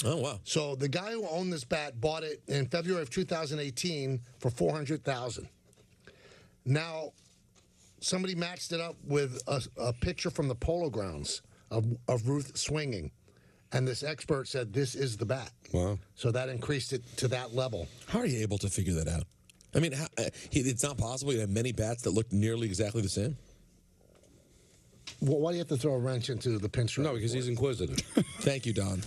Oh, wow. So the guy who owned this bat bought it in February of 2018 for $400,000. Now, somebody matched it up with a picture from the Polo Grounds of Ruth swinging. And this expert said, this is the bat. Wow. So that increased it to that level. How are you able to figure that out? I mean, it's not possible you have many bats that look nearly exactly the same? Well, why do you have to throw a wrench into the pinstripe? No, because he's inquisitive. Thank you, Don.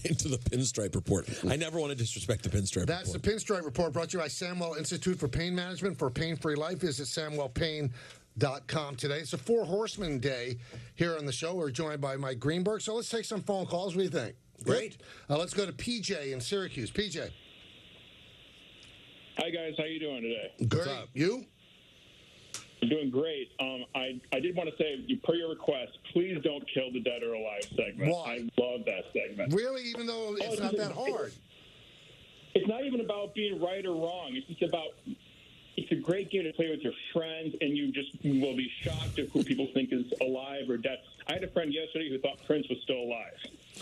Into the Pinstripe Report. I never want to disrespect the Pinstripe That's Report. the Pinstripe Report, brought to you by Samuel Institute for Pain Management. For a pain-free life, visit SamuelPain.com today. It's a 4 Horsemen Day here on the show. We're joined by Mike Greenberg. So let's take some phone calls. What do you think? Great. Let's go to PJ in Syracuse. PJ. Hi, guys. How you doing today? Great. You? I'm doing great. I did want to say, per your request, please don't kill the Dead or Alive segment. Why? I love that segment. Really? Even though it's not that hard? It's not even about being right or wrong. It's just about, it's a great game to play with your friends, and you just will be shocked at who people think is alive or dead. I had a friend yesterday who thought Prince was still alive.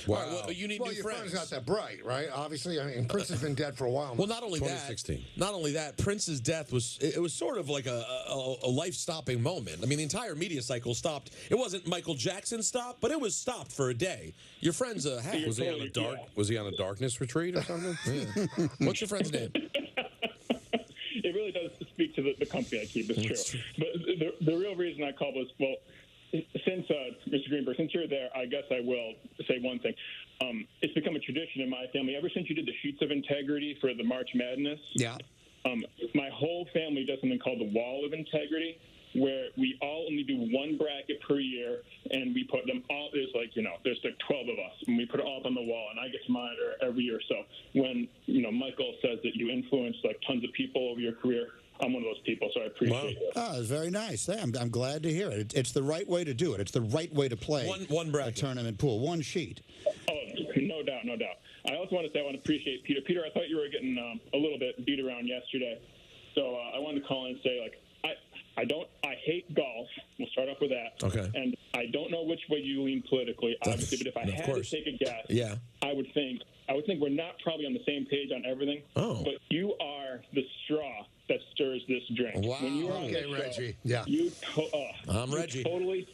Wow. All right, well, you need Well, new your friends. friend's not that bright, right? Obviously, I mean, Prince has been dead for a while. Well, not only 2016. not only that, Prince's death was sort of like a life-stopping moment. I mean, the entire media cycle stopped. It wasn't Michael Jackson stopped, but it was stopped for a day. Your friend's a hack. Was he on a dark? Was he on a darkness retreat or something? Yeah. What's your friend's name? It really does speak to the company I keep. It's true. But the real reason I called was, well, since Mr. Greenberg, since you're there, I guess I will say one thing. It's become a tradition in my family ever since you did the Sheets of Integrity for the March Madness. Yeah. My whole family does something called the Wall of Integrity, where we all only do one bracket per year, and we put them all. There's there's like 12 of us, and we put it all up on the wall, and I get to monitor every year. So when Michael says that you influenced like tons of people over your career, I'm one of those people, so I appreciate it. Oh, it's very nice. I'm glad to hear it. It's the right way to do it. It's the right way to play one bracket. A tournament pool, one sheet. Oh, no doubt, no doubt. I also want to say I want to appreciate Peter. Peter, I thought you were getting a little bit beat around yesterday, so I wanted to call in and say, I hate golf. We'll start off with that. Okay. And I don't know which way you lean politically, obviously, but if I had to take a guess, yeah, I would think we're not probably on the same page on everything. Oh. But you are the straw that stirs this drink. Wow. When you are on Okay, the show, Reggie. Yeah. I'm Reggie. Totally.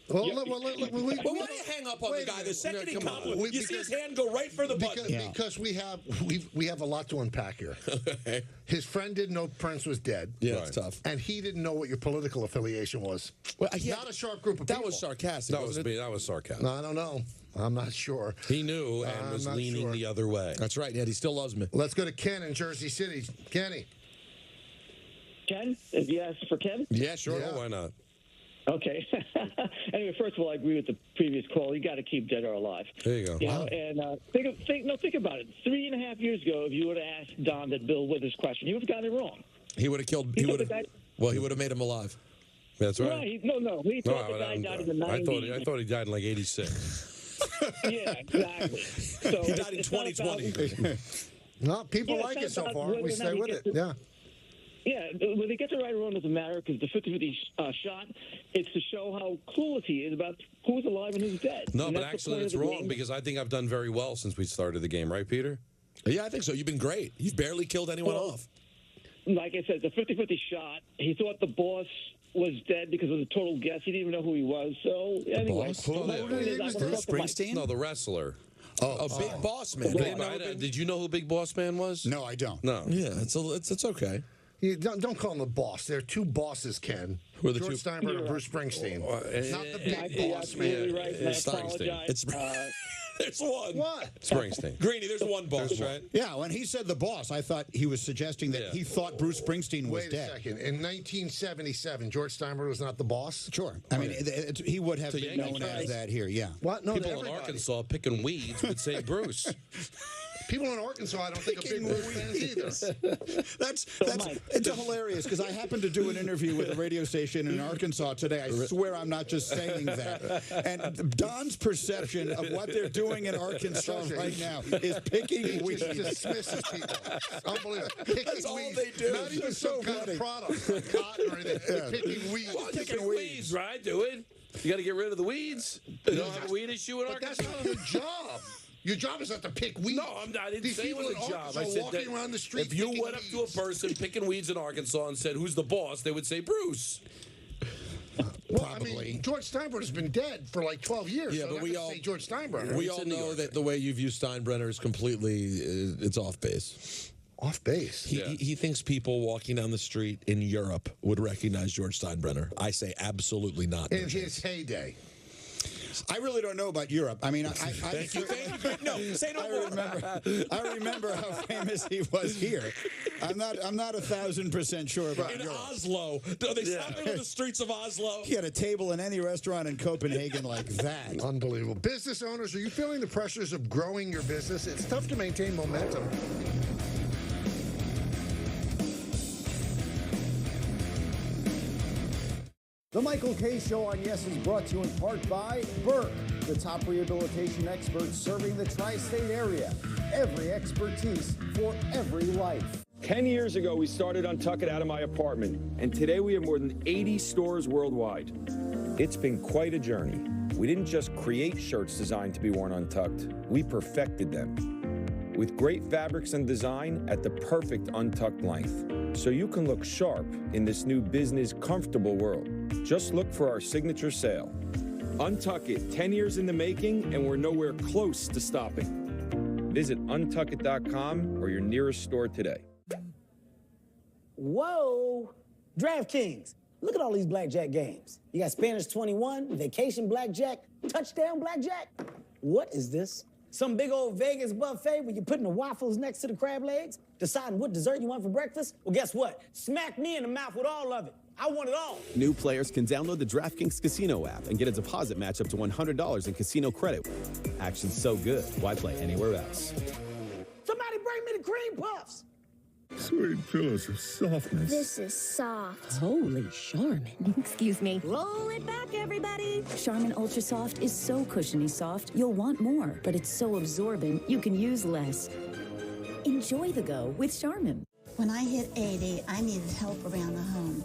Well, Yeah, well, why do you hang up on the guy the second he compliments? You see his hand go right for the button. Because we have a lot to unpack here. His friend didn't know Prince was dead. Yeah, it's tough. And he didn't know what your political affiliation was. Well, yeah, not a sharp group of people. That was sarcastic. That was sarcastic. No, I don't know. I'm not sure. He knew and was leaning the other way. That's right, Ed. He still loves me. Let's go to Ken in Jersey City. Kenny. Ken? If you ask for Ken? Yeah, sure. Yeah. Why not? Okay. Anyway, first of all, I agree with the previous call. You got to keep dead or alive. There you go. And think about it. 3.5 years ago, if you would have asked Don that Bill Withers question, he would have gotten it wrong. He would have killed. He would have made him alive. That's right. Right. He thought the guy died in the 90s. I thought he died in like 86. Yeah, exactly. So he died in 2020. No, people like it so far. We stay with it. Yeah. Yeah, when they get the right or wrong doesn't matter because the 50-50 shot, it's to show how clueless he is about who's alive and who's dead. No, and but actually it's wrong because I think I've done very well since we started the game, right, Peter? Yeah, I think so. You've been great. You've barely killed anyone off. Like I said, the 50-50 shot, he thought the boss was dead because it was a total guess. He didn't even know who he was. So, anyway. Boss? Bruce Springsteen? No, the wrestler. Big Boss Man. Did you know who Big Boss Man was? No, I don't. No. Yeah, it's okay. You don't call him the boss. There are two bosses, Ken. Who are the George two? Steinbrenner and Bruce Springsteen. Not the big boss, man. Right, There's one. What? Springsteen. Greeny, there's one boss, right? Yeah, when he said the boss, I thought he was suggesting that he thought Bruce Springsteen was dead. Wait a second. In 1977, George Steinbrenner was not the boss? Sure. I mean, he would have been known as that here, yeah. What? No, people in Arkansas picking weeds would say Bruce. People in Arkansas, I don't think are big Bruce fans either. It's hilarious because I happened to do an interview with a radio station in Arkansas today. I swear I'm not just saying that. And Don's perception of what they're doing in Arkansas right now is picking weeds. He just dismisses people. Unbelievable. Picking That's all weeds. they do. Not even It's some so kind funny. of product, like cotton or anything. They're picking weeds. Well, picking weeds, right? Do it. You got to get rid of the weeds. You don't have a weed issue in But Arkansas. that's not your job. Your job is not to pick weeds. No, I didn't These say it people was in a job. Arkansas I said walking around the street if you picking went up to a weeds. person picking weeds in Arkansas and said, "Who's the boss?" they would say Bruce. Well, I mean, George Steinbrenner's been dead for like 12 years. Yeah, so but we all say George Steinbrenner. We all know that the way you view Steinbrenner is completely it's off base. Off base. He thinks people walking down the street in Europe would recognize George Steinbrenner. I say absolutely not. In his heyday. I really don't know about Europe. I mean, Thank you. No, say no more. I remember how famous he was here. I'm not 1,000% sure about in Europe. Oslo. Are they stopping on the streets of Oslo? He had a table in any restaurant in Copenhagen like that. Unbelievable. Business owners, are you feeling the pressures of growing your business? It's tough to maintain momentum. The Michael K. Show on Yes is brought to you in part by Burke, the top rehabilitation experts serving the tri-state area. Every expertise for every life. 10 years ago, we started Untuck It out of my apartment, and today we have more than 80 stores worldwide. It's been quite a journey. We didn't just create shirts designed to be worn untucked, we perfected them. With great fabrics and design at the perfect untucked length, so you can look sharp in this new business comfortable world. Just look for our signature sale. Untuck It, 10 years in the making, and we're nowhere close to stopping. Visit untuckit.com or your nearest store today. Whoa! DraftKings. Look at all these blackjack games. You got Spanish 21, Vacation Blackjack, Touchdown Blackjack. What is this? Some big old Vegas buffet where you're putting the waffles next to the crab legs, deciding what dessert you want for breakfast? Well, guess what? Smack me in the mouth with all of it. I want it all. New players can download the DraftKings Casino app and get a deposit match up to $100 in casino credit. Action's so good, why play anywhere else? Somebody bring me the cream puffs. Sweet pillows of softness. This is soft. Holy Charmin. Excuse me. Roll it back, everybody. Charmin Ultra Soft is so cushiony soft, you'll want more. But it's so absorbent, you can use less. Enjoy the go with Charmin. When I hit 80, I needed help around the home.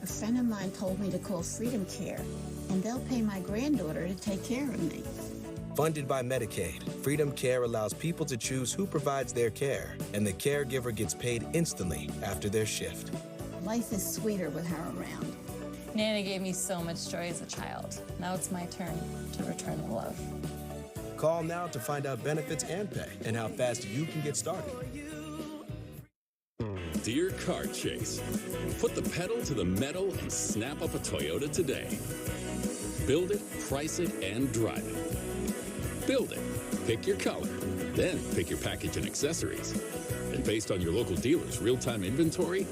A friend of mine told me to call Freedom Care, and they'll pay my granddaughter to take care of me. Funded by Medicaid, Freedom Care allows people to choose who provides their care, and the caregiver gets paid instantly after their shift. Life is sweeter with her around. Nana gave me so much joy as a child. Now it's my turn to return the love. Call now to find out benefits and pay, and how fast you can get started. Dear Car Chase, put the pedal to the metal and snap up a Toyota today. Build it, price it, and drive it. Build it, pick your color, then pick your package and accessories. And based on your local dealer's real-time inventory,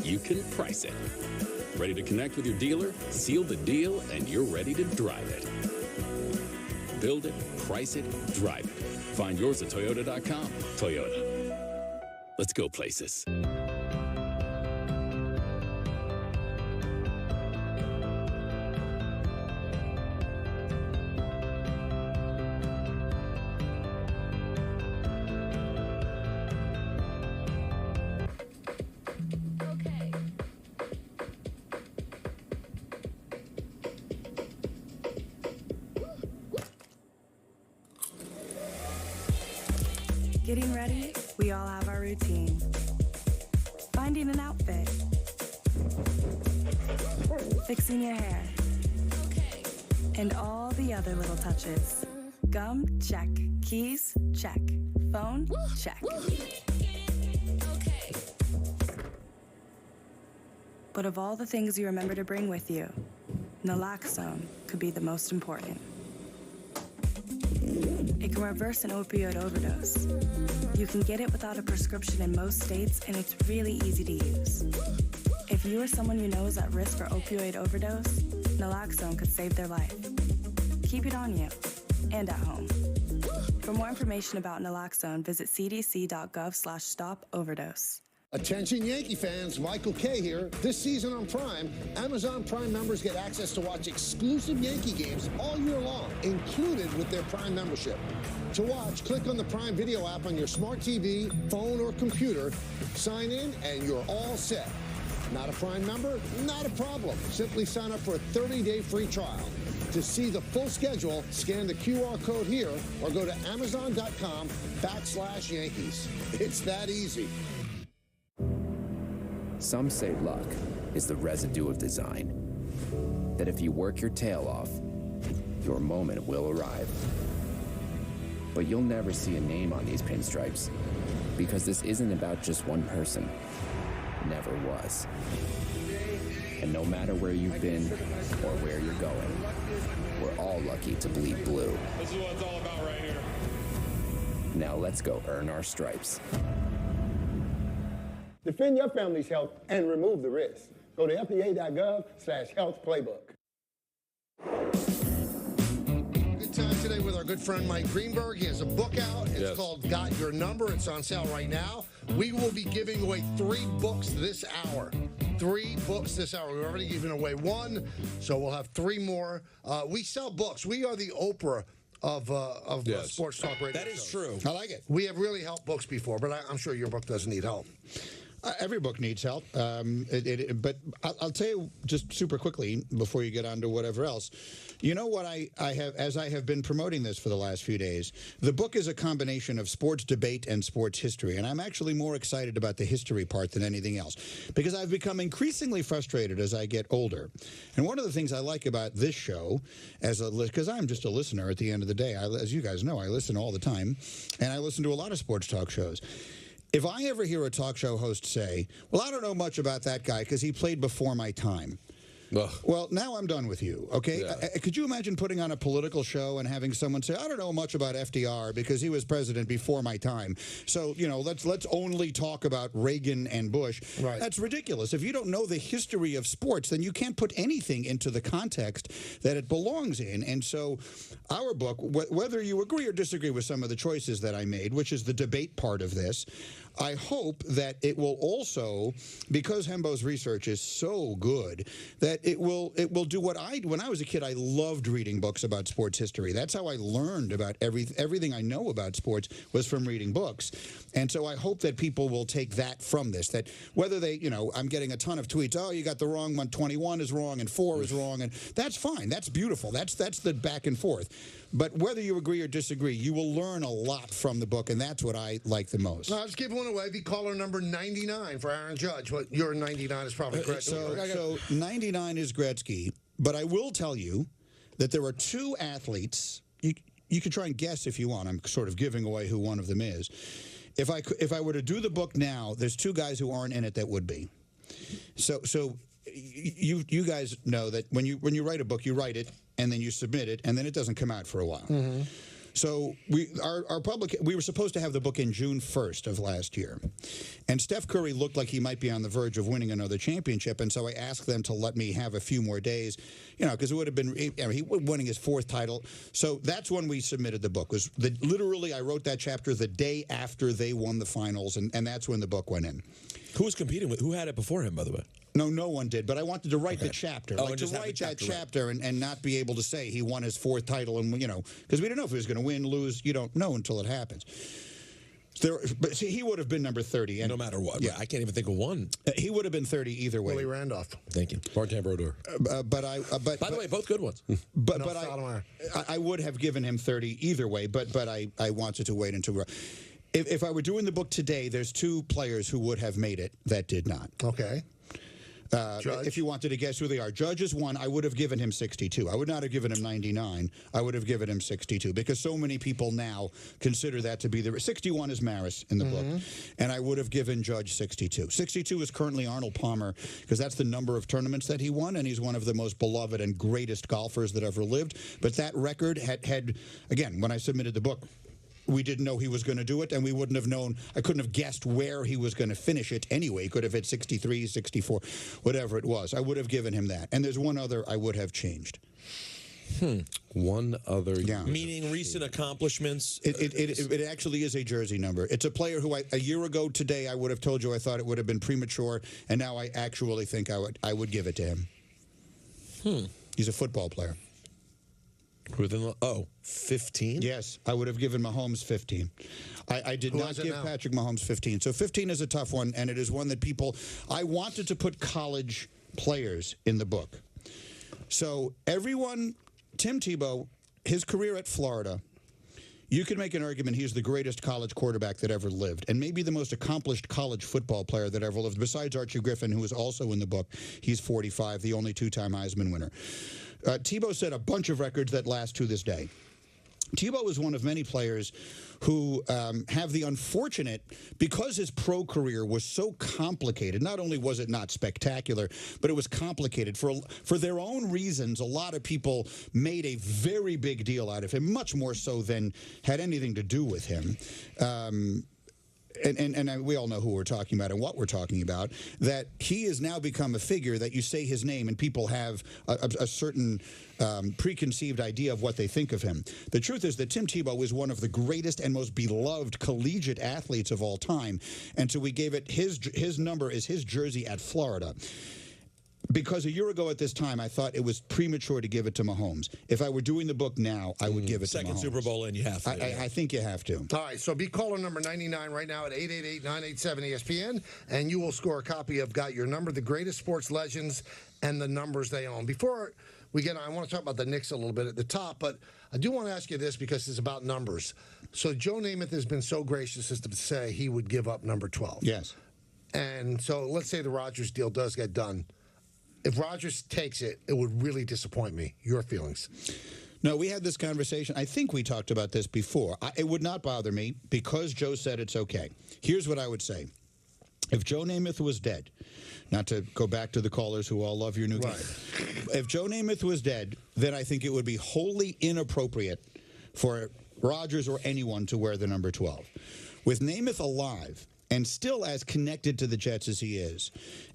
you can price it. Ready to connect with your dealer? Seal the deal, and you're ready to drive it. Build it, price it, drive it. Find yours at Toyota.com. Toyota. Let's go places. Getting ready, we all have our routine. Finding an outfit. Fixing your hair. And all the other little touches. Gum, check. Keys, check. Phone, check. But of all the things you remember to bring with you, naloxone could be the most important. It can reverse an opioid overdose. You can get it without a prescription in most states, and it's really easy to use. If you or someone you know is at risk for opioid overdose, naloxone could save their life. Keep it on you and at home. For more information about naloxone, visit cdc.gov/stop-overdose. Attention Yankee fans, Michael Kay here. This season on Prime, Amazon Prime members get access to watch exclusive Yankee games all year long, included with their Prime membership. To watch, click on the Prime Video app on your smart TV, phone, or computer, sign in, and you're all set. Not a Prime member? Not a problem. Simply sign up for a 30-day free trial. To see the full schedule, scan the QR code here or go to amazon.com/Yankees. It's that easy. Some say luck is the residue of design. That if you work your tail off, your moment will arrive. But you'll never see a name on these pinstripes, because this isn't about just one person. Never was. And no matter where you've been or where you're going, we're all lucky to bleed blue. This is what it's all about right here. Now let's go earn our stripes. Defend your family's health and remove the risk. Go to fda.gov/health-playbook. Good time today with our good friend Mike Greenberg. He has a book out. It's called Got Your Number. It's on sale right now. We will be giving away 3 books this hour. 3 books this hour. We've already given away 1, so we'll have 3 more. We sell books. We are the Oprah of sports talk radio. That is true. I like it. We have really helped books before, but I'm sure your book doesn't need help. Every book needs help, but I'll tell you just super quickly before you get on to whatever else. You know what I have, as I have been promoting this for the last few days, the book is a combination of sports debate and sports history, and I'm actually more excited about the history part than anything else, because I've become increasingly frustrated as I get older. And one of the things I like about this show, because I'm just a listener at the end of the day, as you guys know, I listen all the time, and I listen to a lot of sports talk shows. If I ever hear a talk show host say, well, I don't know much about that guy because he played before my time. Well, now I'm done with you, okay? Yeah. Could you imagine putting on a political show and having someone say, I don't know much about FDR because he was president before my time. So, you know, let's only talk about Reagan and Bush. Right. That's ridiculous. If you don't know the history of sports, then you can't put anything into the context that it belongs in. And so our book, whether you agree or disagree with some of the choices that I made, which is the debate part of this, I hope that it will also, because Hembo's research is so good, that it will do what when I was a kid, I loved reading books about sports history. That's how I learned about everything I know about sports was from reading books. And so I hope that people will take that from this, that whether they, you know, I'm getting a ton of tweets, oh, you got the wrong one, 21 is wrong and 4 is wrong, and that's fine. That's beautiful. That's the back and forth. But whether you agree or disagree, you will learn a lot from the book, and that's what I like the most. I'll just give one away. Be caller number 99 for Aaron Judge. Well, your 99 is probably Gretzky. So 99 is Gretzky, but I will tell you that there are two athletes. You can try and guess if you want. I'm sort of giving away who one of them is. If I were to do the book now, there's two guys who aren't in it that would be. So you guys know that when you write a book, you write it and then you submit it, and then it doesn't come out for a while. Mm-hmm. So we were supposed to have the book in June 1st of last year, and Steph Curry looked like he might be on the verge of winning another championship, and so I asked them to let me have a few more days, you know, because it would have been he winning his 4th title. So that's when we submitted the book. Literally I wrote that chapter the day after they won the finals, and that's when the book went in. Who was competing with? Who had it before him, by the way? No one did, but I wanted to write the chapter. Oh, like to write that chapter and not be able to say he won his 4th title, and you know, because we didn't know if he was going to win, lose. You don't know until it happens. But see, he would have been number 30. And, no matter what. Yeah. I can't even think of one. He would have been 30 either way. Willie Randolph. Thank you. Martin Brodeur. By the way, both good ones. But I would have given him 30 either way, but I wanted to wait until... If I were doing the book today, there's 2 players who would have made it that did not. Okay. If you wanted to guess who they are. Judge is one. I would have given him 62. I would not have given him 99. I would have given him 62 because so many people now consider that to be the... 61 is Maris in the book, and I would have given Judge 62. 62 is currently Arnold Palmer because that's the number of tournaments that he won, and he's one of the most beloved and greatest golfers that ever lived. But that record had again, when I submitted the book, we didn't know he was going to do it, and we wouldn't have known. I couldn't have guessed where he was going to finish it anyway. He could have hit 63, 64, whatever it was. I would have given him that. And there's one other I would have changed. One other. Yeah. Meaning recent accomplishments? It actually is a jersey number. It's a player who a year ago today I would have told you I thought it would have been premature, and now I actually think I would give it to him. He's a football player. Within 15? Yes, I would have given Mahomes 15. I did not give Patrick Mahomes 15. So 15 is a tough one, and it is one that people... I wanted to put college players in the book. So everyone... Tim Tebow, his career at Florida, you can make an argument he's the greatest college quarterback that ever lived, and maybe the most accomplished college football player that ever lived, besides Archie Griffin, who is also in the book. He's 45, the only 2-time Heisman winner. Tebow set a bunch of records that last to this day. Tebow is one of many players who have the unfortunate, because his pro career was so complicated, not only was it not spectacular, but it was complicated. For their own reasons, a lot of people made a very big deal out of him, much more so than had anything to do with him. And we all know who we're talking about and what we're talking about, that he has now become a figure that you say his name and people have a certain preconceived idea of what they think of him. The truth is that Tim Tebow is one of the greatest and most beloved collegiate athletes of all time, and so we gave it his number is his jersey at Florida. because a year ago at this time, I thought it was premature to give it to Mahomes. If I were doing the book now, I would give it to Mahomes. Second Super Bowl in, you have to. I think you have to. All right, so be caller number 99 right now at 888-987-ESPN, and you will score a copy of Got Your Number, the greatest sports legends and the numbers they own. Before we get on, I want to talk about the Knicks a little bit at the top, but I do want to ask you this because it's about numbers. So Joe Namath has been so gracious as to say he would give up number 12. Yes. And so let's say the Rodgers deal does get done. If Rodgers takes it, it would really disappoint me. Your feelings? No, we had this conversation. I think we talked about this before. It would not bother me because Joe said it's okay. Here's what I would say. If Joe Namath was dead, not to go back to the callers who all love your new game. If Joe Namath was dead, then I think it would be wholly inappropriate for Rodgers or anyone to wear the number 12. With Namath alive, and still as connected to the Jets as he is,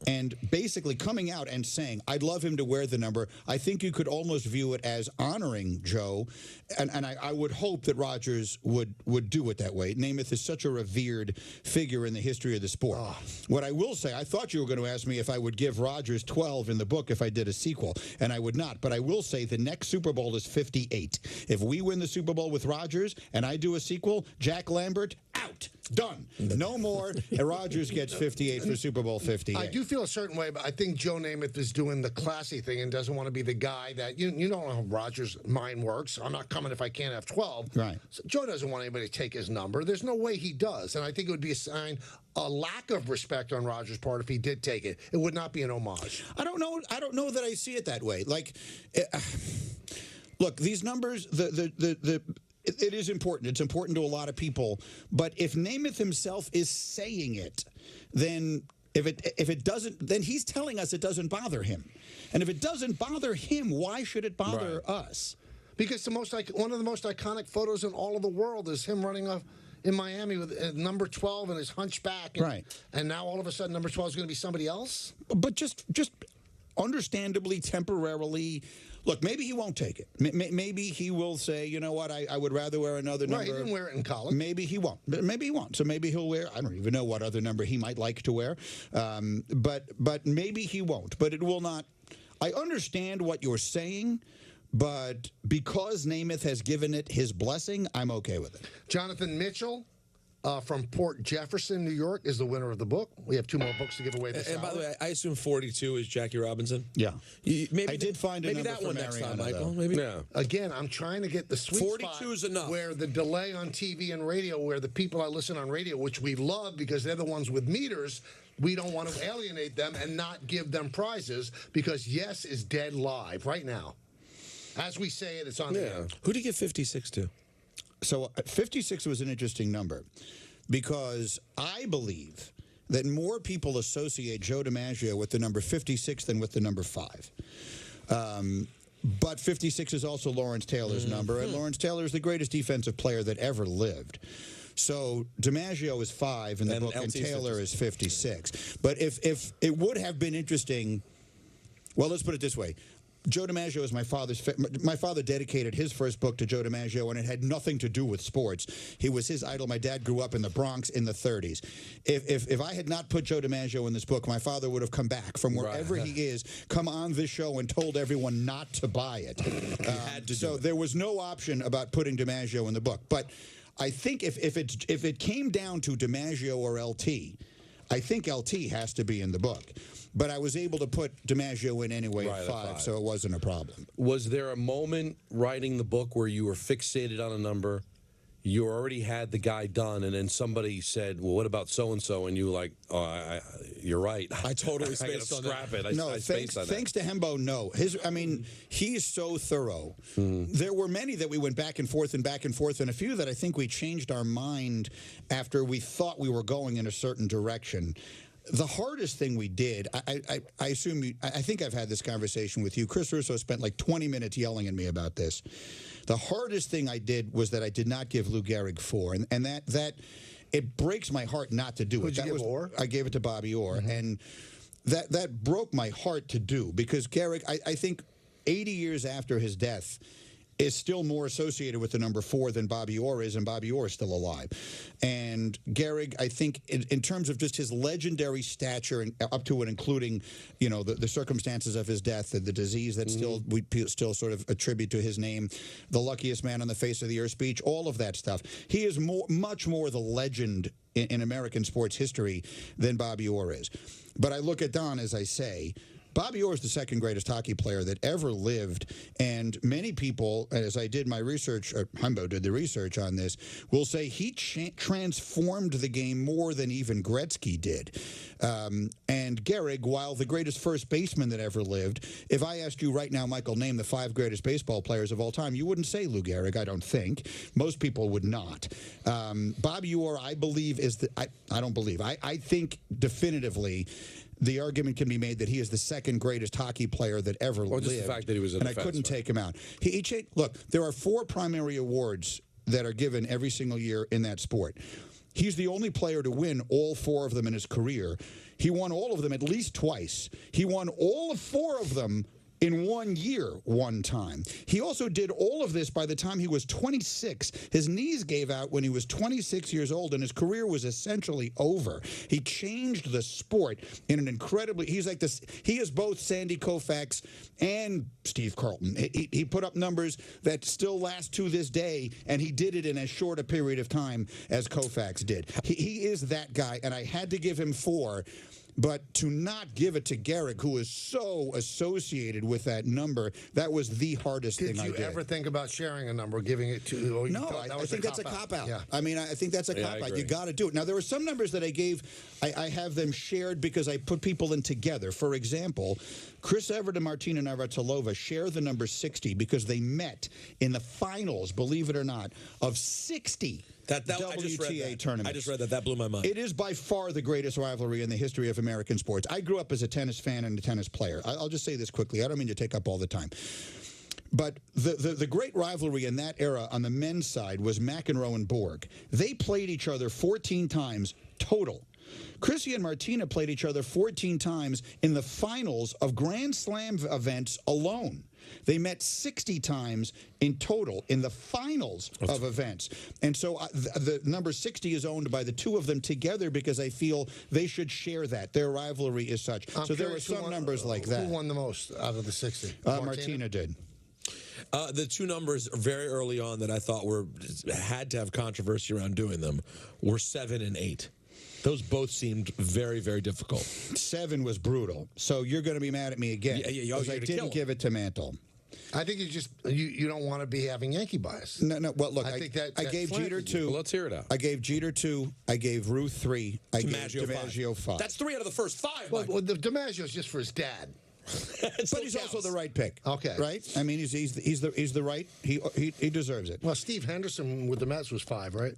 and basically coming out and saying, I'd love him to wear the number, I think you could almost view it as honoring Joe, and I would hope that Rodgers would do it that way. Namath is such a revered figure in the history of the sport. What I will say, I thought you were going to ask me if I would give Rodgers 12 in the book if I did a sequel, and I would not, but I will say the next Super Bowl is 58. If we win the Super Bowl with Rodgers, and I do a sequel, Jack Lambert, out. Done. No more. And Rodgers gets 58 for Super Bowl 58. I do feel a certain way, but I think Joe Namath is doing the classy thing and doesn't want to be the guy that, you know how Rodgers' mind works. I'm not coming if I can't have 12. Right. So Joe doesn't want anybody to take his number. There's no way he does. And I think it would be a sign, a lack of respect on Rodgers' part if he did take it. It would not be an homage. I don't know that I see it that way. Like, look, these numbers, it is important. It's important to a lot of people. But if Namath himself is saying it, then if it doesn't, then he's telling us it doesn't bother him. And if it doesn't bother him, why should it bother us? Because one of the most iconic photos in all of the world is him running off in Miami with number 12 and his hunchback. Right. And now all of a sudden number 12 is going to be somebody else? But just understandably, temporarily. Look, maybe he won't take it. Maybe he will say, you know what, I would rather wear another number. Right, he didn't wear it in college. Maybe he won't. Maybe he won't. So maybe he'll wear, I don't even know what other number he might like to wear. But maybe he won't. But it will not. I understand what you're saying, but because Namath has given it his blessing, I'm okay with it. Jonathan Mitchell from Port Jefferson, New York, is the winner of the book. We have 2 more books to give away this hour. And by the way, I assume 42 is Jackie Robinson. Yeah. Maybe I did find a maybe number that one for next time, Mariana, Michael. though. Maybe. Yeah. Again, I'm trying to get the sweet 42 spot is enough. where the delay on TV and radio, where the people that listen on radio, which we love because they're the ones with meters, we don't want to alienate them and not give them prizes because Yes is dead live right now. As we say it, it's on the air. Who did you give 56 to? So 56 was an interesting number because I believe that more people associate Joe DiMaggio with the number 56 than with the number 5. But 56 is also Lawrence Taylor's number, and Lawrence Taylor is the greatest defensive player that ever lived. So DiMaggio is 5 in the book, and Taylor is 56. But if it would have been interesting, well, let's put it this way. Joe DiMaggio is my father dedicated his first book to Joe DiMaggio, and it had nothing to do with sports. He was his idol. My dad grew up in the Bronx in the 30s. If I had not put Joe DiMaggio in this book, my father would have come back from wherever he is, come on this show, and told everyone not to buy it. So there was no option about putting DiMaggio in the book. But I think if it came down to DiMaggio or LT, I think LT has to be in the book. But I was able to put DiMaggio in anyway at 5, so it wasn't a problem. Was there a moment writing the book where you were fixated on a number, you already had the guy done, and then somebody said, well, what about so-and-so? And you were like, oh, you're right. I totally spaced on scrap that. it. No, thanks to Hembo, no. He's so thorough. There were many that we went back and forth, and a few that I think we changed our mind after we thought we were going in a certain direction. The hardest thing we did, I assume, I think I've had this conversation with you. Chris Russo spent like 20 minutes yelling at me about this. The hardest thing I did was that I did not give Lou Gehrig 4, and that it breaks my heart not to do it. Who'd you give Orr? I gave it to Bobby Orr, and that broke my heart to do because Gehrig, I think 80 years after his death, is still more associated with the number 4 than Bobby Orr is, and Bobby Orr is still alive. And Gehrig, I think, in terms of just his legendary stature, and up to and including, you know, the circumstances of his death, the disease that we still sort of attribute to his name, the luckiest man on the face of the earth speech, all of that stuff. He is much more the legend in American sports history than Bobby Orr is. But I look at Don, as I say, Bobby Orr is the second greatest hockey player that ever lived, and many people, as I did my research, or Humbo did the research on this, will say he transformed the game more than even Gretzky did. And Gehrig, while the greatest first baseman that ever lived, if I asked you right now, Michael, name the 5 greatest baseball players of all time, you wouldn't say Lou Gehrig, I don't think. Most people would not. Bobby Orr, I believe, is the... I don't believe. I think definitively the argument can be made that he is the second greatest hockey player that ever lived. Just the fact that he was a defenseman. I couldn't take him out. Look, there are 4 primary awards that are given every single year in that sport. He's the only player to win all 4 of them in his career. He won all of them at least twice. He won all 4 of them in 1 year one time. He also did all of this by the time he was 26. His knees gave out when he was 26 years old, and his career was essentially over. He changed the sport in an incredibly... He's like this. He is both Sandy Koufax and Steve Carlton. He put up numbers that still last to this day, and he did it in as short a period of time as Koufax did. He is that guy, and I had to give him 4. But to not give it to Gehrig, who is so associated with that number, that was the hardest thing I did. Did you ever think about sharing a number, giving it to... No, I think that's a cop-out. Yeah. I mean, I think that's a cop-out. You got to do it. Now, there were some numbers that I gave, I have them shared because I put people in together. For example, Chris Evert and Martina Navratilova share the number 60 because they met in the finals, believe it or not, of 60 WTA tournaments. I just read that. That blew my mind. It is by far the greatest rivalry in the history of American sports. I grew up as a tennis fan and a tennis player. I'll just say this quickly. I don't mean to take up all the time. But the great rivalry in that era on the men's side was McEnroe and Borg. They played each other 14 times total. Chrissy and Martina played each other 14 times in the finals of Grand Slam events alone. They met 60 times in total in the finals of events. And so the number 60 is owned by the 2 of them together because I feel they should share that. Their rivalry is such. So there were some numbers like that. Who won the most out of the 60? Martina did. The 2 numbers very early on that I thought had to have controversy around doing them were 7 and 8. Those both seemed very, very difficult. 7 was brutal. So you're going to be mad at me again. Because I didn't give it to Mantle. I think you don't want to be having Yankee bias. No. Well, look, I think I gave Jeter 2. Well, let's hear it out. I gave Jeter 2. I gave Ruth 3. I gave DiMaggio 5. That's 3 out of the first 5. Well, DiMaggio's just for his dad. But he's also the right pick. Okay. Right? I mean, he's the right. He deserves it. Well, Steve Henderson with the Mets was 5, right?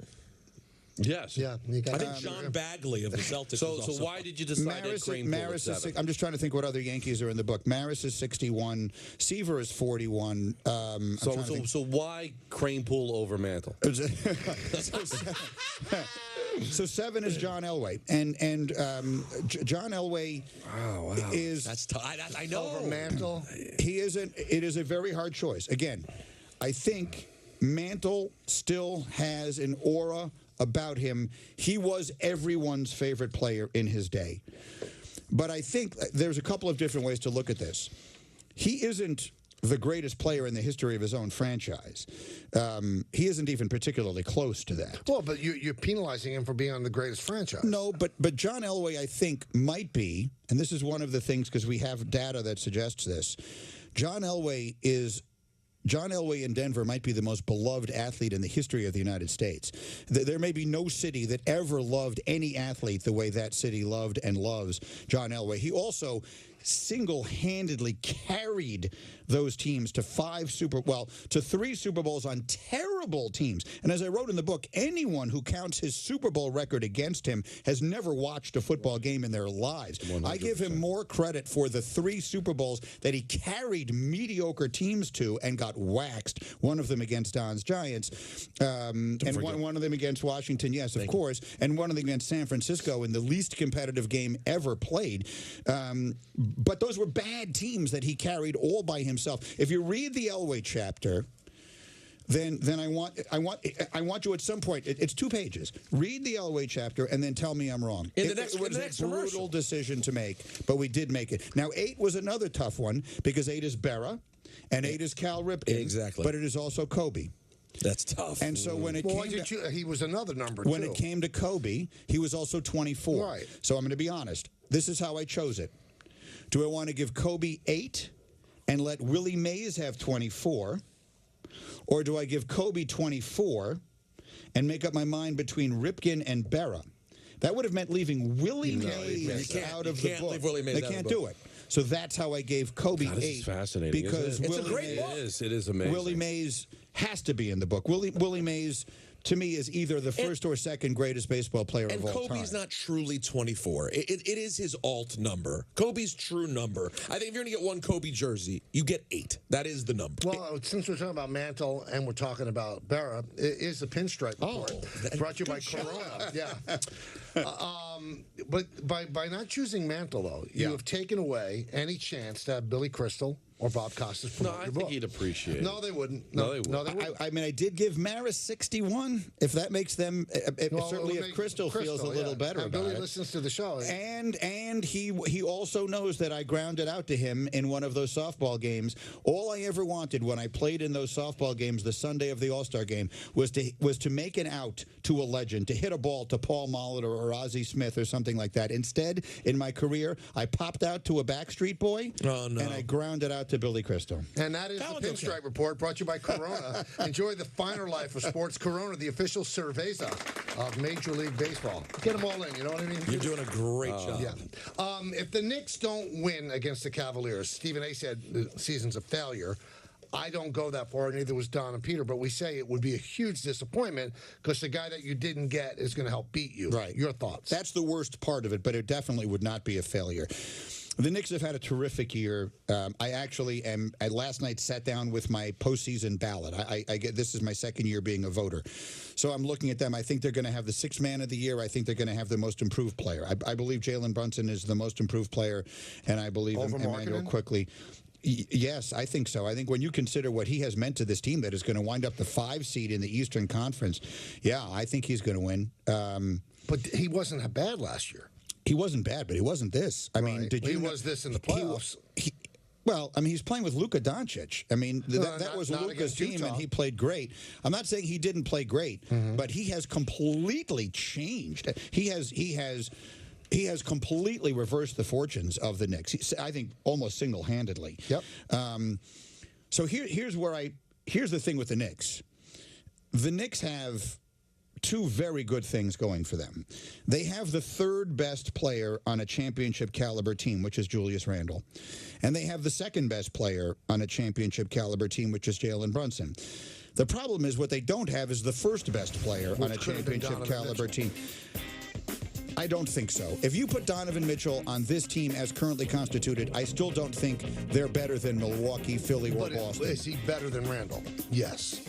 Yes. Yeah. I think John Bagley of the Celtics. So why did you decide that Maris is 7? I'm just trying to think what other Yankees are in the book. Maris is 61. Seaver is 41. So why Kranepool over Mantle? So 7 is John Elway, and John Elway is I know over Mantle. It is a very hard choice. Again, I think Mantle still has an aura about him. He was everyone's favorite player in his day. But I think there's a couple of different ways to look at this. He isn't the greatest player in the history of his own franchise. He isn't even particularly close to that. Well, but you're penalizing him for being on the greatest franchise. No, but John Elway, I think, might be, and this is one of the things because we have data that suggests this, John Elway in Denver might be the most beloved athlete in the history of the United States. There may be no city that ever loved any athlete the way that city loved and loves John Elway. He also single-handedly carried those teams to 3 Super Bowls on terrible teams. And as I wrote in the book, anyone who counts his Super Bowl record against him has never watched a football game in their lives. 100%. I give him more credit for the 3 Super Bowls that he carried mediocre teams to and got waxed. One of them against Don's Giants, and one of them against Washington, yes, of course, and one of them against San Francisco in the least competitive game ever played. But those were bad teams that he carried all by himself. If you read the Elway chapter, then I want you at some point. It's 2 pages. Read the Elway chapter and then tell me I'm wrong. It was a brutal decision to make, but we did make it. Now 8 was another tough one because 8 is Berra and 8 is Cal Ripken. Exactly. But it is also Kobe. That's tough. And so when it he was another number when too. it came to Kobe, he was also 24. Right. So I'm going to be honest. This is how I chose it. Do I want to give Kobe 8 and let Willie Mays have 24? Or do I give Kobe 24 and make up my mind between Ripken and Berra? That would have meant leaving Willie Mays out of the book. Leave Willie Mays they out can't of the do it. So that's how I gave Kobe 8. This is fascinating. Because isn't it? It's a great book. It is amazing. Willie Mays has to be in the book. Willie Mays, to me, is either the first or second greatest baseball player of all time. And Kobe's not truly 24. It is his alt number. Kobe's true number. I think if you're going to get one Kobe jersey, you get 8. That is the number. Well, since we're talking about Mantle and we're talking about Berra, it is the Pinstripe Report. Brought to you by Corona. Yeah. But by not choosing Mantle, though, you have taken away any chance to have Billy Crystal or Bob Costas promote your book. I think he'd appreciate it. No, they wouldn't. No, they wouldn't. I mean, I did give Maris 61, if that makes them, certainly if Crystal feels a little better about Billy it. listens to the show. And he also knows that I grounded out to him in one of those softball games. All I ever wanted when I played in those softball games the Sunday of the All-Star game was to make an out to a legend, to hit a ball to Paul Molitor or Ozzie Smith or something like that. Instead, in my career, I popped out to a Backstreet Boy, and I grounded out to Billy Crystal. And that is the Pinstripe Report, brought to you by Corona. Enjoy the finer life of sports. Corona, the official cerveza of Major League Baseball. Get them all in, you know what I mean? You're doing a great job. Yeah. If the Knicks don't win against the Cavaliers, Stephen A. said the season's a failure. I don't go that far, neither was Don and Peter, but we say it would be a huge disappointment because the guy that you didn't get is going to help beat you. Right. Your thoughts? That's the worst part of it, but it definitely would not be a failure. The Knicks have had a terrific year. I actually am. I last night sat down with my postseason ballot. I get this is my second year being a voter, so I'm looking at them. I think they're going to have the sixth man of the year. I think they're going to have the most improved player. I believe Jalen Brunson is the most improved player, and I believe Emmanuel Quickly. Yes, I think so. I think when you consider what he has meant to this team that is going to wind up the 5 seed in the Eastern Conference, yeah, I think he's going to win. But he wasn't that bad last year. He wasn't bad, but he wasn't this. I mean, did you? He was this in the playoffs. Well, I mean, he's playing with Luka Doncic. I mean, that was Luka's team, and he played great. I'm not saying he didn't play great, but he has completely changed. He has completely reversed the fortunes of the Knicks. I think almost single-handedly. Yep. So here's the thing with the Knicks. The Knicks have 2 very good things going for them. They have the 3rd best player on a championship caliber team, which is Julius Randle. And they have the 2nd best player on a championship caliber team, which is Jalen Brunson. The problem is what they don't have is the 1st best player on a championship caliber team. I don't think so. If you put Donovan Mitchell on this team as currently constituted, I still don't think they're better than Milwaukee, Philly, or Boston. Is he better than Randall? Yes.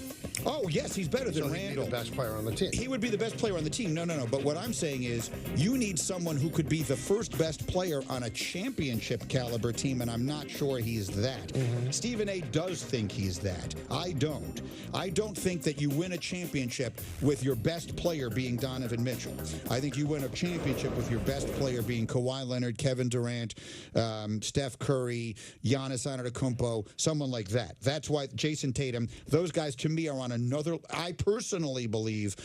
Oh, yes, he's better than Randall. Randall. He'd be the best player on the team. He would be the best player on the team. No. But what I'm saying is you need someone who could be the 1st best player on a championship caliber team, and I'm not sure he's that. Stephen A. does think he's that. I don't. I don't think that you win a championship with your best player being Donovan Mitchell. I think you win a championship with your best player being Kawhi Leonard, Kevin Durant, Steph Curry, Giannis Antetokounmpo, someone like that. That's why Jason Tatum, those guys to me are on another, I personally believe,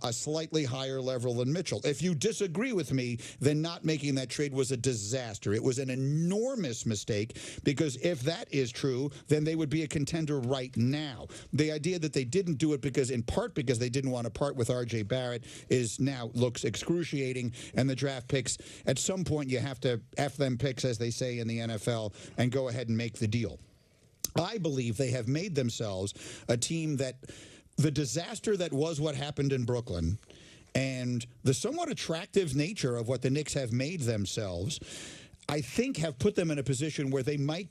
a slightly higher level than Mitchell. If you disagree with me, then not making that trade was a disaster. It was an enormous mistake because if that is true, then they would be a contender right now. The idea that they didn't do it in part because they didn't want to part with R.J. Barrett looks excruciating, and the draft picks, at some point you have to F them picks, as they say in the NFL, and go ahead and make the deal. I believe they have made themselves a team that the disaster that was what happened in Brooklyn and the somewhat attractive nature of what the Knicks have made themselves, I think have put them in a position where they might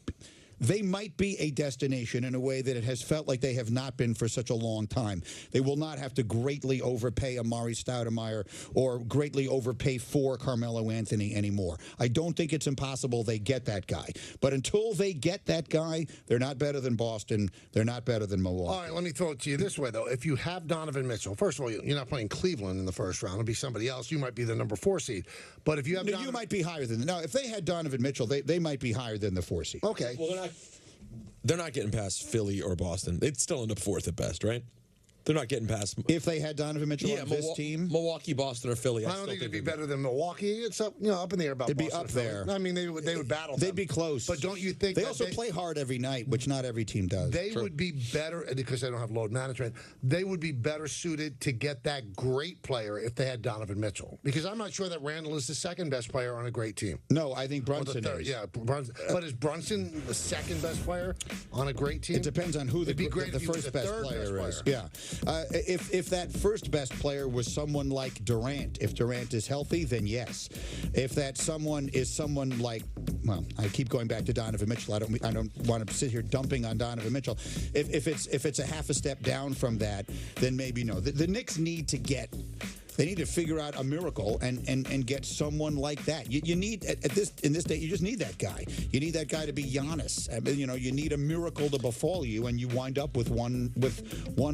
they might be a destination in a way that it has felt like they have not been for such a long time. They will not have to greatly overpay Amari Stoudemire or greatly overpay for Carmelo Anthony anymore. I don't think it's impossible they get that guy. But until they get that guy, they're not better than Boston. They're not better than Milwaukee. All right, let me throw it to you this way, though. If you have Donovan Mitchell, first of all, you're not playing Cleveland in the first round. It'll be somebody else. You might be the number 4 seed. But if you have No, you might be higher than... No, if they had Donovan Mitchell, they might be higher than the 4 seed. Okay. Well, they're not getting past Philly or Boston. They'd still end up 4th at best, right? They're not getting past... If they had Donovan Mitchell on this team? Milwaukee, Boston, or Philly. I don't think it'd be better than Milwaukee. It's up, up in the air about They'd Boston. be up there. I mean, they would battle them. They'd be close. But don't you think they also play hard every night, which not every team does. They would be better, because they don't have load management, they would be better suited to get that great player if they had Donovan Mitchell. Because I'm not sure that Randall is the second best player on a great team. No, I think Brunson is. Yeah, Brunson. But is Brunson the second best player on a great team? It depends on who the first best player is. Yeah. If that first best player was someone like Durant, if Durant is healthy, then yes. If that someone is someone like, well, I keep going back to Donovan Mitchell. I don't want to sit here dumping on Donovan Mitchell. If it's a half a step down from that, then maybe no. The Knicks need to get... They need to figure out a miracle and get someone like that. You need in this day, you just need that guy. You need that guy to be Giannis. You need a miracle to befall you, and you wind up with one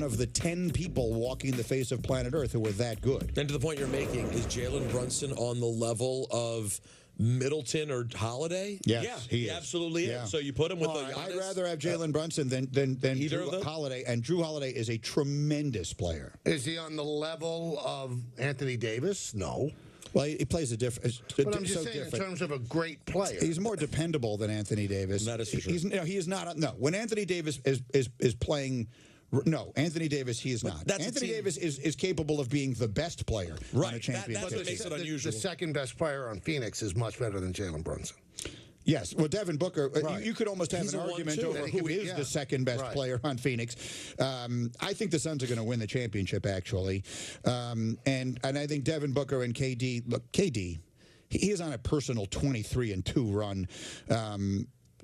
of the 10 people walking the face of planet Earth who are that good. And to the point you're making, is Jalen Brunson on the level of Middleton or Holiday? Yes, he absolutely is. So you put him with the Giannis? I'd rather have Jalen Brunson than Drew Holiday, and Drew Holiday is a tremendous player. Is he on the level of Anthony Davis? No. Well, he plays a different. But I'm just saying, in terms of a great player, he's more dependable than Anthony Davis. That is for sure. He is not. No, when Anthony Davis is playing. No, Anthony Davis, he is not. Anthony Davis is capable of being the best player on a championship. That's what makes it unusual. The second best player on Phoenix is much better than Jalen Brunson. Yes, well, Devin Booker, you could almost have an argument over who is the second best player on Phoenix. I think the Suns are going to win the championship, actually. And I think Devin Booker and KD, look, KD, he is on a personal 23-2 run.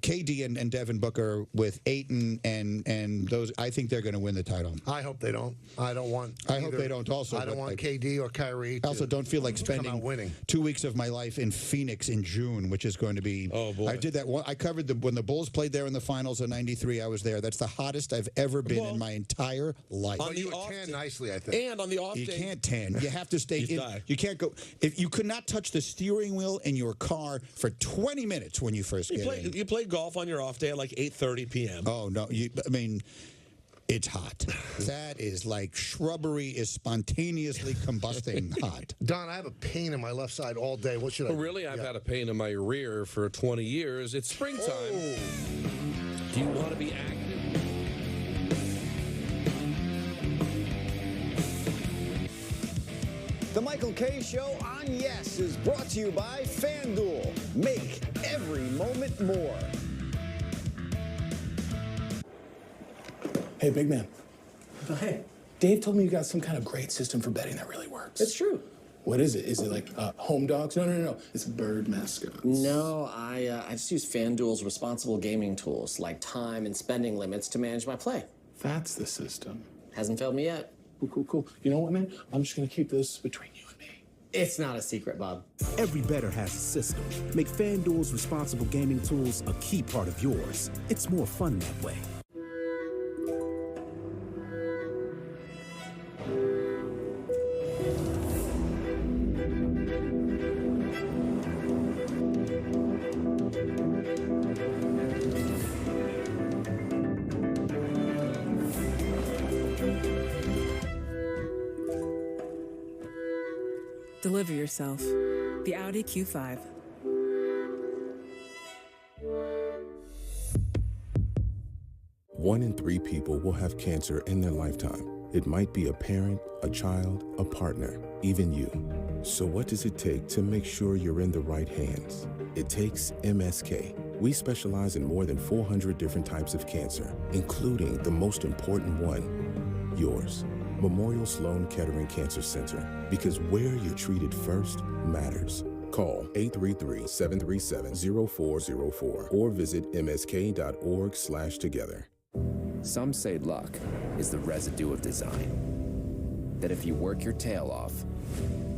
KD and Devin Booker with Ayton and those, I think they're going to win the title. I hope they don't. I don't want. I hope they don't also. I don't want KD or Kyrie. I also don't feel like spending 2 weeks of my life in Phoenix in June, which is going to be. Oh boy! I did that. I covered when the Bulls played there in the finals of '93. I was there. That's the hottest I've ever been in my entire life. But you tan nicely, I think. And on the off day, you can't tan. You have to stay in. You can't go. If you could not touch the steering wheel in your car for 20 minutes when you first get in. You play golf on your off day at like 8:30 p.m. Oh no! I mean, it's hot. That is like shrubbery is spontaneously combusting hot. Don, I have a pain in my left side all day. What should I do? Really? I've had a pain in my rear for 20 years. It's springtime. Do you want to be active? The Michael K. Show on Yes is brought to you by FanDuel. Make every moment more. Hey, big man. Oh, hey. Dave told me you got some kind of great system for betting that really works. It's true. What is it? Is it like home dogs? No. It's bird mascots. No, I just use FanDuel's responsible gaming tools like time and spending limits to manage my play. That's the system. Hasn't failed me yet. Cool. You know what, man? I'm just going to keep this between you and me. It's not a secret, Bob. Every bettor has a system. Make FanDuel's responsible gaming tools a key part of yours. It's more fun that way. Deliver yourself. The Audi Q5. One in 3 people will have cancer in their lifetime. It might be a parent, a child, a partner, even you. So what does it take to make sure you're in the right hands? It takes MSK. We specialize in more than 400 different types of cancer, including the most important one, yours. Memorial Sloan Kettering Cancer Center, because where you're treated first matters. Call 833-737-0404 or visit msk.org/together. Some say luck is the residue of design. That if you work your tail off,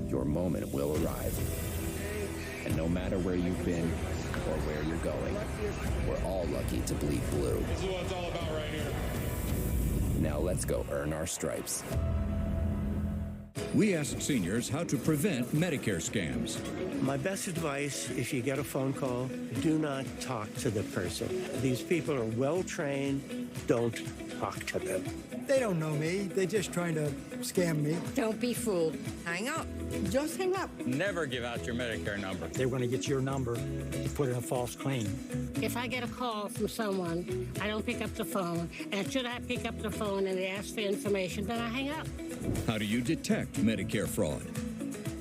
your moment will arrive. And no matter where you've been or where you're going, we're all lucky to bleed blue. This is what it's all about right here. Now let's go earn our stripes. We asked seniors how to prevent Medicare scams. My best advice, if you get a phone call, do not talk to the person. These people are well-trained. Don't talk to them. They don't know me. They're just trying to scam me. Don't be fooled. Hang up. Just hang up. Never give out your Medicare number. They want to get your number to put in a false claim. If I get a call from someone, I don't pick up the phone. And should I pick up the phone and they ask for information, then I hang up. How do you detect Medicare fraud?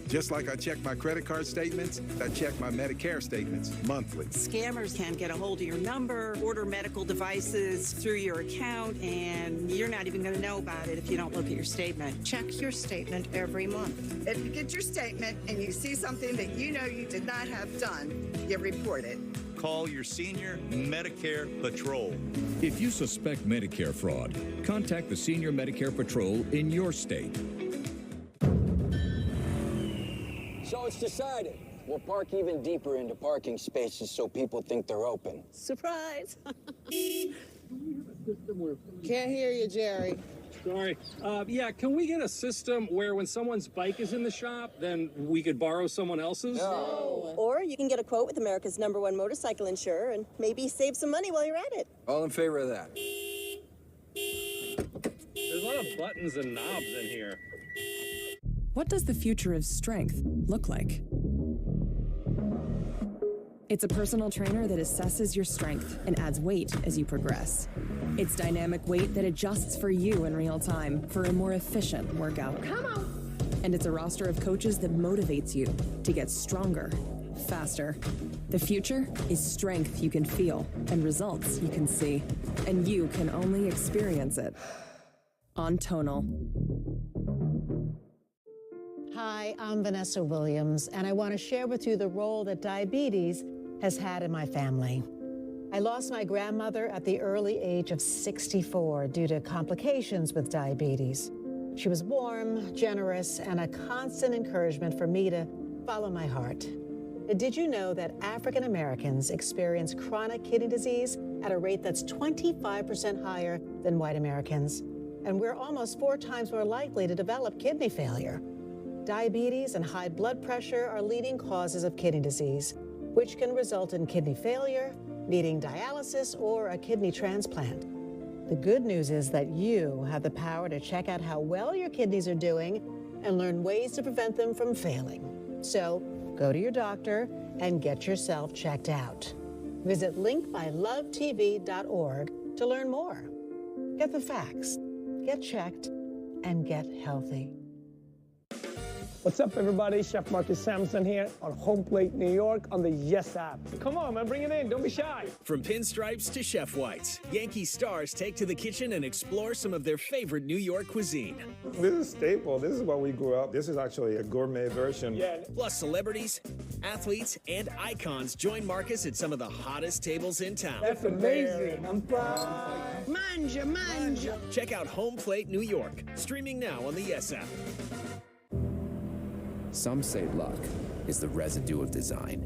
Just like I check my credit card statements, I check my Medicare statements monthly. Scammers can get a hold of your number, order medical devices through your account, and you're not even going to know about it if you don't look at your statement. Check your statement every month. If you get your statement and you see something that you know you did not have done, you report it. Call your senior Medicare Patrol. If you suspect Medicare fraud, contact the Senior Medicare Patrol in your state. So it's decided. We'll park even deeper into parking spaces so people think they're open. Surprise! Can't hear you, Jerry. Sorry. Yeah, can we get a system where when someone's bike is in the shop, then we could borrow someone else's? No. Or you can get a quote with America's #1 motorcycle insurer and maybe save some money while you're at it. All in favor of that? There's a lot of buttons and knobs in here. What does the future of strength look like? It's a personal trainer that assesses your strength and adds weight as you progress. It's dynamic weight that adjusts for you in real time for a more efficient workout. Come on. And it's a roster of coaches that motivates you to get stronger, faster. The future is strength you can feel and results you can see. And you can only experience it on Tonal. Hi, I'm Vanessa Williams, and I want to share with you the role that diabetes has had in my family. I lost my grandmother at the early age of 64 due to complications with diabetes. She was warm, generous, and a constant encouragement for me to follow my heart. Did you know that African Americans experience chronic kidney disease at a rate that's 25% higher than white Americans? And we're almost 4 times more likely to develop kidney failure. Diabetes and high blood pressure are leading causes of kidney disease, which can result in kidney failure, needing dialysis, or a kidney transplant. The good news is that you have the power to check out how well your kidneys are doing and learn ways to prevent them from failing. So go to your doctor and get yourself checked out. Visit linkmylovetv.org to learn more. Get the facts, get checked, and get healthy. What's up, everybody? Chef Marcus Sampson here on Home Plate New York on the Yes app. Come on, man, bring it in. Don't be shy. From pinstripes to chef whites, Yankee stars take to the kitchen and explore some of their favorite New York cuisine. This is staple. This is what we grew up. This is actually a gourmet version. Yeah. Plus celebrities, athletes, and icons join Marcus at some of the hottest tables in town. That's amazing. I'm proud. Manja, manja. Check out Home Plate New York, streaming now on the Yes app. Some say luck is the residue of design.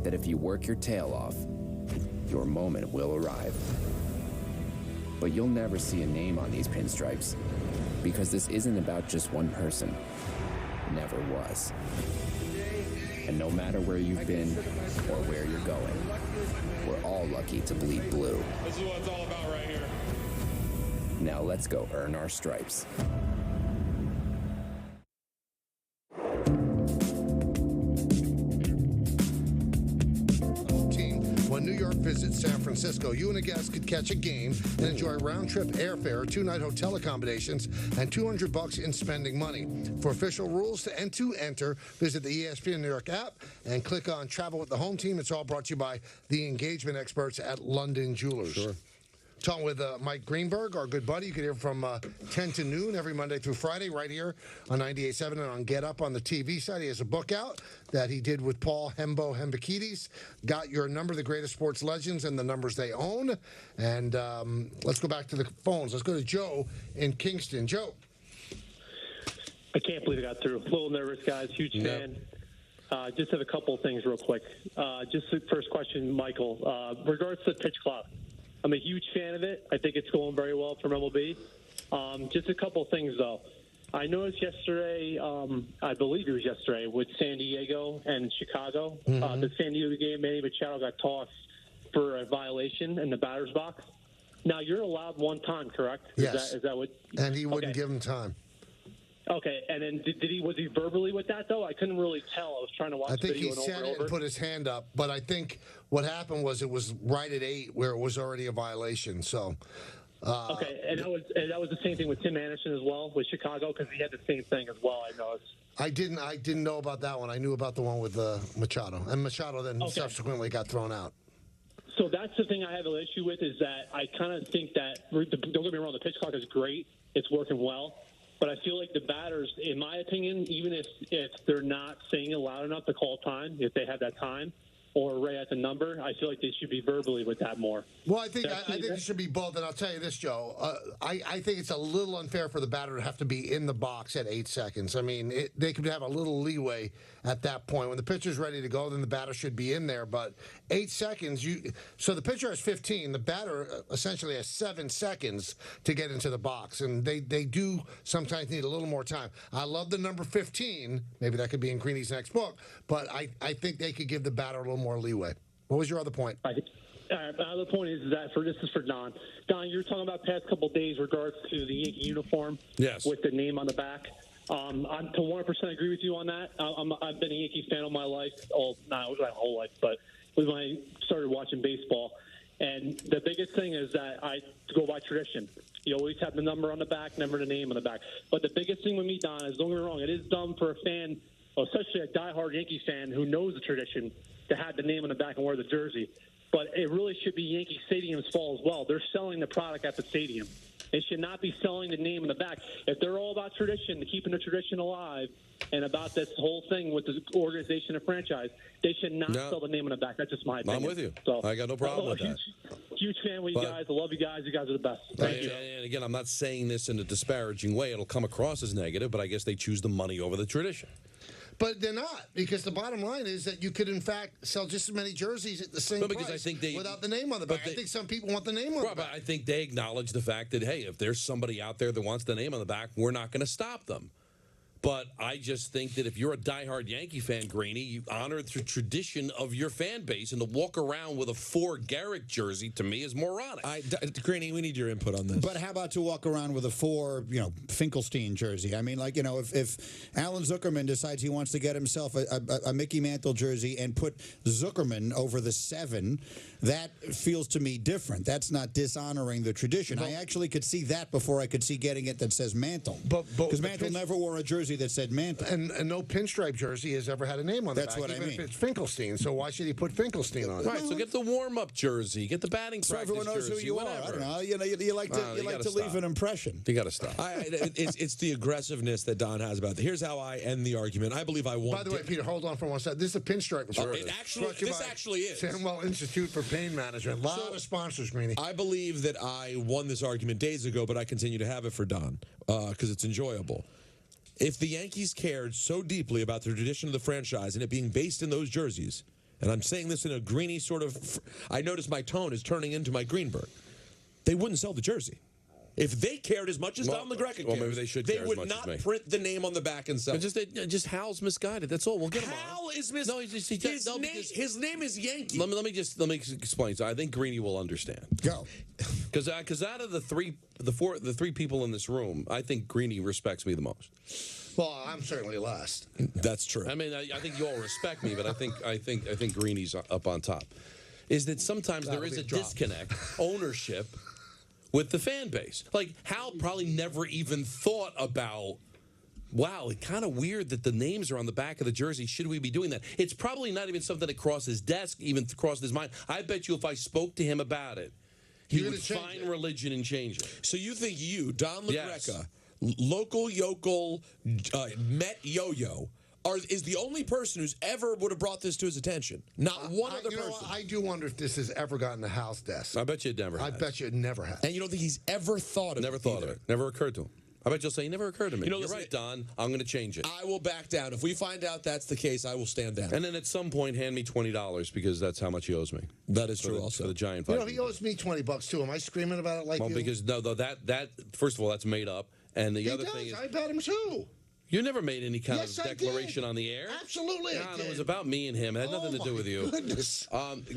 That if you work your tail off, your moment will arrive. But you'll never see a name on these pinstripes, because this isn't about just one person. Never was. And no matter where you've been or where you're going, we're all lucky to bleed blue. This is what it's all about right here. Now let's go earn our stripes. When New York visits San Francisco, you and a guest could catch a game and enjoy round-trip airfare, 2-night hotel accommodations, and $200 in spending money. For official rules and to enter, visit the ESPN New York app and click on Travel with the Home Team. It's all brought to you by the engagement experts at London Jewelers. Sure. Talking with Mike Greenberg, our good buddy. You can hear from 10 to noon every Monday through Friday right here on 98.7 and on Get Up on the TV side. He has a book out that he did with Paul Hembo-Hembekides. Got Your Number, the greatest sports legends and the numbers they own. And let's go back to the phones. Let's go to Joe in Kingston. Joe. I can't believe I got through. A little nervous, guys. Huge fan. Just have a couple of things real quick. Just the first question, Michael. Regards to the pitch clock. I'm a huge fan of it. I think it's going very well from MLB. Just a couple of things, though. I noticed yesterday, I believe it was yesterday, with San Diego and Chicago, the San Diego game, Manny Machado got tossed for a violation in the batter's box. Now, you're allowed one time, correct? Yes. Is that what? And he wouldn't give him time. Okay, and then was he verbally with that, though? I couldn't really tell. I was trying to watch I think the video he said it and put his hand up, but I think what happened was it was right at 8 where it was already a violation. So, okay, and that was the same thing with Tim Anderson as well with Chicago because he had the same thing as well. I noticed. I didn't know about that one. I knew about the one with Machado, and Machado then subsequently got thrown out. So that's the thing I have an issue with is that I kind of think that don't get me wrong, the pitch clock is great, it's working well. But I feel like the batters, in my opinion, even if they're not saying it loud enough to call time, if they have that time, or right at the number, I feel like they should be verbally with that more. Well, I think it should be both, and I'll tell you this, Joe. I think it's a little unfair for the batter to have to be in the box at 8 seconds. I mean, they could have a little leeway at that point. When the pitcher's ready to go, then the batter should be in there. But 8 seconds, so the pitcher has 15. The batter essentially has 7 seconds to get into the box, and they do sometimes need a little more time. I love the number 15. Maybe that could be in Greeny's next book, but I think they could give the batter a little more leeway. What was your other point? My other point is that this is for Don. Don, you were talking about past couple of days regards to the Yankee uniform. Yes. With the name on the back. I to 100% agree with you on that. I've been a Yankee fan all my life. Not my whole life, but when I started watching baseball. And the biggest thing is that I go by tradition. You always have the number on the back, never the name on the back. But the biggest thing with me, Don, is don't get me wrong, it is dumb for a fan, especially a diehard Yankee fan who knows the tradition, to have the name on the back and wear the jersey. But it really should be Yankee Stadium's fault as well. They're selling the product at the stadium. They should not be selling the name on the back. If they're all about tradition, keeping the tradition alive, and about this whole thing with the organization and franchise, they should not sell the name on the back. That's just my opinion. I'm with you. So, I got no problem with that. Huge fan with you guys. I love you guys. You guys are the best. Thank you. And again, I'm not saying this in a disparaging way. It'll come across as negative, but I guess they choose the money over the tradition. But they're not, because the bottom line is that you could, in fact, sell just as many jerseys at the same price without the name on the back. I think some people want the name on the back. But I think they acknowledge the fact that, hey, if there's somebody out there that wants the name on the back, we're not going to stop them. But I just think that if you're a diehard Yankee fan, Greeny, you honor the tradition of your fan base, and to walk around with a 4 Garrick jersey, to me, is moronic. Greeny, we need your input on this. But how about to walk around with a 4, Finkelstein jersey? I mean, like, if Alan Zuckerman decides he wants to get himself a Mickey Mantle jersey and put Zuckerman over the 7, that feels to me different. That's not dishonoring the tradition. I actually could see that before I could see getting it that says Mantle. Because Mantle never wore a jersey that said Mantle. And no pinstripe jersey has ever had a name on the back. That's what I mean. Even if it's Finkelstein, so why should he put Finkelstein on it? Right, so get the warm-up jersey, get the batting practice jersey. So everyone knows who you are. I don't know. You like to leave an impression. You got to stop. It's the aggressiveness that Don has about it. Here's how I end the argument. I believe I won. By the way, Peter, hold on for 1 second. This is a pinstripe. This actually is. Samwell Institute for Pain Management. A lot of sponsors, Greeny. I believe that I won this argument days ago, but I continue to have it for Don because it's enjoyable. If the Yankees cared so deeply about the tradition of the franchise and it being based in those jerseys, and I'm saying this in a Greeny sort of, I notice my tone is turning into my Greenberg, they wouldn't sell the jersey. If they cared as much as Don LaGreca cares, maybe they should. They would not print the name on the back and sell. Just Hal's misguided. That's all. We'll get him on. Hal is misguided. No, his name is Yankee. Let me explain. So I think Greeny will understand. Go. Because out of the three people in this room, I think Greeny respects me the most. Well, I'm certainly last. That's true. I mean, I think you all respect me, but I think Greeny's up on top. Is that sometimes there is a disconnect, ownership, with the fan base. Like, Hal probably never even thought about, wow, it's kind of weird that the names are on the back of the jersey. Should we be doing that? It's probably not even something that crossed his desk, even crossed his mind. I bet you if I spoke to him about it, he would find religion and change it. So you think Don Yes. LaGreca, local yokel, Met Yo-Yo, is the only person who's ever would have brought this to his attention? Not one other you know person. what? I do wonder if this has ever gotten the House desk. I bet you it never has. I bet you it never has. And you don't think he's ever thought of Never it thought either. of it. Never occurred to him. I bet you'll say, it never occurred to me. You know, You're listen, right, Don. I'm going to change it. I will back down. If we find out that's the case, I will stand down. And then at some point, hand me $20 because that's how much he owes me. That is For true the- also. For the giant You fight. know, he owes me $20 too. Am I screaming about it like Well, you? because no, that first of all, that's made up. And the He other does. thing is, I bet him too. you never made any kind Yes, of I declaration did. on the air. Absolutely, I No, did. it was about me and him. It had nothing to do with you. Goodness.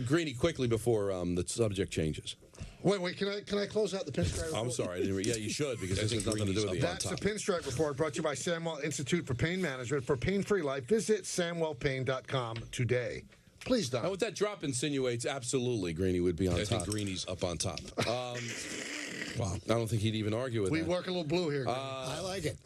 Greeny, quickly before the subject changes. Wait, can I close out the pinstripe report? I'm sorry. I didn't yeah, you should because this has nothing to do with you. That's the Pinstripe Report brought to you by Samwell Institute for Pain Management. For pain-free life, visit samwellpain.com today. Please, Don. Now, what that drop insinuates, absolutely, Greeny would be on top. I think Greeny's up on top. Wow. I don't think he'd even argue with We that. work a little blue here. I like it.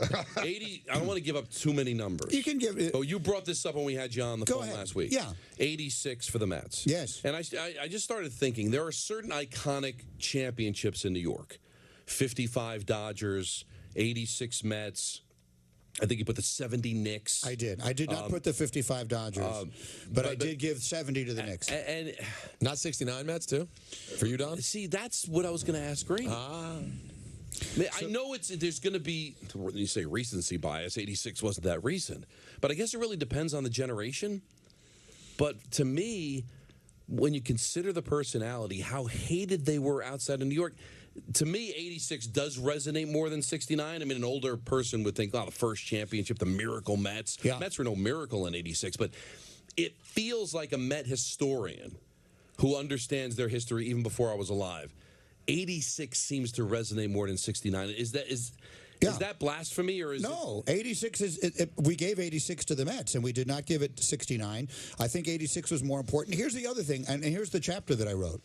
80. I don't want to give up too many numbers. You can give it. Oh, you brought this up when we had you on the Go phone ahead. last week. Yeah. 86 for the Mets. Yes. And I just started thinking there are certain iconic championships in New York. 55 Dodgers, 86 Mets. I think you put the 70 Knicks. I did. I did not put the 55 Dodgers, but I did give 70 to the Knicks. And Not 69 Mets, too? For you, Don? see, that's what I was going to ask Green. I know there's going to be, when you say recency bias, 86 wasn't that recent. But I guess it really depends on the generation. But to me, when you consider the personality, how hated they were outside of New York, to me, 86 does resonate more than 69. I mean, an older person would think, oh, the first championship, the miracle Mets. Yeah. Mets were no miracle in 86, but it feels like a Met historian who understands their history even before I was alive. 86 seems to resonate more than 69. Is that blasphemy or is No, 86 is. We gave 86 to the Mets, and we did not give it 69. I think 86 was more important. Here's the other thing, and here's the chapter that I wrote.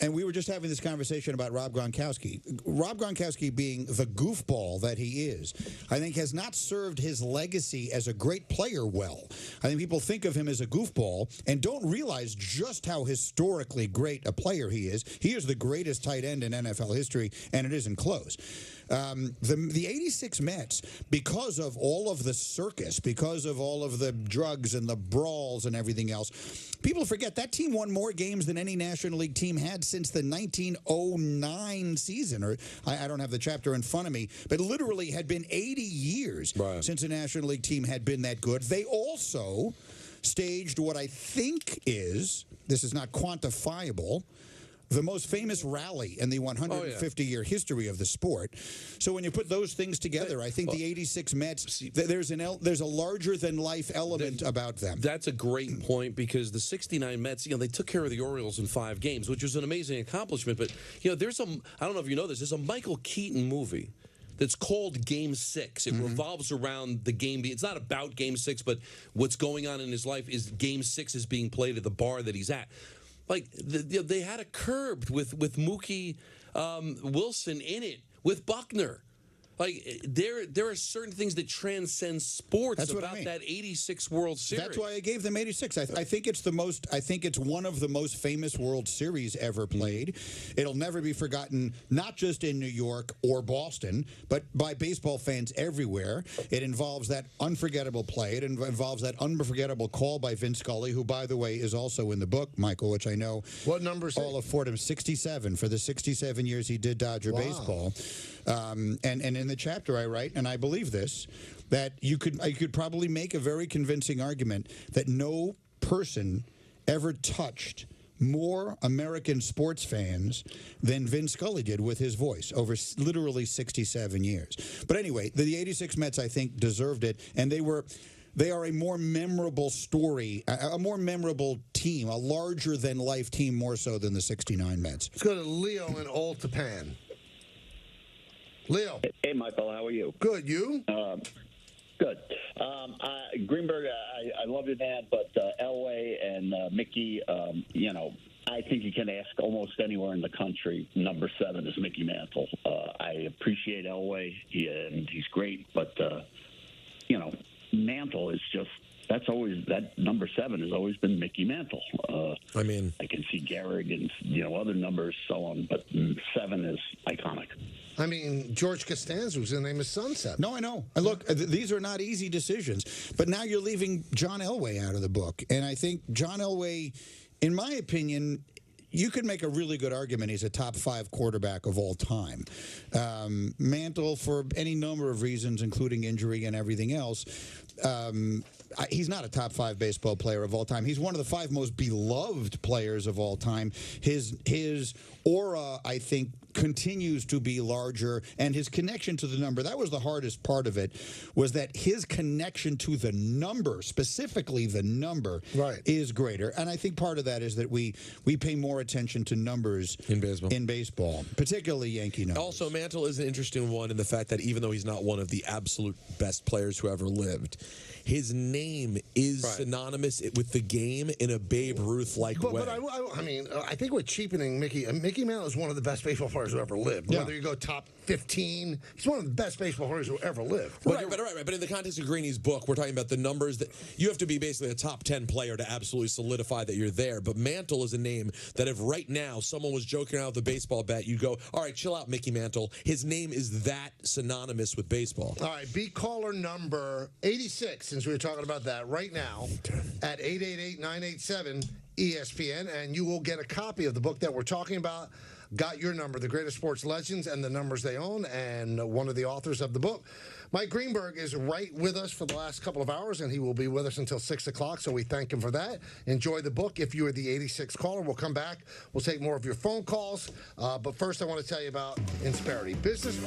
And we were just having this conversation about Rob Gronkowski. Rob Gronkowski, being the goofball that he is, I think has not served his legacy as a great player well. I think people think of him as a goofball and don't realize just how historically great a player he is. He is the greatest tight end in NFL history, and it isn't close. The 86 Mets, because of all of the circus, because of all of the drugs and the brawls and everything else, people forget that team won more games than any National League team had since the 1909 season. Or I don't have the chapter in front of me, but literally had been 80 years since a National League team had been that good. They also staged what I think is, this is not quantifiable, the most famous rally in the 150-year history of the sport. So when you put those things together, I think the 86 Mets, there's a larger-than-life element about them. That's a great point because the 69 Mets, they took care of the Orioles in 5 games, which was an amazing accomplishment. But, there's I don't know if you know this, there's a Michael Keaton movie that's called Game 6. It revolves around the game. It's not about Game 6, but what's going on in his life is Game 6 is being played at the bar that he's at. Like, they had a Curbed with Mookie Wilson in it, with Buckner. Like, there are certain things that transcend sports. That's about what I mean. That 86 World Series. That's why I gave them 86. I think it's I think it's one of the most famous World Series ever played. It'll never be forgotten, not just in New York or Boston, but by baseball fans everywhere. It involves that unforgettable play. It involves that unforgettable call by Vince Scully, who, by the way, is also in the book, Michael, which I know. What number is all afford him 67 for the 67 years he did Dodger baseball. And in the chapter I write, and I believe this, that you could probably make a very convincing argument that no person ever touched more American sports fans than Vince Scully did with his voice over literally 67 years. But anyway, the 86 Mets, I think, deserved it, and they are a more memorable story, a more memorable team, a larger-than-life team more so than the 69 Mets. Let's go to Leo in Old Tapan. Leo. Hey, Michael, how are you? Good. You? Good. Greenberg, I love your dad, but Elway and Mickey, I think you can ask almost anywhere in the country. Number 7 is Mickey Mantle. I appreciate Elway, and he's great, but, Mantle is just That's always, that number 7 has always been Mickey Mantle. I mean, I can see Gehrig and other numbers, so on, but 7 is iconic. I mean, George Costanza was going to name his son 7. No, I know. And look, these are not easy decisions. But now you're leaving John Elway out of the book. And I think John Elway, in my opinion, you could make a really good argument he's a top 5 quarterback of all time. Mantle, for any number of reasons, including injury and everything else, he's not a top 5 baseball player of all time. He's one of the 5 most beloved players of all time. His aura, I think, continues to be larger, and his connection to the number, that was the hardest part of it, was that his connection to the number, specifically the number, is greater. And I think part of that is that we pay more attention to numbers in baseball, particularly Yankee numbers. Also, Mantle is an interesting one in the fact that even though he's not one of the absolute best players who ever lived, his name is synonymous with the game in a Babe Ruth-like way. But I mean, I think we're cheapening Mickey. Mickey Mantle is one of the best baseball players who ever lived. Yeah. Whether you go top 15, he's one of the best baseball players who ever lived. Right. But in the context of Greeny's book, we're talking about the numbers that you have to be basically a top 10 player to absolutely solidify that you're there. But Mantle is a name that if right now someone was joking around with a baseball bet, you go, all right, chill out, Mickey Mantle. His name is that synonymous with baseball. All right, be caller number 86, since we were talking about that right now, at 888-987-ESPN, and you will get a copy of the book that we're talking about. Got Your Number, The Greatest Sports Legends and the Numbers They Own, and one of the authors of the book. Mike Greenberg is right with us for the last couple of hours, and he will be with us until 6 o'clock, so we thank him for that. Enjoy the book. If you are the 86th caller, we'll come back. We'll take more of your phone calls. But first, I want to tell you about Insperity. Business...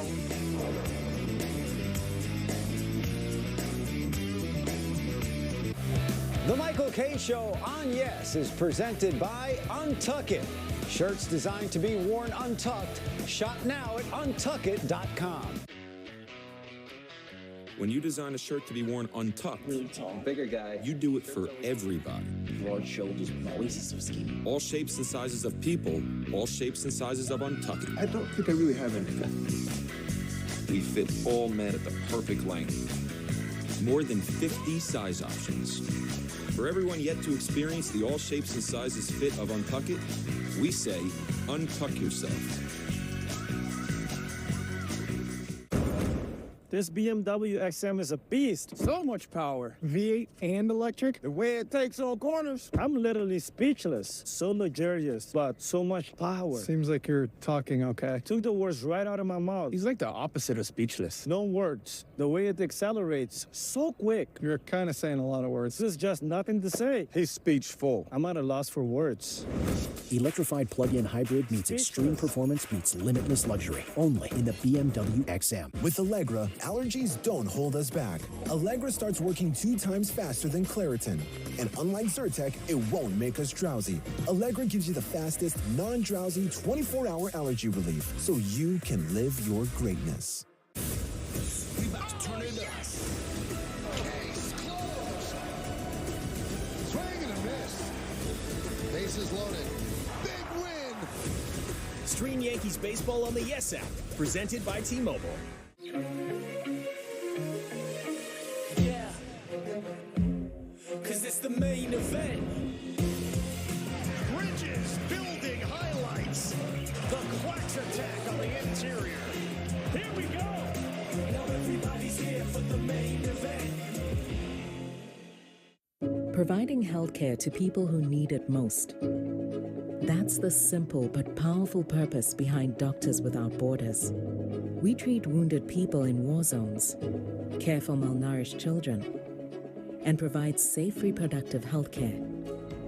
The Michael Kay Show on Yes is presented by Untuck It. Shirts designed to be worn untucked. Shop now at untuckit.com. When you design a shirt to be worn untucked, really tall, bigger guy, you do it for everybody. Broad shoulders, always so skinny. All shapes and sizes of people, all shapes and sizes of untucked. I don't think I really have anything. We fit all men at the perfect length. More than 50 size options. For everyone yet to experience the all shapes and sizes fit of Untuck It, we say, untuck yourself. This BMW XM is a beast. So much power. V8 and electric. The way it takes all corners. I'm literally speechless. So luxurious, but so much power. Seems like you're talking okay. Took the words right out of my mouth. He's like the opposite of speechless. No words. The way it accelerates, so quick. You're kind of saying a lot of words. There's just nothing to say. He's speechful. I'm at a loss for words. Electrified plug-in hybrid meets extreme performance meets limitless luxury. Only in the BMW XM. With Allegra, allergies don't hold us back. Allegra starts working 2 times faster than Claritin. And unlike Zyrtec, it won't make us drowsy. Allegra gives you the fastest, non-drowsy 24-hour allergy relief so you can live your greatness. We about to turn it up. Case closed. Swing and a miss. Bases loaded. Big win. Stream Yankees baseball on the Yes app, presented by T-Mobile. Yeah, cause it's the main event. Bridges building highlights. The Quacks attack on the interior. Here we go. Now everybody's here for the main event. Providing healthcare to people who need it most. That's the simple but powerful purpose behind Doctors Without Borders. We treat wounded people in war zones, care for malnourished children, and provide safe reproductive health care.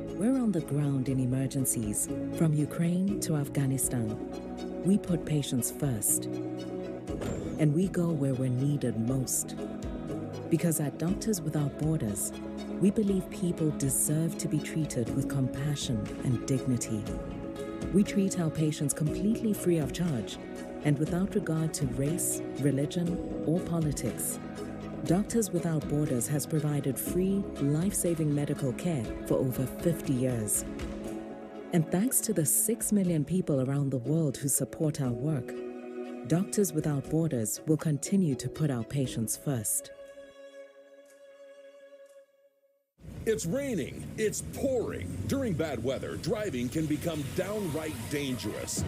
We're on the ground in emergencies, from Ukraine to Afghanistan. We put patients first, and we go where we're needed most. Because at Doctors Without Borders, we believe people deserve to be treated with compassion and dignity. We treat our patients completely free of charge and without regard to race, religion, or politics. Doctors Without Borders has provided free, life-saving medical care for over 50 years. And thanks to the 6 million people around the world who support our work, Doctors Without Borders will continue to put our patients first. It's raining. It's pouring. During bad weather, driving can become downright dangerous.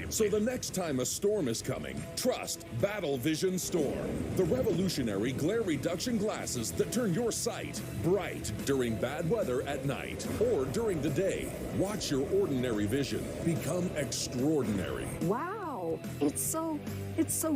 So the next time a storm is coming, trust Battle Vision Storm, the revolutionary glare reduction glasses that turn your sight bright during bad weather at night or during the day. Watch your ordinary vision become extraordinary. Wow, it's so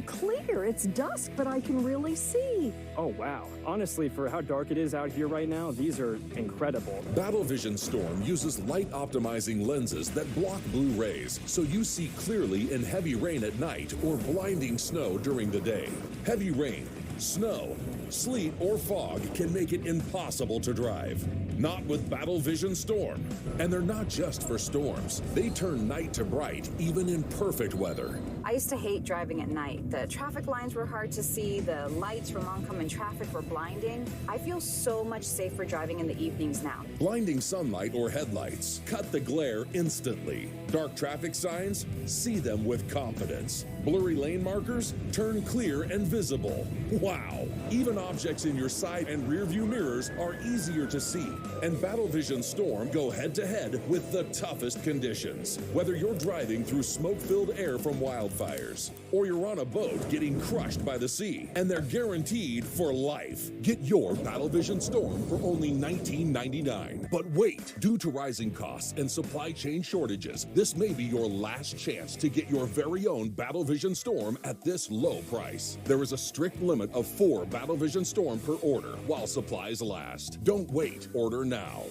clear. It's dusk, but I can really see. Oh, wow. Honestly, for how dark it is out here right now, these are incredible. Battle Vision Storm uses light-optimizing lenses that block blue rays, so you see clearly in heavy rain at night or blinding snow during the day. Heavy rain, snow, sleet, or fog can make it impossible to drive. Not with Battle Vision Storm. And they're not just for storms. They turn night to bright, even in perfect weather. I used to hate driving at night. The traffic lines were hard to see. The lights from oncoming traffic were blinding. I feel so much safer driving in the evenings now. Blinding sunlight or headlights cut the glare instantly. Dark traffic signs, see them with confidence. Blurry lane markers, turn clear and visible. Wow! Even objects in your side and rear view mirrors are easier to see. And Battle Vision Storm go head-to-head with the toughest conditions. Whether you're driving through smoke-filled air from wildfires, or you're on a boat getting crushed by the sea, and they're guaranteed for life. Get your Battle Vision Storm for only $19.99. But wait, due to rising costs and supply chain shortages, this may be your last chance to get your very own Battle Vision Storm at this low price. There is a strict limit of 4 Battle Vision Storm per order while supplies last. Don't wait, order now.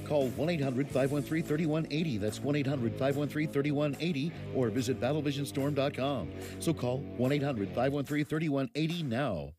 Call 1-800-513-3180. That's 1-800-513-3180 or visit battlevisionstorm.com. So call 1-800-513-3180 now.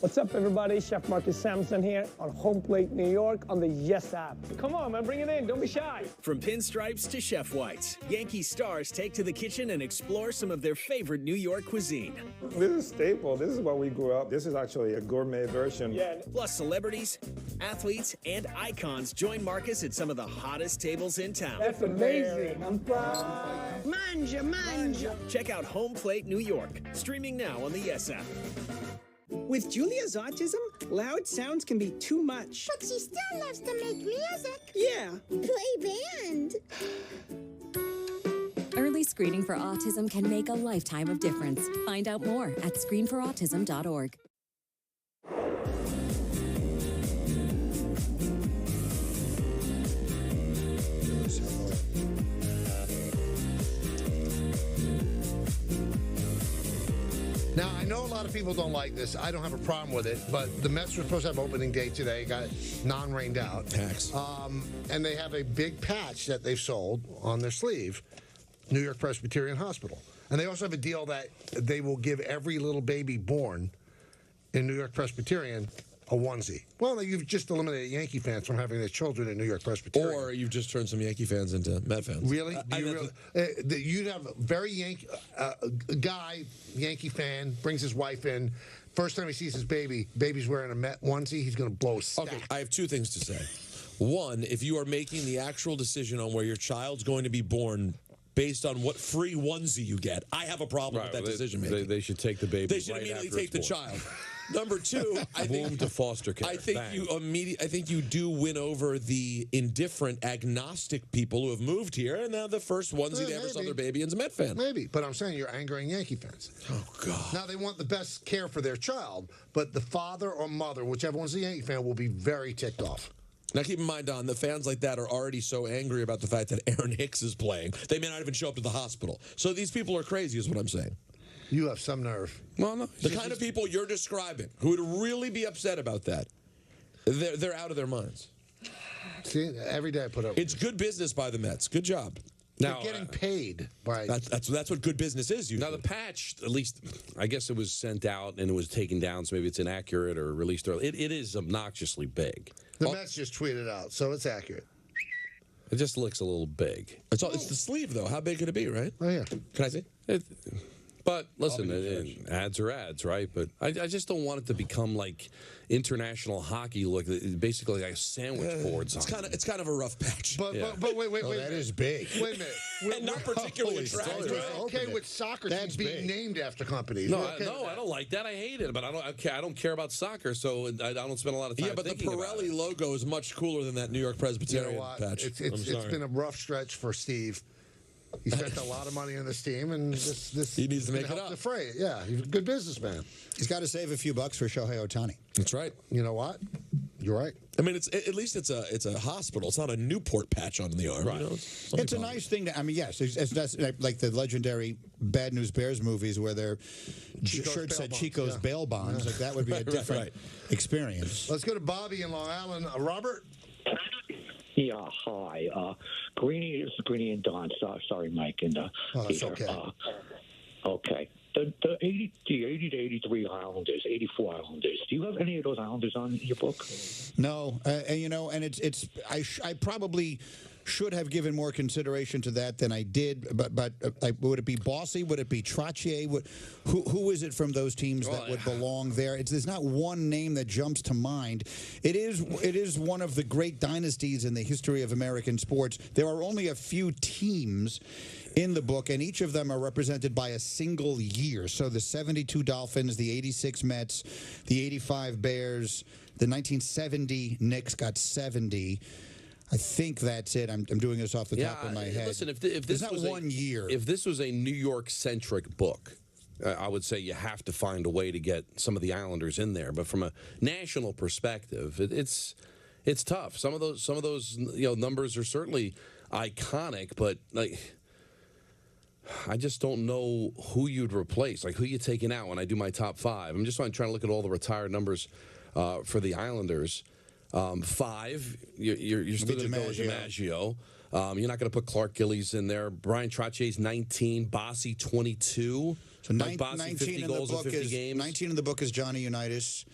What's up, everybody? Chef Marcus Sampson here on Home Plate New York on the Yes app. Come on, man, bring it in. Don't be shy. From pinstripes to chef whites, Yankee stars take to the kitchen and explore some of their favorite New York cuisine. This is staple. This is what we grew up. This is actually a gourmet version. Yeah. Plus celebrities, athletes, and icons join Marcus at some of the hottest tables in town. That's amazing. I'm proud. Manja. Check out Home Plate New York, streaming now on the Yes app. With Julia's autism, loud sounds can be too much. But she still loves to make music. Yeah. Play band. Early screening for autism can make a lifetime of difference. Find out more at screenforautism.org. Now, I know a lot of people don't like this. I don't have a problem with it, but the Mets were supposed to have opening day today. Got non-rained out. Tax. And they have a big patch that they've sold on their sleeve, New York Presbyterian Hospital. And they also have a deal that they will give every little baby born in New York Presbyterian a onesie. Well, you've just eliminated Yankee fans from having their children in New York Presbyterian. Or you've just turned some Yankee fans into Met fans. Really? You'd have a very guy, Yankee fan, brings his wife in. First time he sees his baby's wearing a Met onesie, he's going to blow a stack. Okay, I have 2 things to say. One, if you are making the actual decision on where your child's going to be born based on what free onesie you get, I have a problem with that decision making. They should take the baby. They should immediately take the child. Number 2, I think to foster care. I think you do win over the indifferent, agnostic people who have moved here, and now the first onesie they ever saw their baby is a Met fan. Maybe, but I'm saying you're angering Yankee fans. Oh God! Now they want the best care for their child, but the father or mother, whichever one's a Yankee fan, will be very ticked off. Now, keep in mind, Don, the fans like that are already so angry about the fact that Aaron Hicks is playing, they may not even show up to the hospital. So these people are crazy, is what I'm saying. You have some nerve. Well, no. The kind of people you're describing who would really be upset about that, they're out of their minds. See, every day I put up. It's good business by the Mets. Good job. Now, they're getting paid by. That's what good business is. Usually. Now the patch, at least, I guess it was sent out and it was taken down, so maybe it's inaccurate or released early. It is obnoxiously big. The Mets just tweeted out, so it's accurate. It just looks a little big. It's the sleeve, though. How big could it be, right? Oh yeah. Can I see? But listen, ads are ads, right? But I just don't want it to become like international hockey look, basically like sandwich boards. It's kind of a rough patch. But wait. That is big. Wait a minute. And not particularly attractive. We're okay with soccer teams being named after companies. No, I don't like that. I hate it. But I don't care about soccer, so I don't spend a lot of time. Yeah, but the thinking about Pirelli it. logo is much cooler than that New York Presbyterian patch. It's been a rough stretch for Steve. He spent a lot of money on this team, and this he needs to make it help up. defray it. Yeah, he's a good businessman. He's got to save a few bucks for Shohei Ohtani. That's right. You know what? You're right. I mean, at least it's a hospital. It's not a Newport patch on the arm. Right. You know? It's a nice thing to. I mean, yes, that's like the legendary Bad News Bears movies where their shirt said Chico's bail bonds. Like that would be a different experience. Let's go to Bobby in Long Island. Robert. Yeah, hi. Greeny, this is Greeny and Don. Sorry, Mike and it's Peter. okay. Okay. The 80 to 83 Islanders, 84 Islanders. Do you have any of those Islanders on your book? No, and it's I probably should have given more consideration to that than I did. But would it be Bossy? Would it be Trottier? Who is it from those teams that would belong there? There's not one name that jumps to mind. It is one of the great dynasties in the history of American sports. There are only a few teams in the book, and each of them are represented by a single year. So the 72 Dolphins, the 86 Mets, the 85 Bears, the 1970 Knicks got 70. I think that's it. I'm doing this off the top of my head. Listen, if this was one year. If this was a New York-centric book, I would say you have to find a way to get some of the Islanders in there. But from a national perspective, it's tough. Some of those numbers are certainly iconic, but like I just don't know who you'd replace. Like who you taking out when I do my top five. I'm just trying to look at all the retired numbers for the Islanders. 5, you're still going to go with DiMaggio. You're not going to put Clark Gillies in there. Brian Trottier's 19, Bossy 22. So Mike Bossy, 19 50 in goals the book in 50 is games. 19 in the book is Johnny Unitas.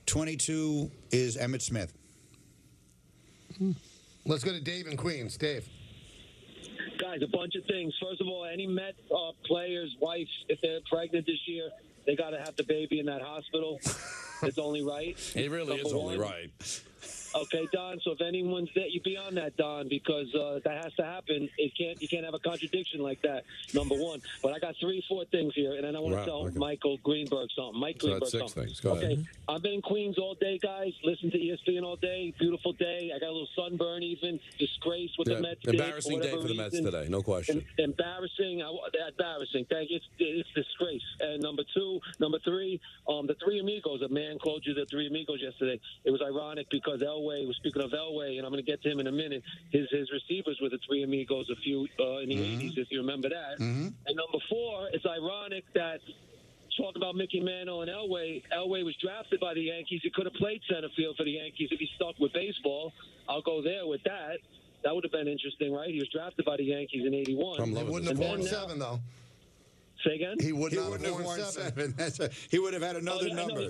22 is Emmett Smith. Let's go to Dave in Queens. Dave. Guys, a bunch of things. First of all, any Met players' wives, if they're pregnant this year, they got to have the baby in that hospital. It's only right. It really is only right. Okay, Don. So if anyone's there, you be on that, Don, because that has to happen. You can't have a contradiction like that. Number one. But I got 3-4 things here, and then I want to tell Michael Greenberg something. Mike Greenberg so that's something. 6 things. Go ahead. I've been in Queens all day, guys. Listen to ESPN all day. Beautiful day. I got a little sunburn even. Disgrace with the Mets. Embarrassing day for the Mets today. No question. Embarrassing. Embarrassing. Thank you. It's disgrace. And number 3, the Three Amigos. A man called you the Three Amigos yesterday. It was ironic because Elway was speaking of Elway, and I'm going to get to him in a minute. His receivers were the Three Amigos a few in the 80s, if you remember that. And number 4, it's ironic that talk about Mickey Mantle and Elway. Elway was drafted by the Yankees. He could have played center field for the Yankees if he stuck with baseball. I'll go there with that. That would have been interesting, right? He was drafted by the Yankees in '81. He wouldn't have worn 7, though. Say again? He would not have worn 7. He would have had another number.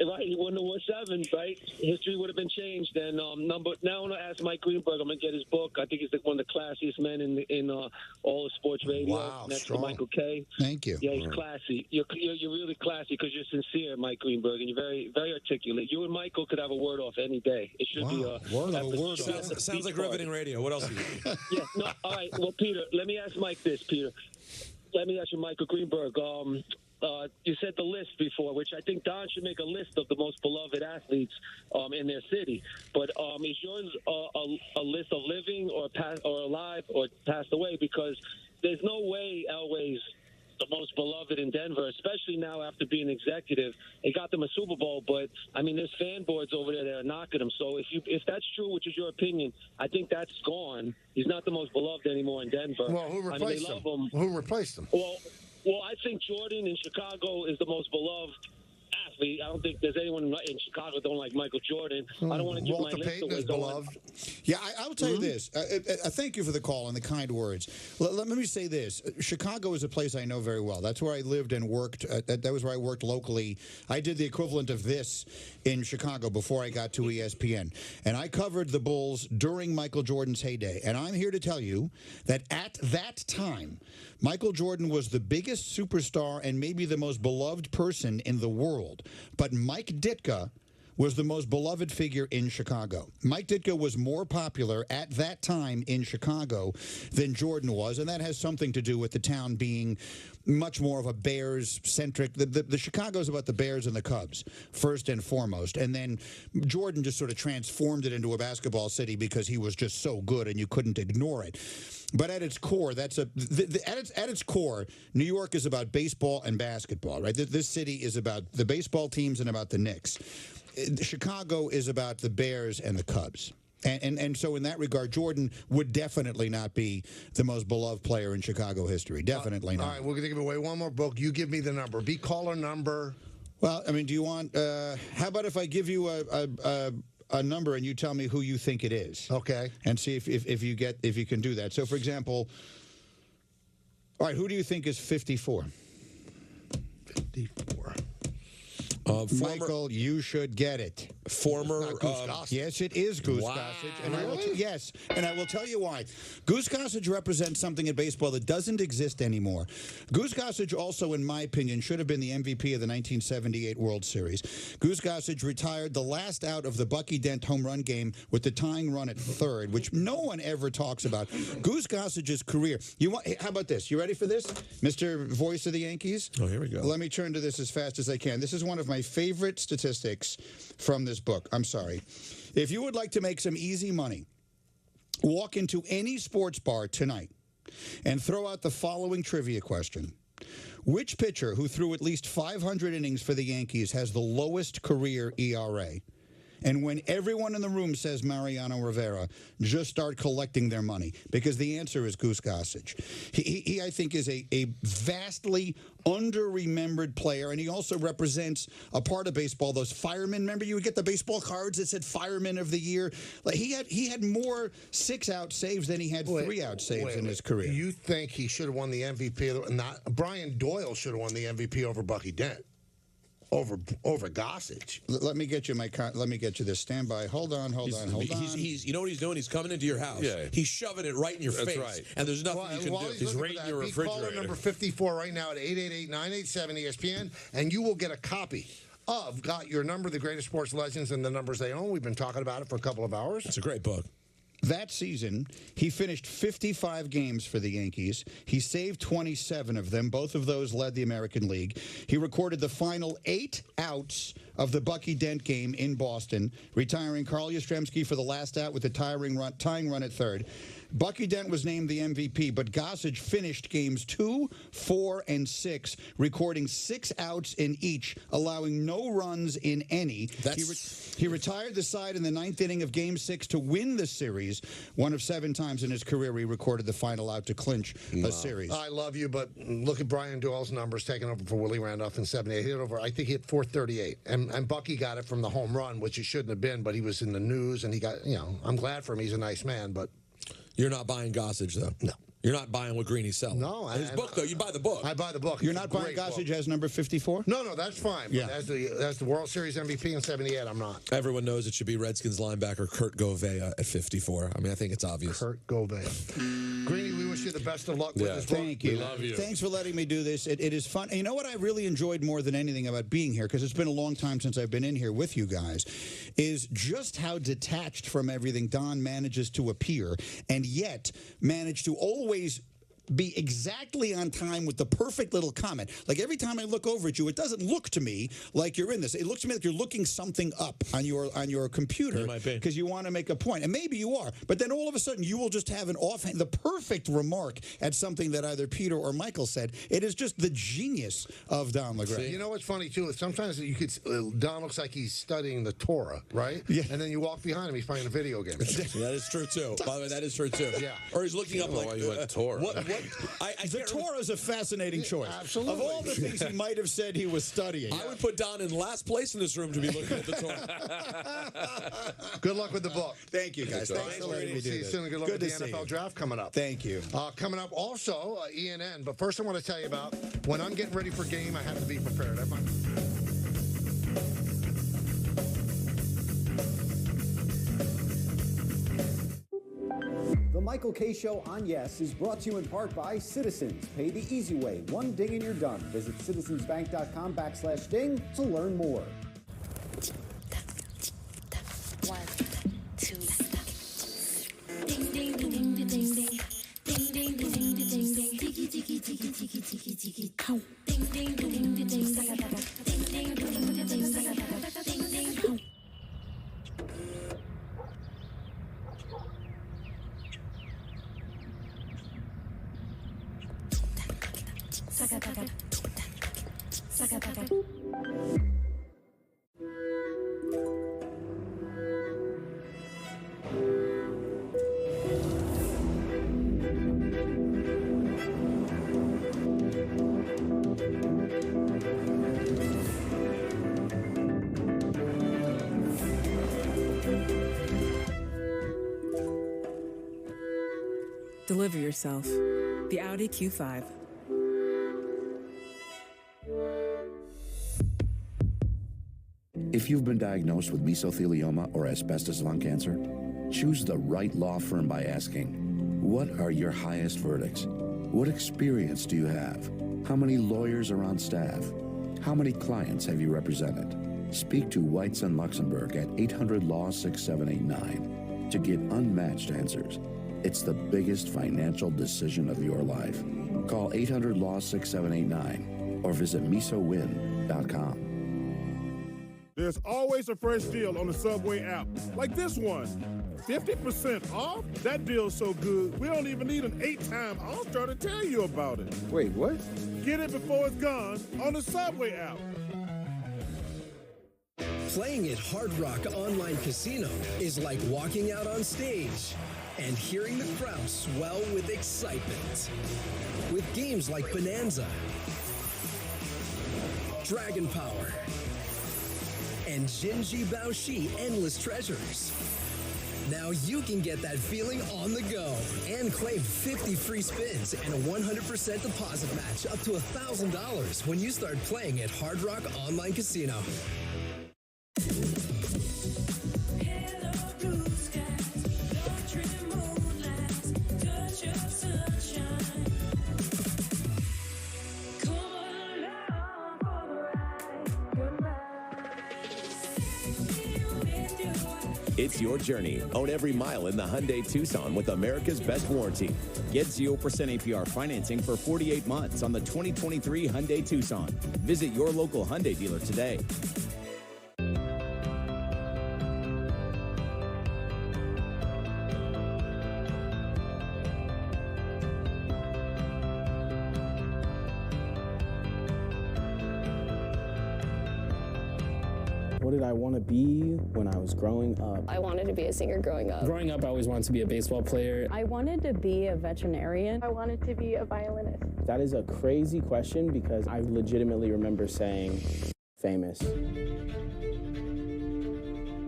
Right, he wouldn't have worn 7, right? History would have been changed. And now I want to ask Mike Greenberg. I'm going to get his book. I think he's one of the classiest men in all of sports radio. Wow, next strong. to Michael Kay. Thank you. Yeah, he's classy. You're really classy because you're sincere, Mike Greenberg, and you're very, very articulate. You and Michael could have a word off any day. It should be a word off. Sounds like riveting radio. What else? Yeah. No. All right. Well, Peter, let me ask Mike this. Peter, let me ask you, Michael Greenberg. You said the list before, which I think Don should make a list of the most beloved athletes in their city. But is yours a list of living or alive or passed away? Because there's no way Elway's the most beloved in Denver, especially now after being executive. It got them a Super Bowl, but I mean, there's fan boards over there that are knocking him. So if that's true, which is your opinion, I think that's gone. He's not the most beloved anymore in Denver. Well, who replaced him? Who replaced him? Well, I think Jordan in Chicago is the most beloved athlete. I don't think there's anyone in Chicago that don't like Michael Jordan. I don't want to give Walter my list Payton away. is beloved. Yeah, I'll tell you this. Thank you for the call and the kind words. Let me say this. Chicago is a place I know very well. That's where I lived and worked. That was where I worked locally. I did the equivalent of this in Chicago before I got to ESPN. And I covered the Bulls during Michael Jordan's heyday. And I'm here to tell you that at that time, Michael Jordan was the biggest superstar and maybe the most beloved person in the world. But Mike Ditka was the most beloved figure in Chicago. Mike Ditka was more popular at that time in Chicago than Jordan was, and that has something to do with the town being much more of a Bears-centric. The Chicago's about the Bears and the Cubs, first and foremost, and then Jordan just sort of transformed it into a basketball city because he was just so good and you couldn't ignore it. But at its core, at its core, New York is about baseball and basketball, right? This city is about the baseball teams and about the Knicks. Chicago is about the Bears and the Cubs. And so in that regard, Jordan would definitely not be the most beloved player in Chicago history. Definitely not. All right, we're going to give away one more book. You give me the number. Be caller number. Well, I mean, do you want... how about if I give you a number and you tell me who you think it is? Okay. And see if you can do that. So, for example... All right, who do you think is 54? 54. Michael, you should get it. Former, yes, it is Goose Wow. Gossage, and I will tell you why. Goose Gossage represents something in baseball that doesn't exist anymore. Goose Gossage also, in my opinion, should have been the MVP of the 1978 World Series. Goose Gossage retired the last out of the Bucky Dent home run game with the tying run at third, which no one ever talks about. Goose Gossage's career. How about this? You ready for this, Mr. Voice of the Yankees? Oh, here we go. Let me turn to this as fast as I can. This is one of my favorite statistics from this book. I'm sorry. If you would like to make some easy money, walk into any sports bar tonight and throw out the following trivia question. Which pitcher who threw at least 500 innings for the Yankees has the lowest career ERA? And when everyone in the room says Mariano Rivera, just start collecting their money, because the answer is Goose Gossage. He I think, is a vastly under-remembered player, and he also represents a part of baseball, those firemen. Remember, you would get the baseball cards that said Fireman of the Year? Like he had more 6-out saves than he had 3-out saves in his career. You think he should have won the MVP? Brian Doyle should have won the MVP over Bucky Dent. Over Gossage. Let me get you this. Stand by. Hold on. He's you know what he's doing? He's coming into your house. Yeah. He's shoving it right in your face. Right. And there's nothing you can do. He's right in your refrigerator. Caller number 54 right now at 888-987-ESPN, and you will get a copy of Got Your Number, the greatest sports legends and the numbers they own. We've been talking about it for a couple of hours. It's a great book. That season, he finished 55 games for the Yankees. He saved 27 of them. Both of those led the American League. He recorded the final 8 outs of the Bucky Dent game in Boston, retiring Carl Yastrzemski for the last out with the tying run at third. Bucky Dent was named the MVP, but Gossage finished games 2, 4, and 6, recording 6 outs in each, allowing no runs in any. He retired the side in the 9th inning of Game 6 to win the series. One of 7 times in his career he recorded the final out to clinch a series. I love you, but look at Brian Doyle's numbers taking over for Willie Randolph in 78. He hit over, I think he hit 438. And Bucky got it from the home run, which it shouldn't have been, but he was in the news, and he got, I'm glad for him. He's a nice man, but... You're not buying Gossage, though. No. You're not buying what Greeny's selling. No. His book, though, you buy the book. I buy the book. You're not buying Gossage as number 54? No, that's fine. Yeah. As the World Series MVP in 78, I'm not. Everyone knows it should be Redskins linebacker Kurt Govea at 54. I mean, I think it's obvious. Kurt Govea. Greeny, we wish you the best of luck with this book. Thank you. We love you. Thanks for letting me do this. It is fun. And you know what I really enjoyed more than anything about being here, because it's been a long time since I've been in here with you guys, is just how detached from everything Don manages to appear, and yet manage to always be exactly on time with the perfect little comment. Like every time I look over at you, it doesn't look to me like you're in this. It looks to me like you're looking something up on your computer because you want to make a point. And maybe you are, but then all of a sudden you will just have the perfect remark at something that either Peter or Michael said. It is just the genius of Don LeGrand. You know what's funny too? Sometimes you could Don looks like he's studying the Torah, right? Yeah. And then you walk behind him, he's playing a video game. That is true too. By the way, that is true too. Yeah. Or he's looking up like Torah. The Torah is a fascinating choice. Absolutely. Of all the things he might have said he was studying. I would put Don in last place in this room to be looking at the Torah. Good luck with the book. Thank you, guys. Thanks for letting me do See you this. soon. Good luck with the NFL draft coming up. Thank you. Coming up also, ENN. But first I want to tell you about when I'm getting ready for game, I have to be prepared. The Michael K. Show on Yes is brought to you in part by Citizens. Pay the easy way. One ding and you're done. Visit citizensbank.com/ding to learn more. 1, 2, ding ding ding ding ding ding ding ding ding ding ding ding tiki tiki tiki tiki tiki tiki cow ding ding ding ding ding ding ding ding ding ding ding. Deliver yourself. The Audi Q5. If you've been diagnosed with mesothelioma or asbestos lung cancer, choose the right law firm by asking, what are your highest verdicts? What experience do you have? How many lawyers are on staff? How many clients have you represented? Speak to Weitz and Luxembourg at 800-LAW-6789 to get unmatched answers. It's the biggest financial decision of your life. Call 800-LAW-6789 or visit mesowin.com. There's always a fresh deal on the Subway app, like this one. 50% off? That deal's so good, we don't even need an 8-time All-Star to tell you about it. Wait, what? Get it before it's gone on the Subway app. Playing at Hard Rock Online Casino is like walking out on stage and hearing the crowd swell with excitement. With games like Bonanza, Dragon Power, and Jinji Baoshi Endless Treasures. Now you can get that feeling on the go and claim 50 free spins and a 100% deposit match up to $1,000 when you start playing at Hard Rock Online Casino. It's your journey. Own every mile in the Hyundai Tucson with America's best warranty. Get 0% APR financing for 48 months on the 2023 Hyundai Tucson. Visit your local Hyundai dealer today. What did I want to be when I was growing up? I wanted to be a singer growing up. Growing up, I always wanted to be a baseball player. I wanted to be a veterinarian. I wanted to be a violinist. That is a crazy question because I legitimately remember saying famous.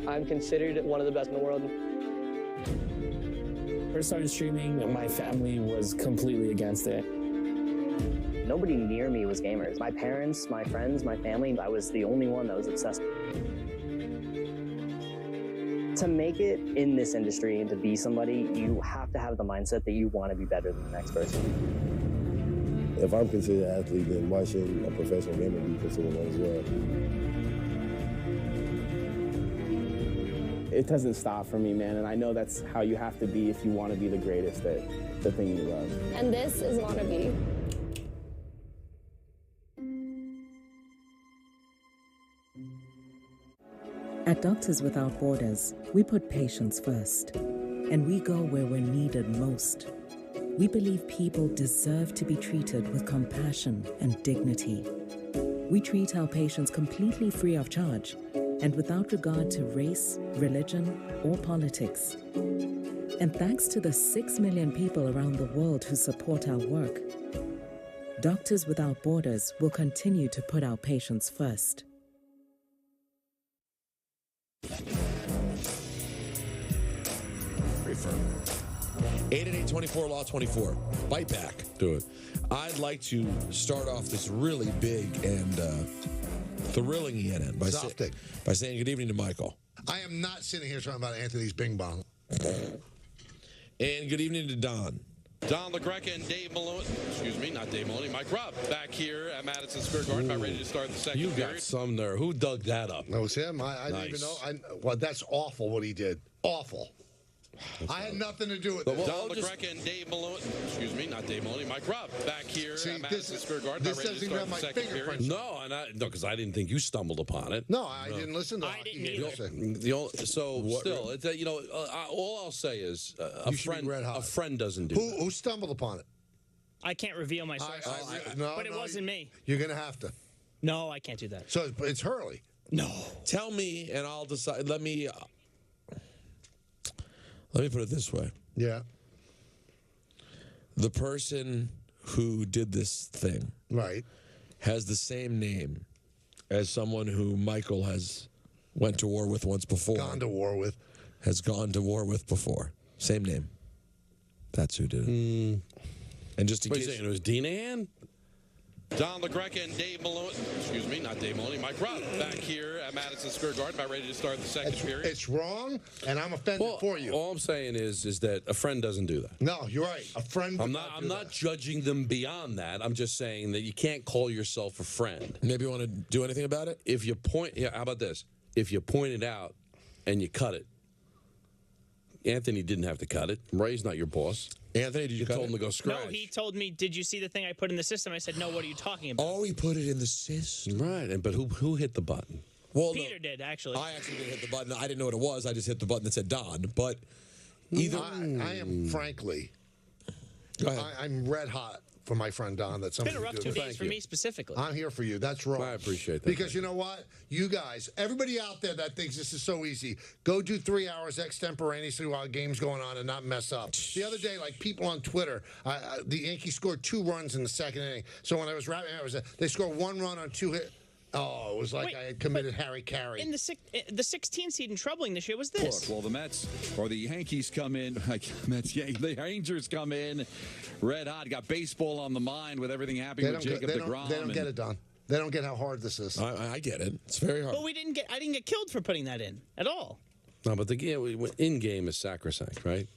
I'm considered one of the best in the world. First started streaming, my family was completely against it. Nobody near me was gamers. My parents, my friends, my family, I was the only one that was obsessed. To make it in this industry and to be somebody, you have to have the mindset that you want to be better than the next person. If I'm considered an athlete, then why shouldn't a professional gamer be considered one as well? It doesn't stop for me, man, and I know that's how you have to be if you want to be the greatest at the thing you love. And this is wannabe. At Doctors Without Borders, we put patients first, and we go where we're needed most. We believe people deserve to be treated with compassion and dignity. We treat our patients completely free of charge and without regard to race, religion, or politics. And thanks to the 6 million people around the world who support our work, Doctors Without Borders will continue to put our patients first. Refer. 888-24-LAW-24. Bite back. Do it. I'd like to start off this really big and thrilling ENN by saying good evening to Michael. I am not sitting here talking about Anthony's Bing Bong. And good evening to Don. Don LaGreca and Dave Maloney. Excuse me, not Dave Maloney. Mike Rubb back here at Madison Square Garden, about ready to start the second period. You got some there. Who dug that up? That was him. I didn't even know. Well, that's awful what he did. Awful. I had nothing to do with it. Don LaGreca and Dave Maloney. Excuse me, not Dave Maloney. Mike Rubb back here at Madison Square Garden, about ready to start the second period. No, because I didn't think you stumbled upon it. No, I didn't listen to it. I didn't either. Still, it's, all I'll say is a friend doesn't do that. Who stumbled upon it? I can't reveal my sources, but it wasn't me. You're going to have to. No, I can't do that. So it's Hurley. No. Tell me, and I'll decide. Let me put it this way. Yeah. The person who did this thing, right, has the same name as someone who Michael has went to war with once before. Gone to war with. Has gone to war with before. Same name. That's who did it. And just in What are case, you saying, it was Dinahan? Don LaGreca and Dave Maloney. Excuse me, not Dave Maloney. Mike Rubb back here at Madison Square Garden, about ready to start the second period. It's wrong, and I'm offended for you. All I'm saying is that a friend doesn't do that. No, you're right. A friend. I'm not judging them beyond that. I'm just saying that you can't call yourself a friend. Maybe you want to do anything about it? If you point, how about this? If you point it out and you cut it, Anthony didn't have to cut it. Ray's not your boss. Anthony, did you cut told it? him to go scratch? No, he told me, did you see the thing I put in the system? I said, no, what are you talking about? Oh, he put it in the system. Right, but who hit the button? Well, Peter did, actually. I actually did hit the button. I didn't know what it was. I just hit the button that said Don. But either I am frankly, go ahead. I'm red hot for my friend Don. That's It's been a rough 2 days for me specifically. I'm here for you. That's wrong. I appreciate that. Because you know what? You guys, everybody out there that thinks this is so easy, go do 3 hours extemporaneously while a game's going on and not mess up. The other day, like people on Twitter, the Yankees scored 2 runs in the second inning. So when I was wrapping, they scored 1 run on 2 hits. Oh, it was like I had committed Harry Carey. In the 16th seed in troubling this year was this. Well, the Mets or the Yankees come in. The Rangers come in red hot. Got baseball on the mind with everything happening with Jacob deGrom. They don't get it done. They don't get how hard this is. I get it. It's very hard. But I didn't get killed for putting that in at all. No, but the in-game is sacrosanct, right?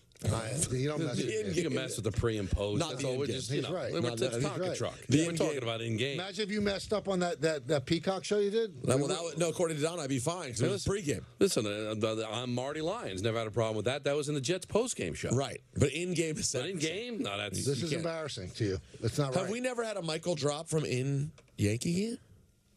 You don't mess with you can mess with the pre and post. Not the in-game. He's right. It's Tonka truck. We're talking about in-game. Imagine if you messed up on that Peacock show you did. No, according to Don, I'd be fine because it was pregame. Listen, I'm Marty Lyons. Never had a problem with that. That was in the Jets postgame show. Right. But in-game is But in-game? No, that's... This is embarrassing to you. It's not right. Have we never had a Michael drop from in Yankee game?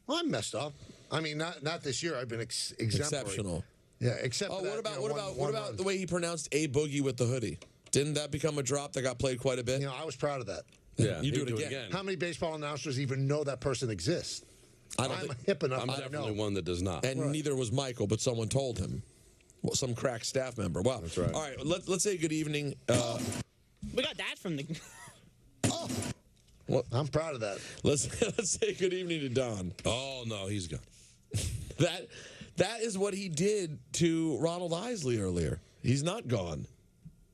Well, I'm messed up. I mean, not this year. I've been exemplary. Exceptional. Yeah, except for what that, what about the way he pronounced a boogie with the hoodie? Didn't that become a drop that got played quite a bit? I was proud of that. Yeah, you do it again. How many baseball announcers even know that person exists? I'm hip enough. I'm definitely one that does not. And neither was Michael, but someone told him. Well, some crack staff member. Wow. That's right. All right, let's say good evening. We got that from the... Well, I'm proud of that. Let's say good evening to Don. Oh, no, he's gone. That is what he did to Ronald Isley earlier. He's not gone.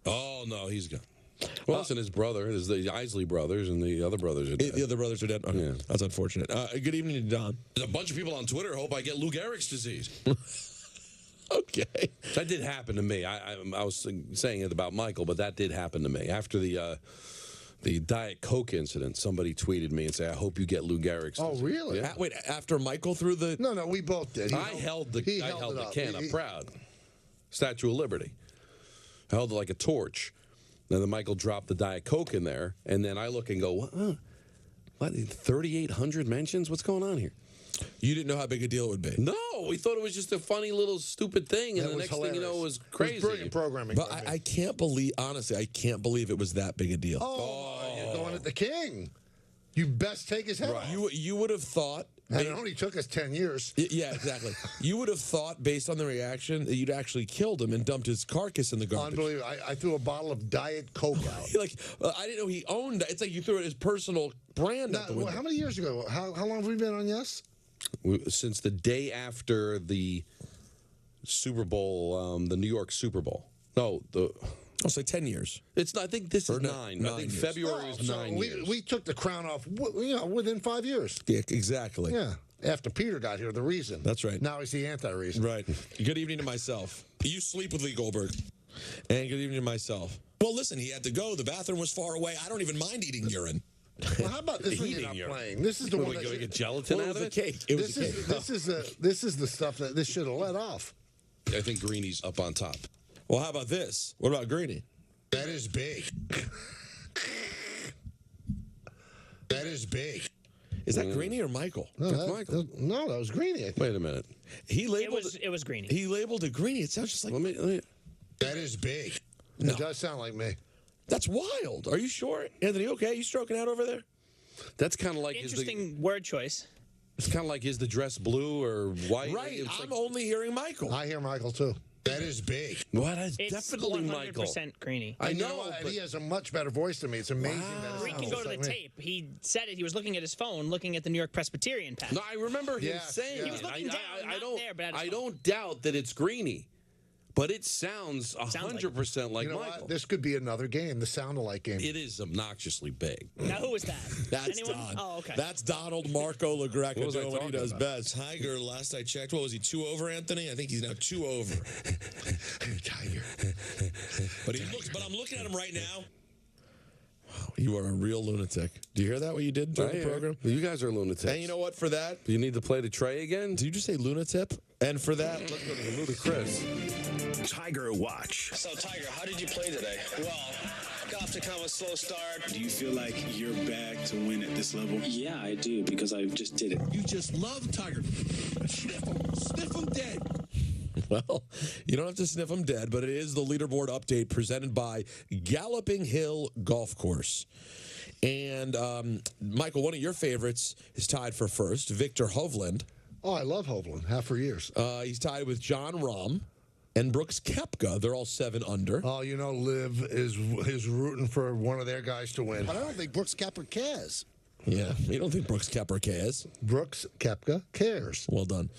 Oh, no, he's gone. Well, listen, his brother, is the Isley brothers, and the other brothers are dead. The other brothers are dead? Okay. Yeah. That's unfortunate. Good evening to Don. There's a bunch of people on Twitter hope I get Lou Gehrig's disease. Okay. That did happen to me. I was saying it about Michael, but that did happen to me. After the Diet Coke incident, somebody tweeted me and said, I hope you get Lou Gehrig's disease. Oh, really? Yeah. Wait, after Michael threw the... No, we both did. I held the can up proud. Statue of Liberty. I held it like a torch. And then Michael dropped the Diet Coke in there, and then I look and go, what 3,800 mentions? What's going on here? You didn't know how big a deal it would be. No, we thought it was just a funny little stupid thing, and the next thing you know, it was crazy. It was brilliant programming. But I can't believe, honestly, I can't believe it was that big a deal. Oh, you're going at the king. You best take his head off. You would have thought And it only took us 10 years. Yeah, exactly. You would have thought, based on the reaction, that you'd actually killed him and dumped his carcass in the garbage. Unbelievable. I threw a bottle of Diet Coke out. I didn't know he owned it. It's like you threw his personal brand out the window. How many years ago? How long have we been on Yes? Since the day after the Super Bowl, the New York Super Bowl. No, I'll say 10 years. It's not, I think this is 9. I think years. February is 9 years. We took the crown off within 5 years. Yeah, exactly. Yeah. After Peter got here, the reason. That's right. Now he's the anti-reason. Right. Good evening to myself. You sleep with Lee Goldberg. And good evening to myself. Well, listen, he had to go. The bathroom was far away. I don't even mind eating urine. Well, how about this one you're not playing? This is the one we get gelatin out of it? Cake. It was a cake. This is the stuff that this should have let off. I think Greenie's up on top. Well, how about this? What about Greenie? That is big. That is big. Is that Greenie or Michael? No, That's Michael. No, that was Greenie. Wait a minute. He labeled it was Greenie. He labeled it Greenie. It sounds just like. Let me. That is big. No. It does sound like me. That's wild. Are you sure, Anthony? Okay, you stroking out over there? That's kind of like Interesting word choice. It's kind of like, is the dress blue or white? Right. It's I'm like, only hearing Michael. I hear Michael too. That is big. What? That's It's definitely Michael. 100% Greenie. I know, and he has a much better voice than me. It's amazing. That We can go to the tape. He said it. He was looking at his phone, looking at the New York Presbyterian patch. No, I remember him saying He was looking down, I not there, but at his I phone. don't doubt that it's Greenie, but it sounds 100% like you know Michael. what? This could be another game, the sound-alike game. It is obnoxiously big. Now, who was that? That's Anyone? Don. Oh, okay. That's Donald Marco LaGreca What was I doing what he talking does about? best. Tiger, last I checked, what was he, 2 over, Anthony? I think he's now 2 over. Tiger. But I'm looking at him right now. Wow, you are a real lunatic. Do you hear that, what you did during the program? You guys are lunatics. And you know what, for that? Do you need to play the tray again? Did you just say lunatic? And for that, let's go to ludicrous. Tiger Watch. So, Tiger, how did you play today? Well, got off to kind of a slow start. Do you feel like you're back to win at this level? Yeah, I do, because I just did it. You just love Tiger. Sniff him dead. Well, you don't have to sniff them dead, but it is the leaderboard update presented by Galloping Hill Golf Course. And, Michael, one of your favorites is tied for first, Victor Hovland. Oh, I love Hovland. Have for years. He's tied with John Rahm and Brooks Koepka. They're all 7 under. Oh, you know, Liv is rooting for one of their guys to win. But I don't think Brooks Koepka cares. Yeah, you don't think Brooks Koepka cares? Brooks Koepka cares. Well done.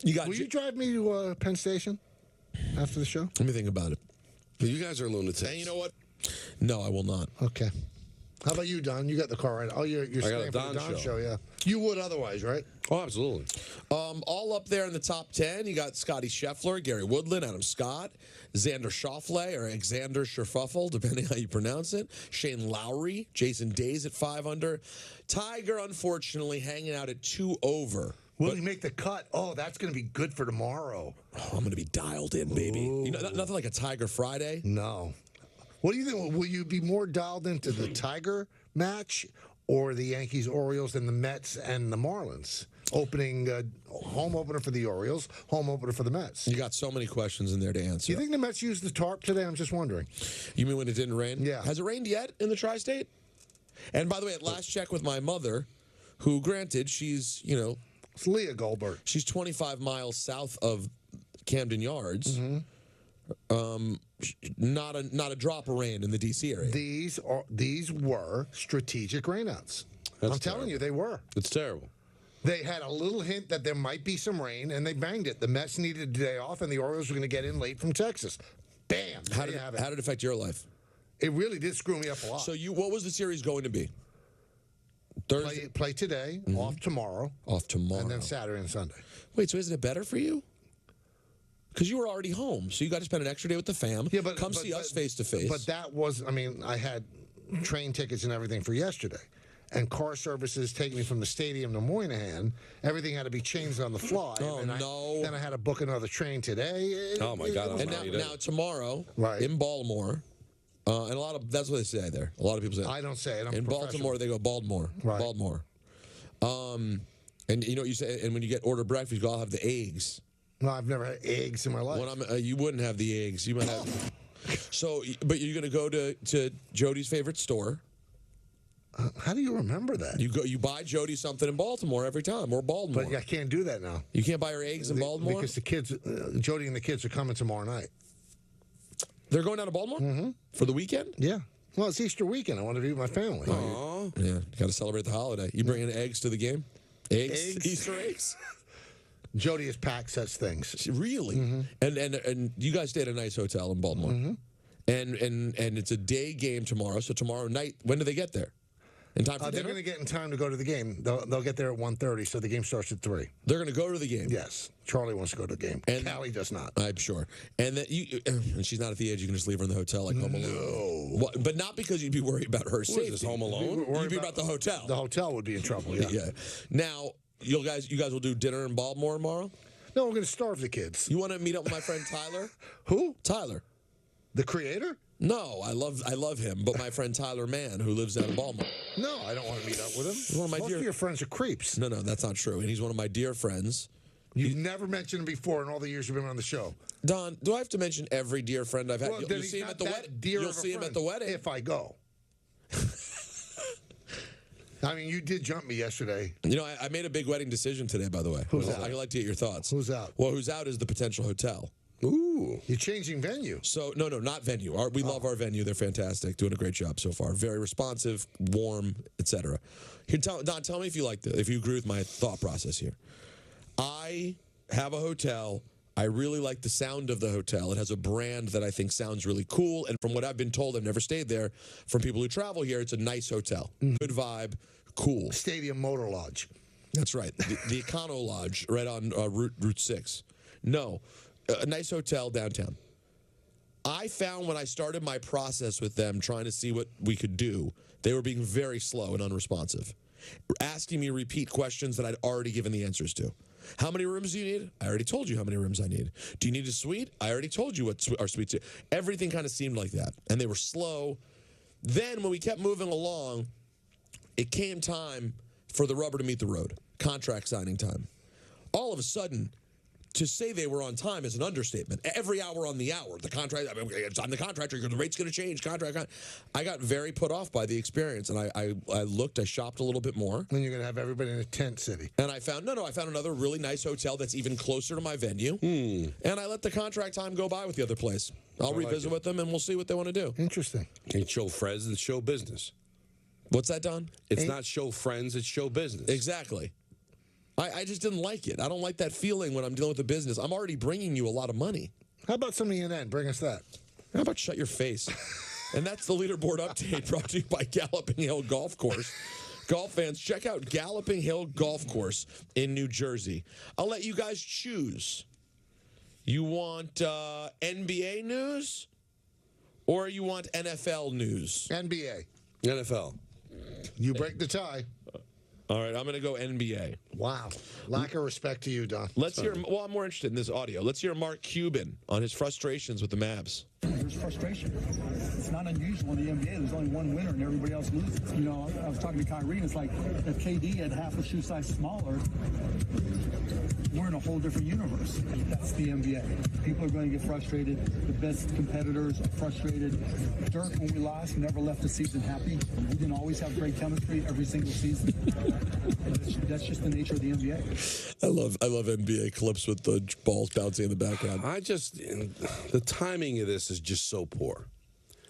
Will you drive me to Penn Station after the show? Let me think about it. You guys are lunatics. And you know what? No, I will not. Okay. How about you, Don? You got the car right. Oh, you're staying for the Don show, yeah. You would otherwise, right? Oh, absolutely. All up there in the top 10, you got Scotty Scheffler, Gary Woodland, Adam Scott, Xander Schauffele, or Xander Scherfuffle, depending how you pronounce it, Shane Lowry, Jason Days at 5 under. Tiger, unfortunately, hanging out at 2 over. Will he make the cut? Oh, that's going to be good for tomorrow. Oh, I'm going to be dialed in, baby. You know, nothing like a Tiger Friday. No. What do you think? Will you be more dialed into the Tiger match or the Yankees, Orioles, and the Mets and the Marlins? Opening home opener for the Orioles, home opener for the Mets. You got so many questions in there to answer. Do you think the Mets used the tarp today? I'm just wondering. You mean when it didn't rain? Yeah. Has it rained yet in the tri-state? And by the way, at last check with my mother, who, granted, she's, you know, it's Leah Goldberg. She's 25 miles south of Camden Yards. Mm-hmm. Not a drop of rain in the D.C. area. These were strategic rainouts. I'm telling you, they were. It's terrible. They had a little hint that there might be some rain, and they banged it. The Mets needed a day off, and the Orioles were going to get in late from Texas. Bam! How did it affect your life? It really did screw me up a lot. So what was the series going to be? Thursday? Play today, off tomorrow. Off tomorrow. And then Saturday and Sunday. Wait, so isn't it better for you? Because you were already home, so you got to spend an extra day with the fam. Yeah, but come see us face to face. But that was, I mean, I had train tickets and everything for yesterday. And car services take me from the stadium to Moynihan. Everything had to be changed on the fly. Oh, no. Then I had to book another train today. Oh, my God. And now tomorrow, in Baltimore, and that's what they say there. A lot of people say. I don't say it. I'm in Baltimore, they go Baltimore. Right. Baltimore. And you know what you say, and when you get order breakfast, you go, I'll have the eggs. No, I've never had eggs in my life. You wouldn't have the eggs. You might have. So, but you're going to go to Jody's favorite store. How do you remember that? You buy Jody something in Baltimore every time, or Baltimore. But I can't do that now. You can't buy her eggs in Baltimore? Because the kids, Jody and the kids are coming tomorrow night. They're going down to Baltimore? Mm-hmm. For the weekend? Yeah. Well, it's Easter weekend. I want to be with my family. Oh, yeah. You got to celebrate the holiday. You bringing eggs to the game? Eggs? Easter eggs? Jody has packed such things. Really? And you guys stay at a nice hotel in Baltimore. And it's a day game tomorrow. So tomorrow night, when do they get there? In time for They're dinner? going to get in time to go to the game. They'll get there at 1:30, so the game starts at 3. They're going to go to the game? Yes. Charlie wants to go to the game. And Callie does not. I'm sure. And that and she's not at the age you can just leave her in the hotel like Home Alone. No. But not because you'd be worried about her safety. Is this Home Alone? You'd be about the hotel. The hotel would be in trouble, yeah. Now, you guys will do dinner in Baltimore tomorrow? No, we're going to starve the kids. You want to meet up with my friend Tyler? Who? Tyler. The creator? No, I love him, but my friend Tyler Mann, who lives down in Baltimore. No, I don't want to meet up with him. He's one of my Most of your friends are creeps. No, that's not true. And he's one of my dear friends. You've never mentioned him before in all the years you've been on the show. Don, do I have to mention every dear friend I've had? Well, You'll see him at the wedding. You'll see him at the wedding if I go. I mean, you did jump me yesterday. You know, I made a big wedding decision today, by the way. Who's out? I'd like to get your thoughts. Who's out? Well, who's out is the potential hotel. Ooh. You're changing venue. So, no, not venue. We love our venue. They're fantastic. Doing a great job so far. Very responsive, warm, etc. Don, tell me if you if you agree with my thought process here. I have a hotel. I really like the sound of the hotel. It has a brand that I think sounds really cool. And from what I've been told, I've never stayed there, from people who travel here, it's a nice hotel. Good vibe, cool. Stadium Motor Lodge. That's right. The Econo Lodge right on Route 6. No. A nice hotel downtown. I found when I started my process with them trying to see what we could do, they were being very slow and unresponsive. Asking me repeat questions that I'd already given the answers to. How many rooms do you need? I already told you how many rooms I need. Do you need a suite? I already told you what our suites are. Everything kind of seemed like that. And they were slow. Then when we kept moving along, it came time for the rubber to meet the road. Contract signing time. All of a sudden, to say they were on time is an understatement. Every hour on the hour, the contract. I mean, I'm the contractor. The rate's going to change. Contract. I got very put off by the experience, and I looked. I shopped a little bit more. Then you're going to have everybody in a tent city. And I found I found another really nice hotel that's even closer to my venue. And I let the contract time go by with the other place. I'll revisit with them, and we'll see what they want to do. Interesting. Ain't show friends, it's show business. What's that, Don? It's not show friends, it's show business. Exactly. I just didn't like it. I don't like that feeling when I'm dealing with the business. I'm already bringing you a lot of money. How about some ENN? Bring us that. How about shut your face? And that's the leaderboard update brought to you by Galloping Hill Golf Course. Golf fans, check out Galloping Hill Golf Course in New Jersey. I'll let you guys choose. You want NBA news or you want NFL news? NBA. NFL. You break the tie. All right, I'm going to go NBA. Wow. Lack of respect to you, Don. Let's hear, well, I'm more interested in this audio. Let's hear Mark Cuban on his frustrations with the Mavs. There's frustration. It's not unusual in the NBA. There's only one winner and everybody else loses. You know, I was talking to Kyrie, and it's like if KD had half a shoe size smaller, we're in a whole different universe. That's the NBA. People are going to get frustrated. The best competitors are frustrated. Dirk, when we lost, never left the season happy. We didn't always have great chemistry every single season. That's just the nature of the NBA. I love NBA clips with the balls bouncing in the background. The timing of this is just so poor.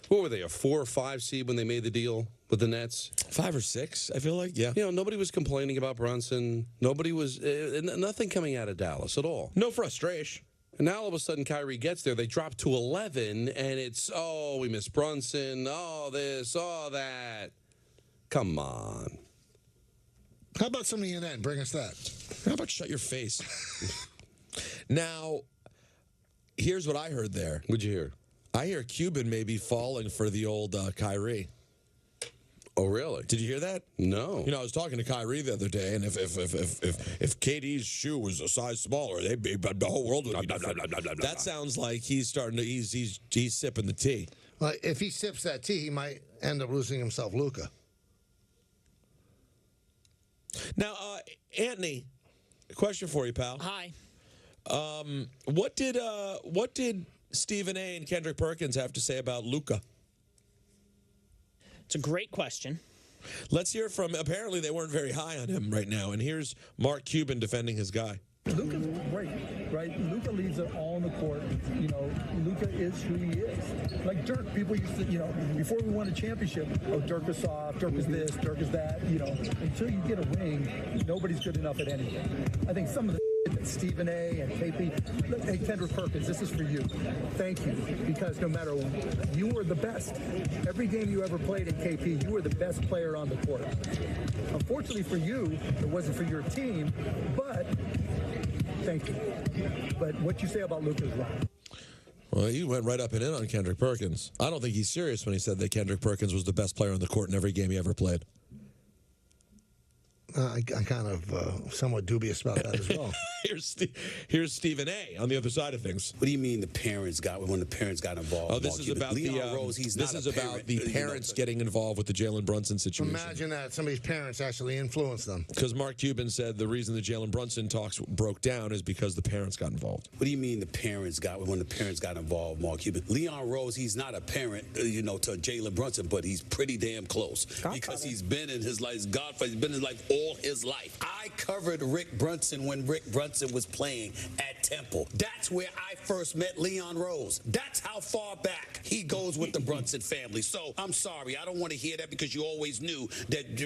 What were they, a 4 or 5 seed when they made the deal with the Nets? 5 or 6, I feel like, yeah. You know, nobody was complaining about Brunson. Nobody was, nothing coming out of Dallas at all. No frustration. And now all of a sudden Kyrie gets there. They drop to 11, and it's, oh, we miss Brunson. Oh, this, oh, that. Come on. How about some ENN? Bring us that. How about shut your face? Now, here's what I heard there. What'd you hear? I hear Cuban may be falling for the old Kyrie. Oh, really? Did you hear that? No. You know, I was talking to Kyrie the other day, and if KD's shoe was a size smaller, the whole world would be different. That sounds like he's starting to he's sipping the tea. Well, if he sips that tea, he might end up losing himself Luka. Now, Anthony, a question for you, pal. Hi. What did Stephen A. and Kendrick Perkins have to say about Luka? It's a great question. Let's hear from, apparently they weren't very high on him right now, and here's Mark Cuban defending his guy. Luka's great, right? Luka leaves it all on the court. You know, Luka is who he is. Like Dirk, people used to, before we won a championship, oh, Dirk is soft, Dirk is this, Dirk is that. Until you get a ring, nobody's good enough at anything. I think some of the that Stephen A. and KP, look, hey, Kendrick Perkins, this is for you. Thank you, because no matter, you were the best. Every game you ever played in KP, you were the best player on the court. Unfortunately for you, it wasn't for your team, but thank you. But what you say about Luka is wrong. Well, he went right up and in on Kendrick Perkins. I don't think he's serious when he said that Kendrick Perkins was the best player on the court in every game he ever played. I'm kind of somewhat dubious about that as well. Here's Stephen A. on the other side of things. What do you mean the parents got when the parents got involved? Oh, this is about Leon Rose. He's this not is a about parent, the parents getting involved with the Jalen Brunson situation. Imagine that somebody's parents actually influenced them. Because Mark Cuban said the reason the Jalen Brunson talks broke down is because the parents got involved. What do you mean the parents got when the parents got involved, Mark Cuban? Leon Rose, he's not a parent, to Jalen Brunson, but he's pretty damn close because he's been in his life. He's been in his life all his life. I covered Rick Brunson when Rick Brunson was playing at Temple. That's where I first met Leon Rose. That's how far back he goes with the Brunson family. So I'm sorry, I don't want to hear that because you always knew that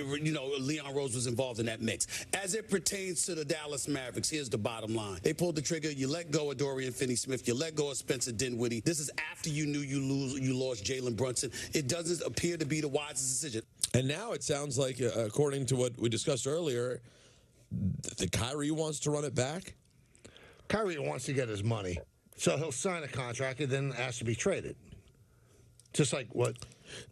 Leon Rose was involved in that mix. As it pertains to the Dallas Mavericks, here's the bottom line. They pulled the trigger. You let go of Dorian Finney-Smith. You let go of Spencer Dinwiddie. This is after you knew you lost Jalen Brunson. It doesn't appear to be the wisest decision. And now it sounds like, according to what we discussed earlier, that Kyrie wants to run it back? Kyrie wants to get his money. So he'll sign a contract and then ask to be traded. Just like what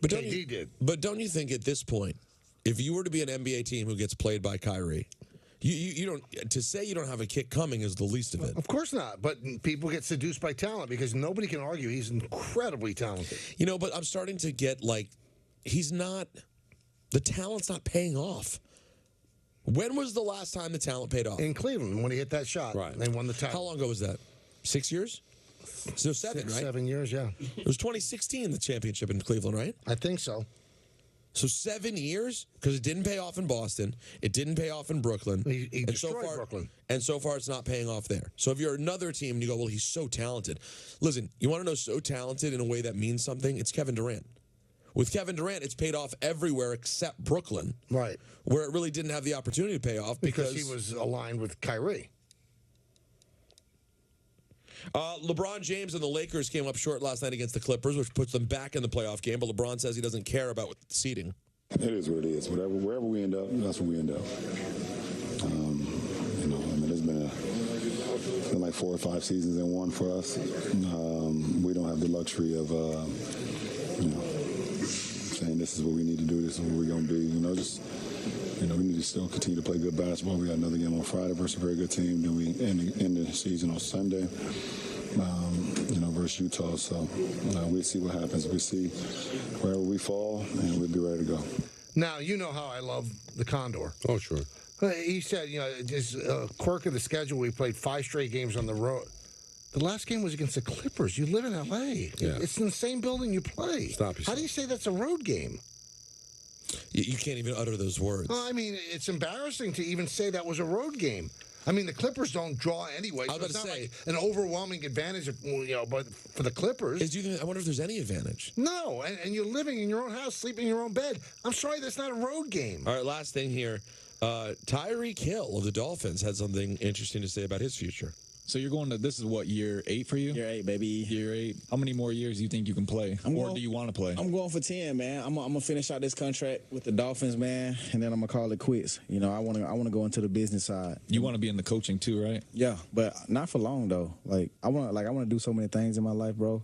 KD did. But don't you think at this point, if you were to be an NBA team who gets played by Kyrie, you don't, to say you don't have a kick coming is the least of it. Of course not. But people get seduced by talent because nobody can argue he's incredibly talented. But I'm starting to get the talent's not paying off. When was the last time the talent paid off? In Cleveland, when he hit that shot. Right. They won the title. How long ago was that? 6 years? So 7, right? 7 years, yeah. It was 2016, the championship in Cleveland, right? I think so. So 7 years? Because it didn't pay off in Boston. It didn't pay off in Brooklyn. He destroyed Brooklyn. And so far, it's not paying off there. So if you're another team and you go, well, he's so talented. Listen, you want to know so talented in a way that means something? It's Kevin Durant. With Kevin Durant, it's paid off everywhere except Brooklyn. Right. Where it really didn't have the opportunity to pay off because he was aligned with Kyrie. LeBron James and the Lakers came up short last night against the Clippers, which puts them back in the playoff game. But LeBron says he doesn't care about seeding. It is what it is. Wherever we end up, that's where we end up. It's been like 4 or 5 seasons in one for us. We don't have the luxury of, saying this is what we need to do, this is what we're going to be. We need to still continue to play good basketball. We got another game on Friday versus a very good team. Then we end the season on Sunday, versus Utah. So we'll see what happens. We'll see wherever we fall, and we'll be ready to go. Now, you know how I love the Condor. Oh, sure. He said, this quirk of the schedule, we played 5 straight games on the road. The last game was against the Clippers. You live in L.A. Yeah. It's in the same building you play. Stop yourself. How do you say that's a road game? You can't even utter those words. Well, I mean, it's embarrassing to even say that was a road game. I mean, the Clippers don't draw anyway. So it's not like an overwhelming advantage, but for the Clippers. I wonder if there's any advantage. No, and you're living in your own house, sleeping in your own bed. I'm sorry, that's not a road game. All right, last thing here. Tyreek Hill of the Dolphins had something interesting to say about his future. So you're going to, this is what, year 8 for you? Year 8, baby. Year 8. How many more years do you think you can play? Do you want to play? I'm going for 10, man. I'm gonna finish out this contract with the Dolphins, man, and then I'm gonna call it quits. I want to go into the business side. You want to be in the coaching too, right? Yeah, but not for long though. I want to do so many things in my life, bro.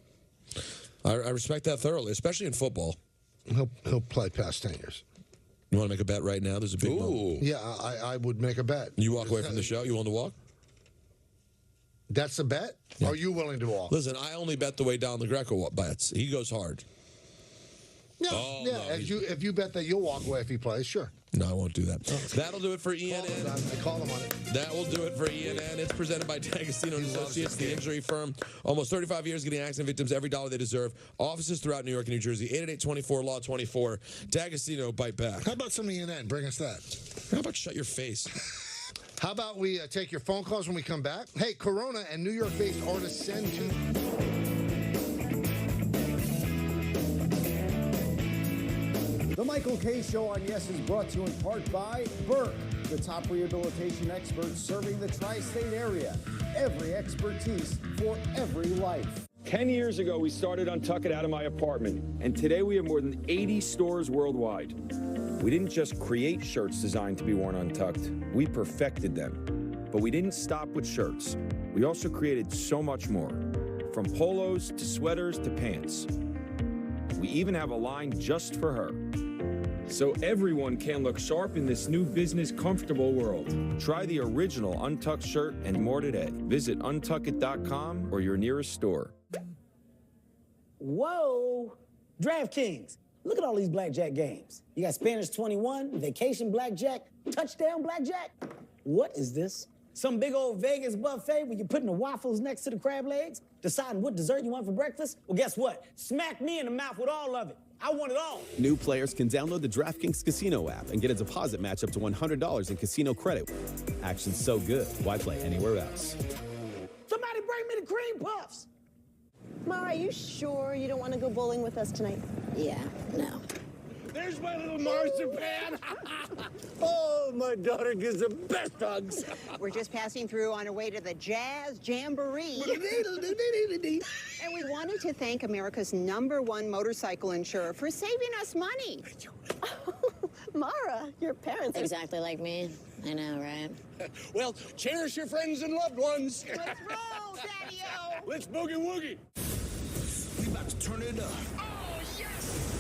I respect that thoroughly, especially in football. He'll play past 10 years. You want to make a bet right now? There's a big moment. Yeah, I would make a bet. You walk away from the show? You willing to walk? That's a bet? Yeah. Are you willing to walk? Listen, I only bet the way Don LaGreca bets. He goes hard. Yeah, Oh, yeah. no, If you bet that you'll walk away if he plays, sure. No, I won't do that. That'll do it for ENN. I call him on it. That will do it for ENN. It's presented by D'Agostino & Associates, the injury firm. Almost 35 years getting accident victims every dollar they deserve. Offices throughout New York and New Jersey. 888-24-LAW-24. D'Agostino, bite back. How about some ENN? Bring us that. How about shut your face? How about we take your phone calls when we come back? Hey, Corona and New York-based artist Senju. The Michael K. Show on Yes is brought to you in part by Burke, the top rehabilitation experts serving the tri-state area. Every expertise for every life. 10 years ago, we started Untuck It out of my apartment, and today we have more than 80 stores worldwide. We didn't just create shirts designed to be worn untucked, we perfected them. But we didn't stop with shirts. We also created so much more, from polos to sweaters to pants. We even have a line just for her. So everyone can look sharp in this new business comfortable world. Try the original Untucked shirt and more today. Visit untuckit.com or your nearest store. Whoa! DraftKings. Look at all these blackjack games. You got Spanish 21, Vacation Blackjack, Touchdown Blackjack. What is this? Some big old Vegas buffet where you're putting the waffles next to the crab legs, deciding what dessert you want for breakfast? Well, guess what? Smack me in the mouth with all of it. I want it all. New players can download the DraftKings Casino app and get a deposit match up to $100 in casino credit. Action's so good, why play anywhere else? Somebody bring me the cream puffs. Ma, are you sure you don't want to go bowling with us tonight? Yeah, no. There's my little marzipan. Oh, my daughter gives the best hugs. We're just passing through on our way to the Jazz Jamboree. And we wanted to thank America's #1 motorcycle insurer for saving us money. Mara, your parents are Exactly like me. I know, right? Well, cherish your friends and loved ones. Let's roll, Daddy-O. Let's boogie woogie. We about to turn it up. Oh, yes.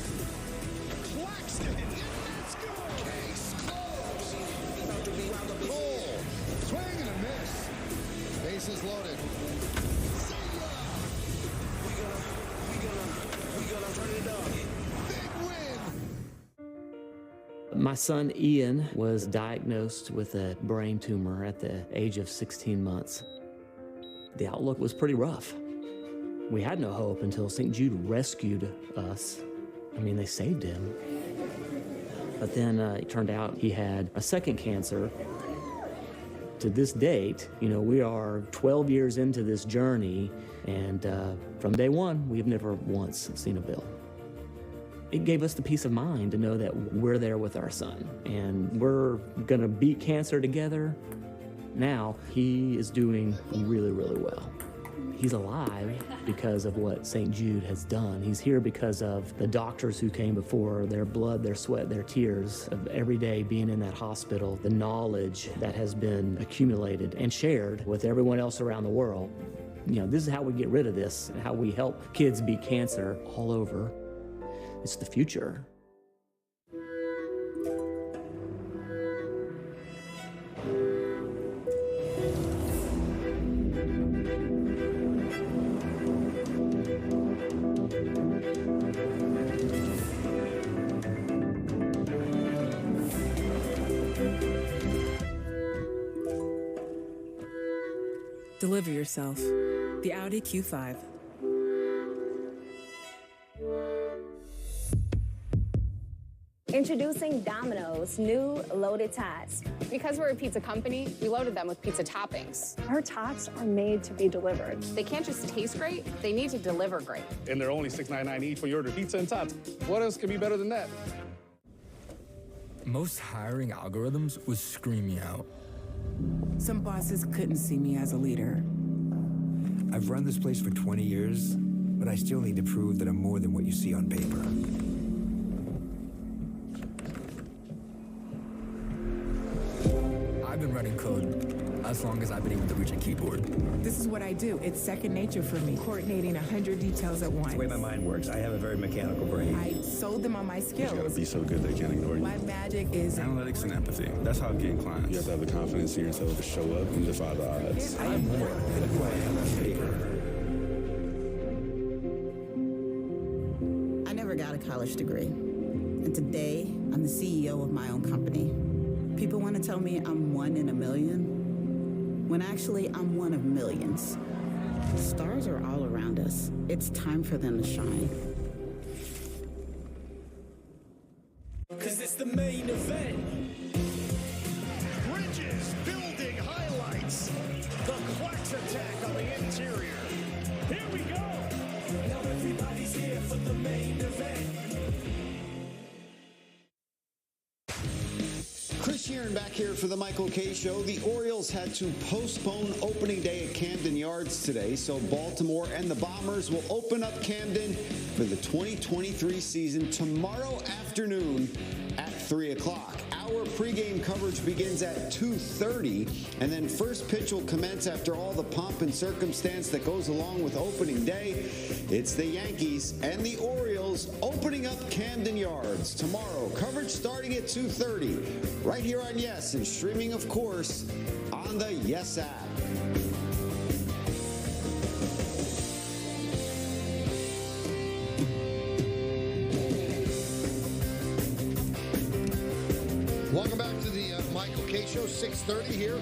Claxton. Let's go. Case closed. About to be around the pole. Swing and a miss. Bases loaded. We gonna turn it up. Big win. My son Ian was diagnosed with a brain tumor at the age of 16 months. The outlook was pretty rough. We had no hope until St. Jude rescued us. I mean, they saved him. But then it turned out he had a second cancer. To this date, we are 12 years into this journey, and from day one, we've never once seen a bill. It gave us the peace of mind to know that we're there with our son, and we're gonna beat cancer together. Now, he is doing really, really well. He's alive because of what St. Jude has done. He's here because of the doctors who came before, their blood, their sweat, their tears of every day being in that hospital, the knowledge that has been accumulated and shared with everyone else around the world. This is how we get rid of this, how we help kids beat cancer all over. It's the future. Deliver yourself. The Audi Q5. Introducing Domino's new loaded tots. Because we're a pizza company, we loaded them with pizza toppings. Our tots are made to be delivered. They can't just taste great, they need to deliver great. And they're only $6.99 each when you order pizza and tots. What else could be better than that? Most hiring algorithms would scream me out. Some bosses couldn't see me as a leader. I've run this place for 20 years, but I still need to prove that I'm more than what you see on paper. I've been writing code as long as I've been able to reach a keyboard. This is what I do. It's second nature for me, coordinating 100 details at once. The way my mind works, I have a very mechanical brain. I sold them on my skills. You gotta be so good they can't ignore you. My magic is Analytics and empathy. That's how I gain clients. You have to have the confidence in yourself to show up and defy the odds. I am more than what I have on paper. I never got a college degree. And today, I'm the CEO of my own company. People want to tell me I'm one in a million, when actually I'm one of millions. Stars are all around us. It's time for them to shine. 'Cause it's the main event. Bridges building highlights. The Quacks attack on the interior. Here we go. Now everybody's here for the main event. Chris Sheeran back here for the Michael K. Show. The Orioles had to postpone opening day at Camden Yards today, so Baltimore and the Bombers will open up Camden for the 2023 season tomorrow afternoon at 3 o'clock. Our pregame coverage begins at 2:30, and then first pitch will commence after all the pomp and circumstance that goes along with opening day. It's the Yankees and the Orioles opening up Camden Yards tomorrow. Coverage starting at 2:30, right here on Yes, and streaming, of course, on the Yes app. Welcome back to the Michael K. Show, 6:30 here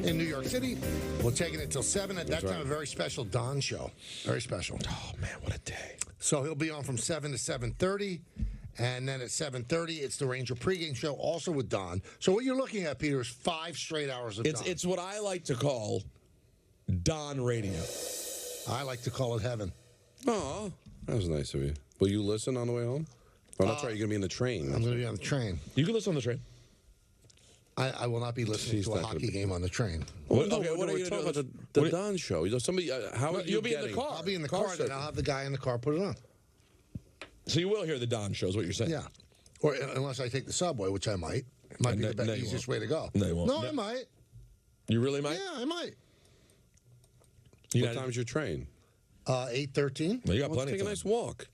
in New York City. We're taking it till 7. At that time, a very special Don show. Very special. Oh, man, what a day. So he'll be on from 7 to 7:30. And then at 7:30, it's the Ranger pregame show, also with Don. So what you're looking at, Peter, is 5 straight hours of Don. It's what I like to call Don Radio. I like to call it heaven. Oh, that was nice of you. Will you listen on the way home? Oh, that's right. You're going to be in the train. I'm going to be on the train. You can listen on the train. I will not be listening to a hockey game on the train. What are you talking about? The Don show. You know, somebody. How you'll be in the car. I'll be in the car, and I'll have the guy in the car put it on. So you will hear the Don show, is what you're saying? Yeah. Or unless I take the subway, which I might. It might be the easiest way to go. No, you won't. No, I might. You really might? Yeah, I might. What time's your train? 8:13. Well, you got plenty take of time. a nice walk.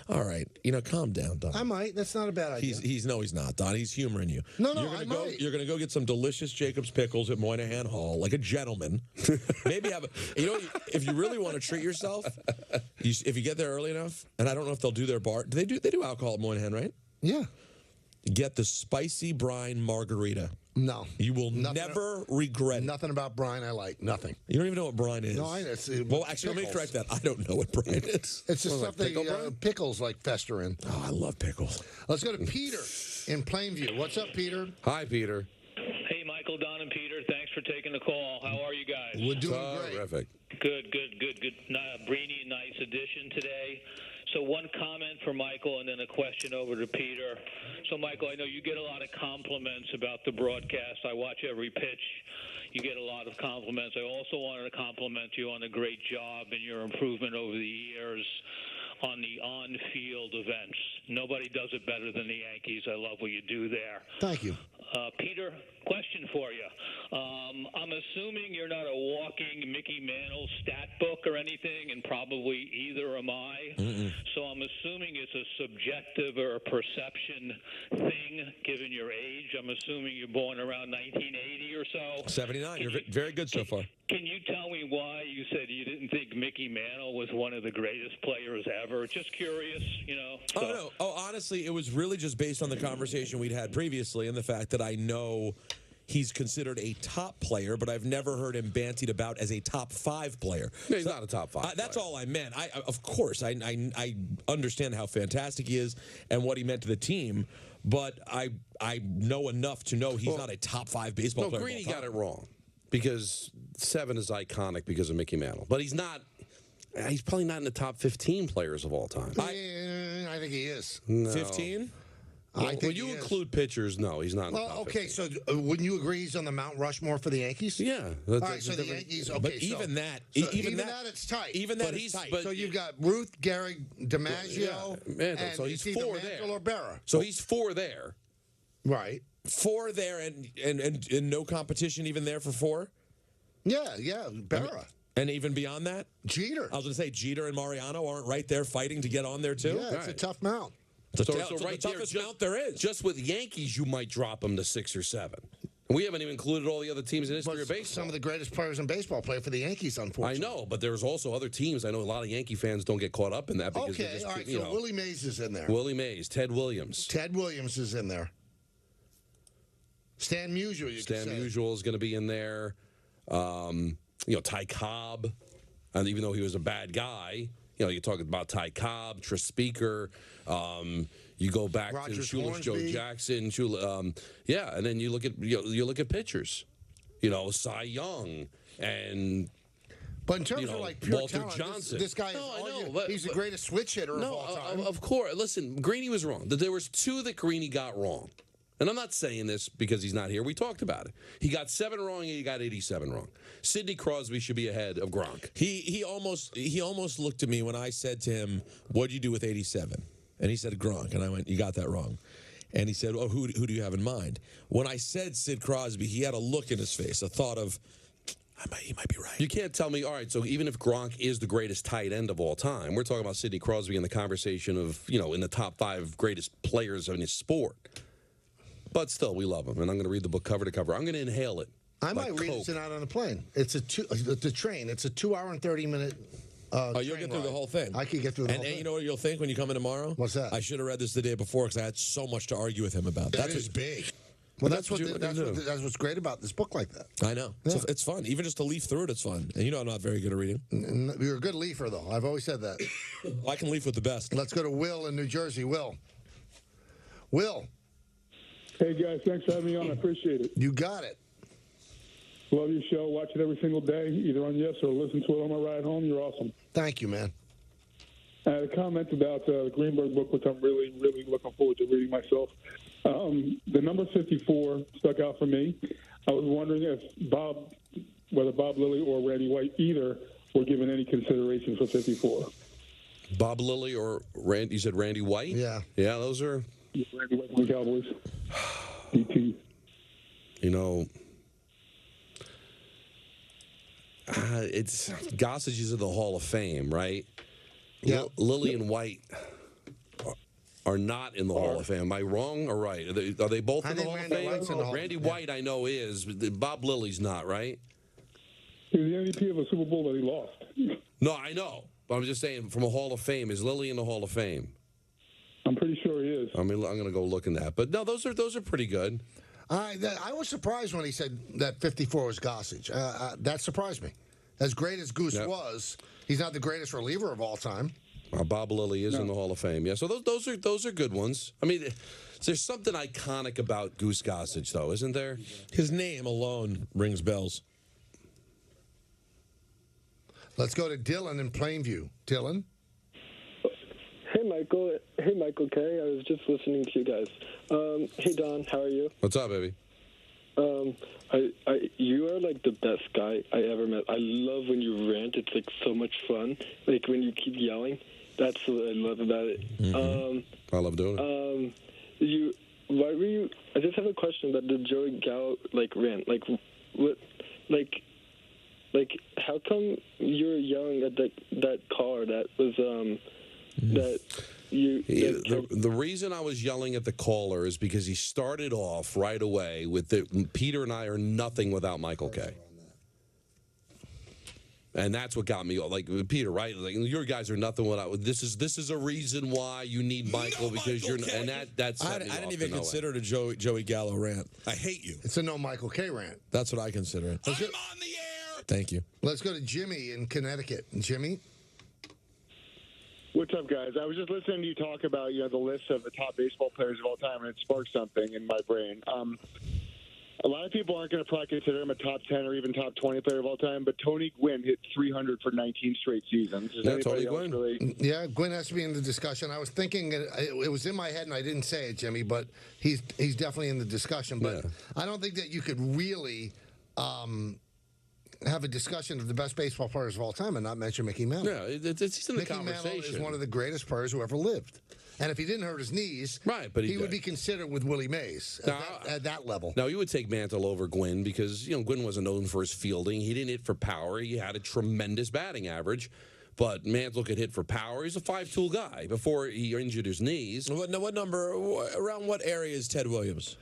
All right. Calm down, Don. I might. That's not a bad idea. He's not, Don. He's humoring you. No, I might. You're going to go get some delicious Jacob's pickles at Moynihan Hall, like a gentleman. Maybe have if you really want to treat yourself, if you get there early enough, and I don't know if they'll do their bar. They do alcohol at Moynihan, right? Yeah. Get the spicy brine margarita. No. You will never regret it. Nothing about brine I like. Nothing. You don't even know what brine is. No, I know. Well, actually, let me correct that. I don't know what brine is. It's the stuff that pickles like fester in. Oh, I love pickles. Let's go to Peter in Plainview. What's up, Peter? Hi, Peter. Hey, Michael, Don, and Peter. Thanks for taking the call. How are you guys? We're doing great. Terrific. Good. Brainy, nice addition today. So one comment for Michael and then a question over to Peter. So, Michael, I know you get a lot of compliments about the broadcast. I watch every pitch. You get a lot of compliments. I also wanted to compliment you on a great job and your improvement over the years on the on-field events. Nobody does it better than the Yankees. I love what you do there. Thank you. Peter, question for you. I'm assuming you're not a walking Mickey Mantle stat book or anything, and probably either am I. So I'm assuming it's a subjective or a perception thing, given your age. I'm assuming you're born around 1980 or so. 79. You're very good so far. Can you tell me why you said you didn't think Mickey Mantle was one of the greatest players ever? Just curious, So. Oh, no. Oh, honestly, it was really just based on the conversation we'd had previously and the fact that I know he's considered a top player, but I've never heard him bantied about as a top 5 player. No, he's not a top 5 That's all I meant. Of course, I understand how fantastic he is and what he meant to the team, but I know enough to know he's not a top 5 baseball player. No, Greeny got it wrong because 7 is iconic because of Mickey Mantle, but he's not. He's probably not in the top 15 players of all time. I think he is. No. 15? When you include pitchers, no, he's not in the top 15. So wouldn't you agree he's on the Mount Rushmore for the Yankees? Yeah. All right, so the Yankees, okay. But even that, it's tight. Even that is tight. So you've got Ruth, Gehrig, DiMaggio, and so he's either 4 Mantle there. or Berra. So he's 4 there. Right. 4 there and no competition even there for 4? Yeah, Berra. And even beyond that? Jeter. I was going to say, Jeter and Mariano aren't right there fighting to get on there, too? Yeah, it's a tough mount. It's So the right toughest there, mount there is. Just with Yankees, you might drop him to 6 or 7. We haven't even included all the other teams in history of baseball. Some of the greatest players in baseball play for the Yankees, unfortunately. I know, but there's also other teams. I know a lot of Yankee fans don't get caught up in that because Okay, all right, you so know, Willie Mays is in there. Willie Mays, Ted Williams. Ted Williams is in there. Stan Musial, Stan Musial is going to be in there. Ty Cobb, and even though he was a bad guy, you're talking about Ty Cobb, Tris Speaker. You go back Rogers to Shoeless Joe Hornsby. Jackson, and then you look at pitchers, Cy Young and. But in terms of like pure Walter talent, Johnson, this guy is he's the greatest switch hitter of all time. Of course. Listen, Greeny was wrong. There was two that Greeny got wrong. And I'm not saying this because he's not here. We talked about it. He got 7 wrong and he got 87 wrong. Sidney Crosby should be ahead of Gronk. He almost looked at me when I said to him, "What'd you do with 87?" And he said Gronk, and I went, "You got that wrong." And he said, "Oh, who do you have in mind?" When I said Sid Crosby, he had a look in his face, a thought of, he might be right. You can't tell me, all right, so even if Gronk is the greatest tight end of all time, we're talking about Sidney Crosby in the conversation of, in the top 5 greatest players in his sport. But still, we love him, and I'm going to read the book cover to cover. I'm going to inhale it. I might read it tonight on the plane. It's the train. It's a 2-hour and 30-minute. You'll get through the whole thing. I could get through the whole thing. And you know what you'll think when you come in tomorrow? What's that? I should have read this the day before because I had so much to argue with him about. That is big. Well, that's what's great about this book like that. I know. Yeah. So it's fun. Even just to leaf through it, it's fun. And I'm not very good at reading. You're a good leafer, though. I've always said that. I can leaf with the best. Let's go to Will in New Jersey. Will. Hey, guys. Thanks for having me on. I appreciate it. You got it. Love your show. Watch it every single day, either on Yes or listen to it on my ride home. You're awesome. Thank you, man. I had a comment about the Greenberg book, which I'm really, really looking forward to reading myself. The number 54 stuck out for me. I was wondering if whether Bob Lilly or Randy White either were given any consideration for 54. Bob Lilly or Randy? You said Randy White? Yeah. Yeah, those are. Yeah, Randy White from the Cowboys. DT. It's Gossage is in the Hall of Fame, right? Yeah. Lilly and White are not in the Hall of Fame. Am I wrong or right? Are they both in the Hall of Fame? Randy White, I know, is. But Bob Lilly's not, right? He was the MVP of a Super Bowl that he lost. No, I know. But I'm just saying, from a Hall of Fame, is Lilly in the Hall of Fame? I'm pretty sure he is. I'm going to go look in that. But no, those are pretty good. I was surprised when he said that 54 was Gossage. That surprised me. As great as Goose was, he's not the greatest reliever of all time. Bob Lilly is in the Hall of Fame. Yeah, so those are good ones. I mean, there's something iconic about Goose Gossage, though, isn't there? His name alone rings bells. Let's go to Dylan in Plainview. Dylan? Hey, Michael. Hey, Michael K. I was just listening to you guys. Hey, Don. How are you? What's up, baby? You are like the best guy I ever met. I love when you rant. It's like so much fun. Like when you keep yelling. That's what I love about it. Mm-hmm. I love doing it. Why were you? I just have a question about the Joey Gallo rant. How come you were yelling at that car that was that you? The reason I was yelling at the caller is because he started off right away with Peter and I are nothing without Michael K. And that's what got me like Peter, right? Like your guys are nothing without. This is a reason why you need Michael because you're and that's. I didn't even consider it a Joey Gallo rant. I hate you. It's a no Michael K rant. That's what I consider it. I'm on the air. Thank you. Let's go to Jimmy in Connecticut. Jimmy. What's up, guys? I was just listening to you talk about the list of the top baseball players of all time, and it sparked something in my brain. A lot of people aren't going to probably consider him a top 10 or even top 20 player of all time, but Tony Gwynn hit 300 for 19 straight seasons. Tony Gwynn. Yeah, Gwynn has to be in the discussion. I was thinking it was in my head, and I didn't say it, Jimmy, but he's definitely in the discussion. But I don't think that you could really have a discussion of the best baseball players of all time and not mention Mickey Mantle. Yeah, it's in the Mickey conversation. Mantle is one of the greatest players who ever lived. And if he didn't hurt his knees, but he would be considered with Willie Mays at that level. Now, you would take Mantle over Gwynn because, Gwynn wasn't known for his fielding. He didn't hit for power. He had a tremendous batting average. But Mantle could hit for power. He's a 5-tool guy before he injured his knees. What number, around what area is Ted Williams?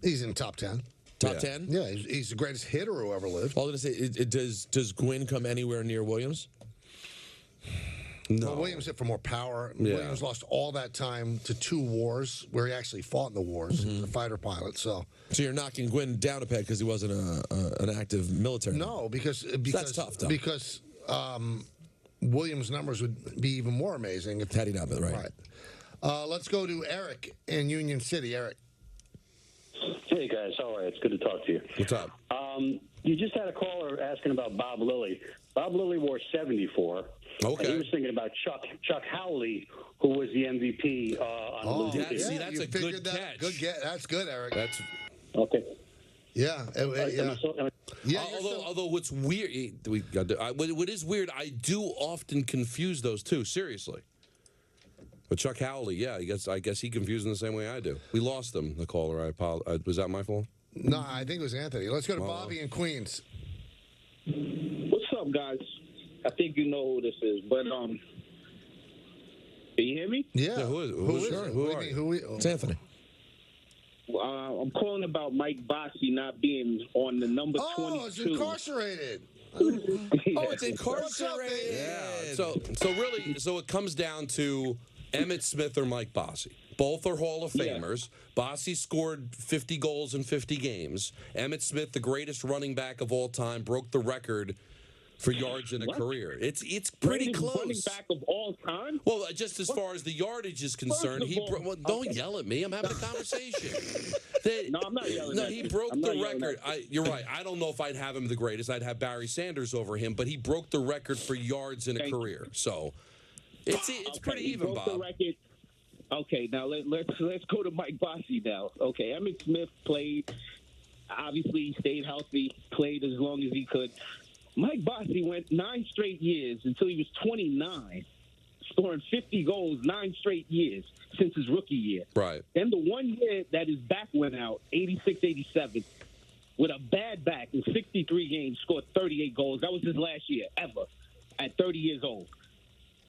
He's in top 10. Top 10? Yeah, he's the greatest hitter who ever lived. I was going to say, does Gwynn come anywhere near Williams? No. Well, Williams hit for more power. Yeah. Williams lost all that time to 2 wars where he actually fought in the wars. He was a fighter pilot. So you're knocking Gwynn down a peg because he wasn't an active military? No, because that's tough, though. Because Williams' numbers would be even more amazing if had he not been right. Let's go to Eric in Union City. Eric. Hey guys, how are you? It's good to talk to you. What's up? You just had a caller asking about Bob Lilly. Bob Lilly wore 74. Okay. And he was thinking about Chuck Howley, who was the MVP on the losing team. See, that's a good catch. Good get. That's good, Eric. That's okay. Yeah. Although what's weird, what is weird, I do often confuse those two. Seriously. But Chuck Howley, yeah, I guess he confused them the same way I do. We lost him, the caller. I apologize. Was that my fault? No, I think it was Anthony. Let's go to Bobby in Queens. What's up, guys? I think you know who this is, but can you hear me? Yeah. Who is it? It's Anthony. I'm calling about Mike Bossy not being on the number 22. Oh, it's incarcerated. Oh, it's incarcerated. Yeah. So it comes down to Emmitt Smith or Mike Bossy. Both are Hall of Famers. Bossy scored 50 goals in 50 games. Emmitt Smith, the greatest running back of all time, broke the record for yards in a career. It's pretty close. Running back of all time? Well, just as far as the yardage is concerned, don't yell at me. I'm having a conversation. No, I'm not yelling at you. He broke the record. You're right. I don't know if I'd have him the greatest. I'd have Barry Sanders over him, but he broke the record for yards in a career. So it's pretty even, Bob. The record. Okay, now let's go to Mike Bossy now. Okay, Emmitt Smith played. Obviously, he stayed healthy, played as long as he could. Mike Bossy went 9 straight years until he was 29, scoring 50 goals 9 straight years since his rookie year. Right. Then the 1 year that his back went out, 86-87, with a bad back in 63 games, scored 38 goals. That was his last year ever at 30 years old.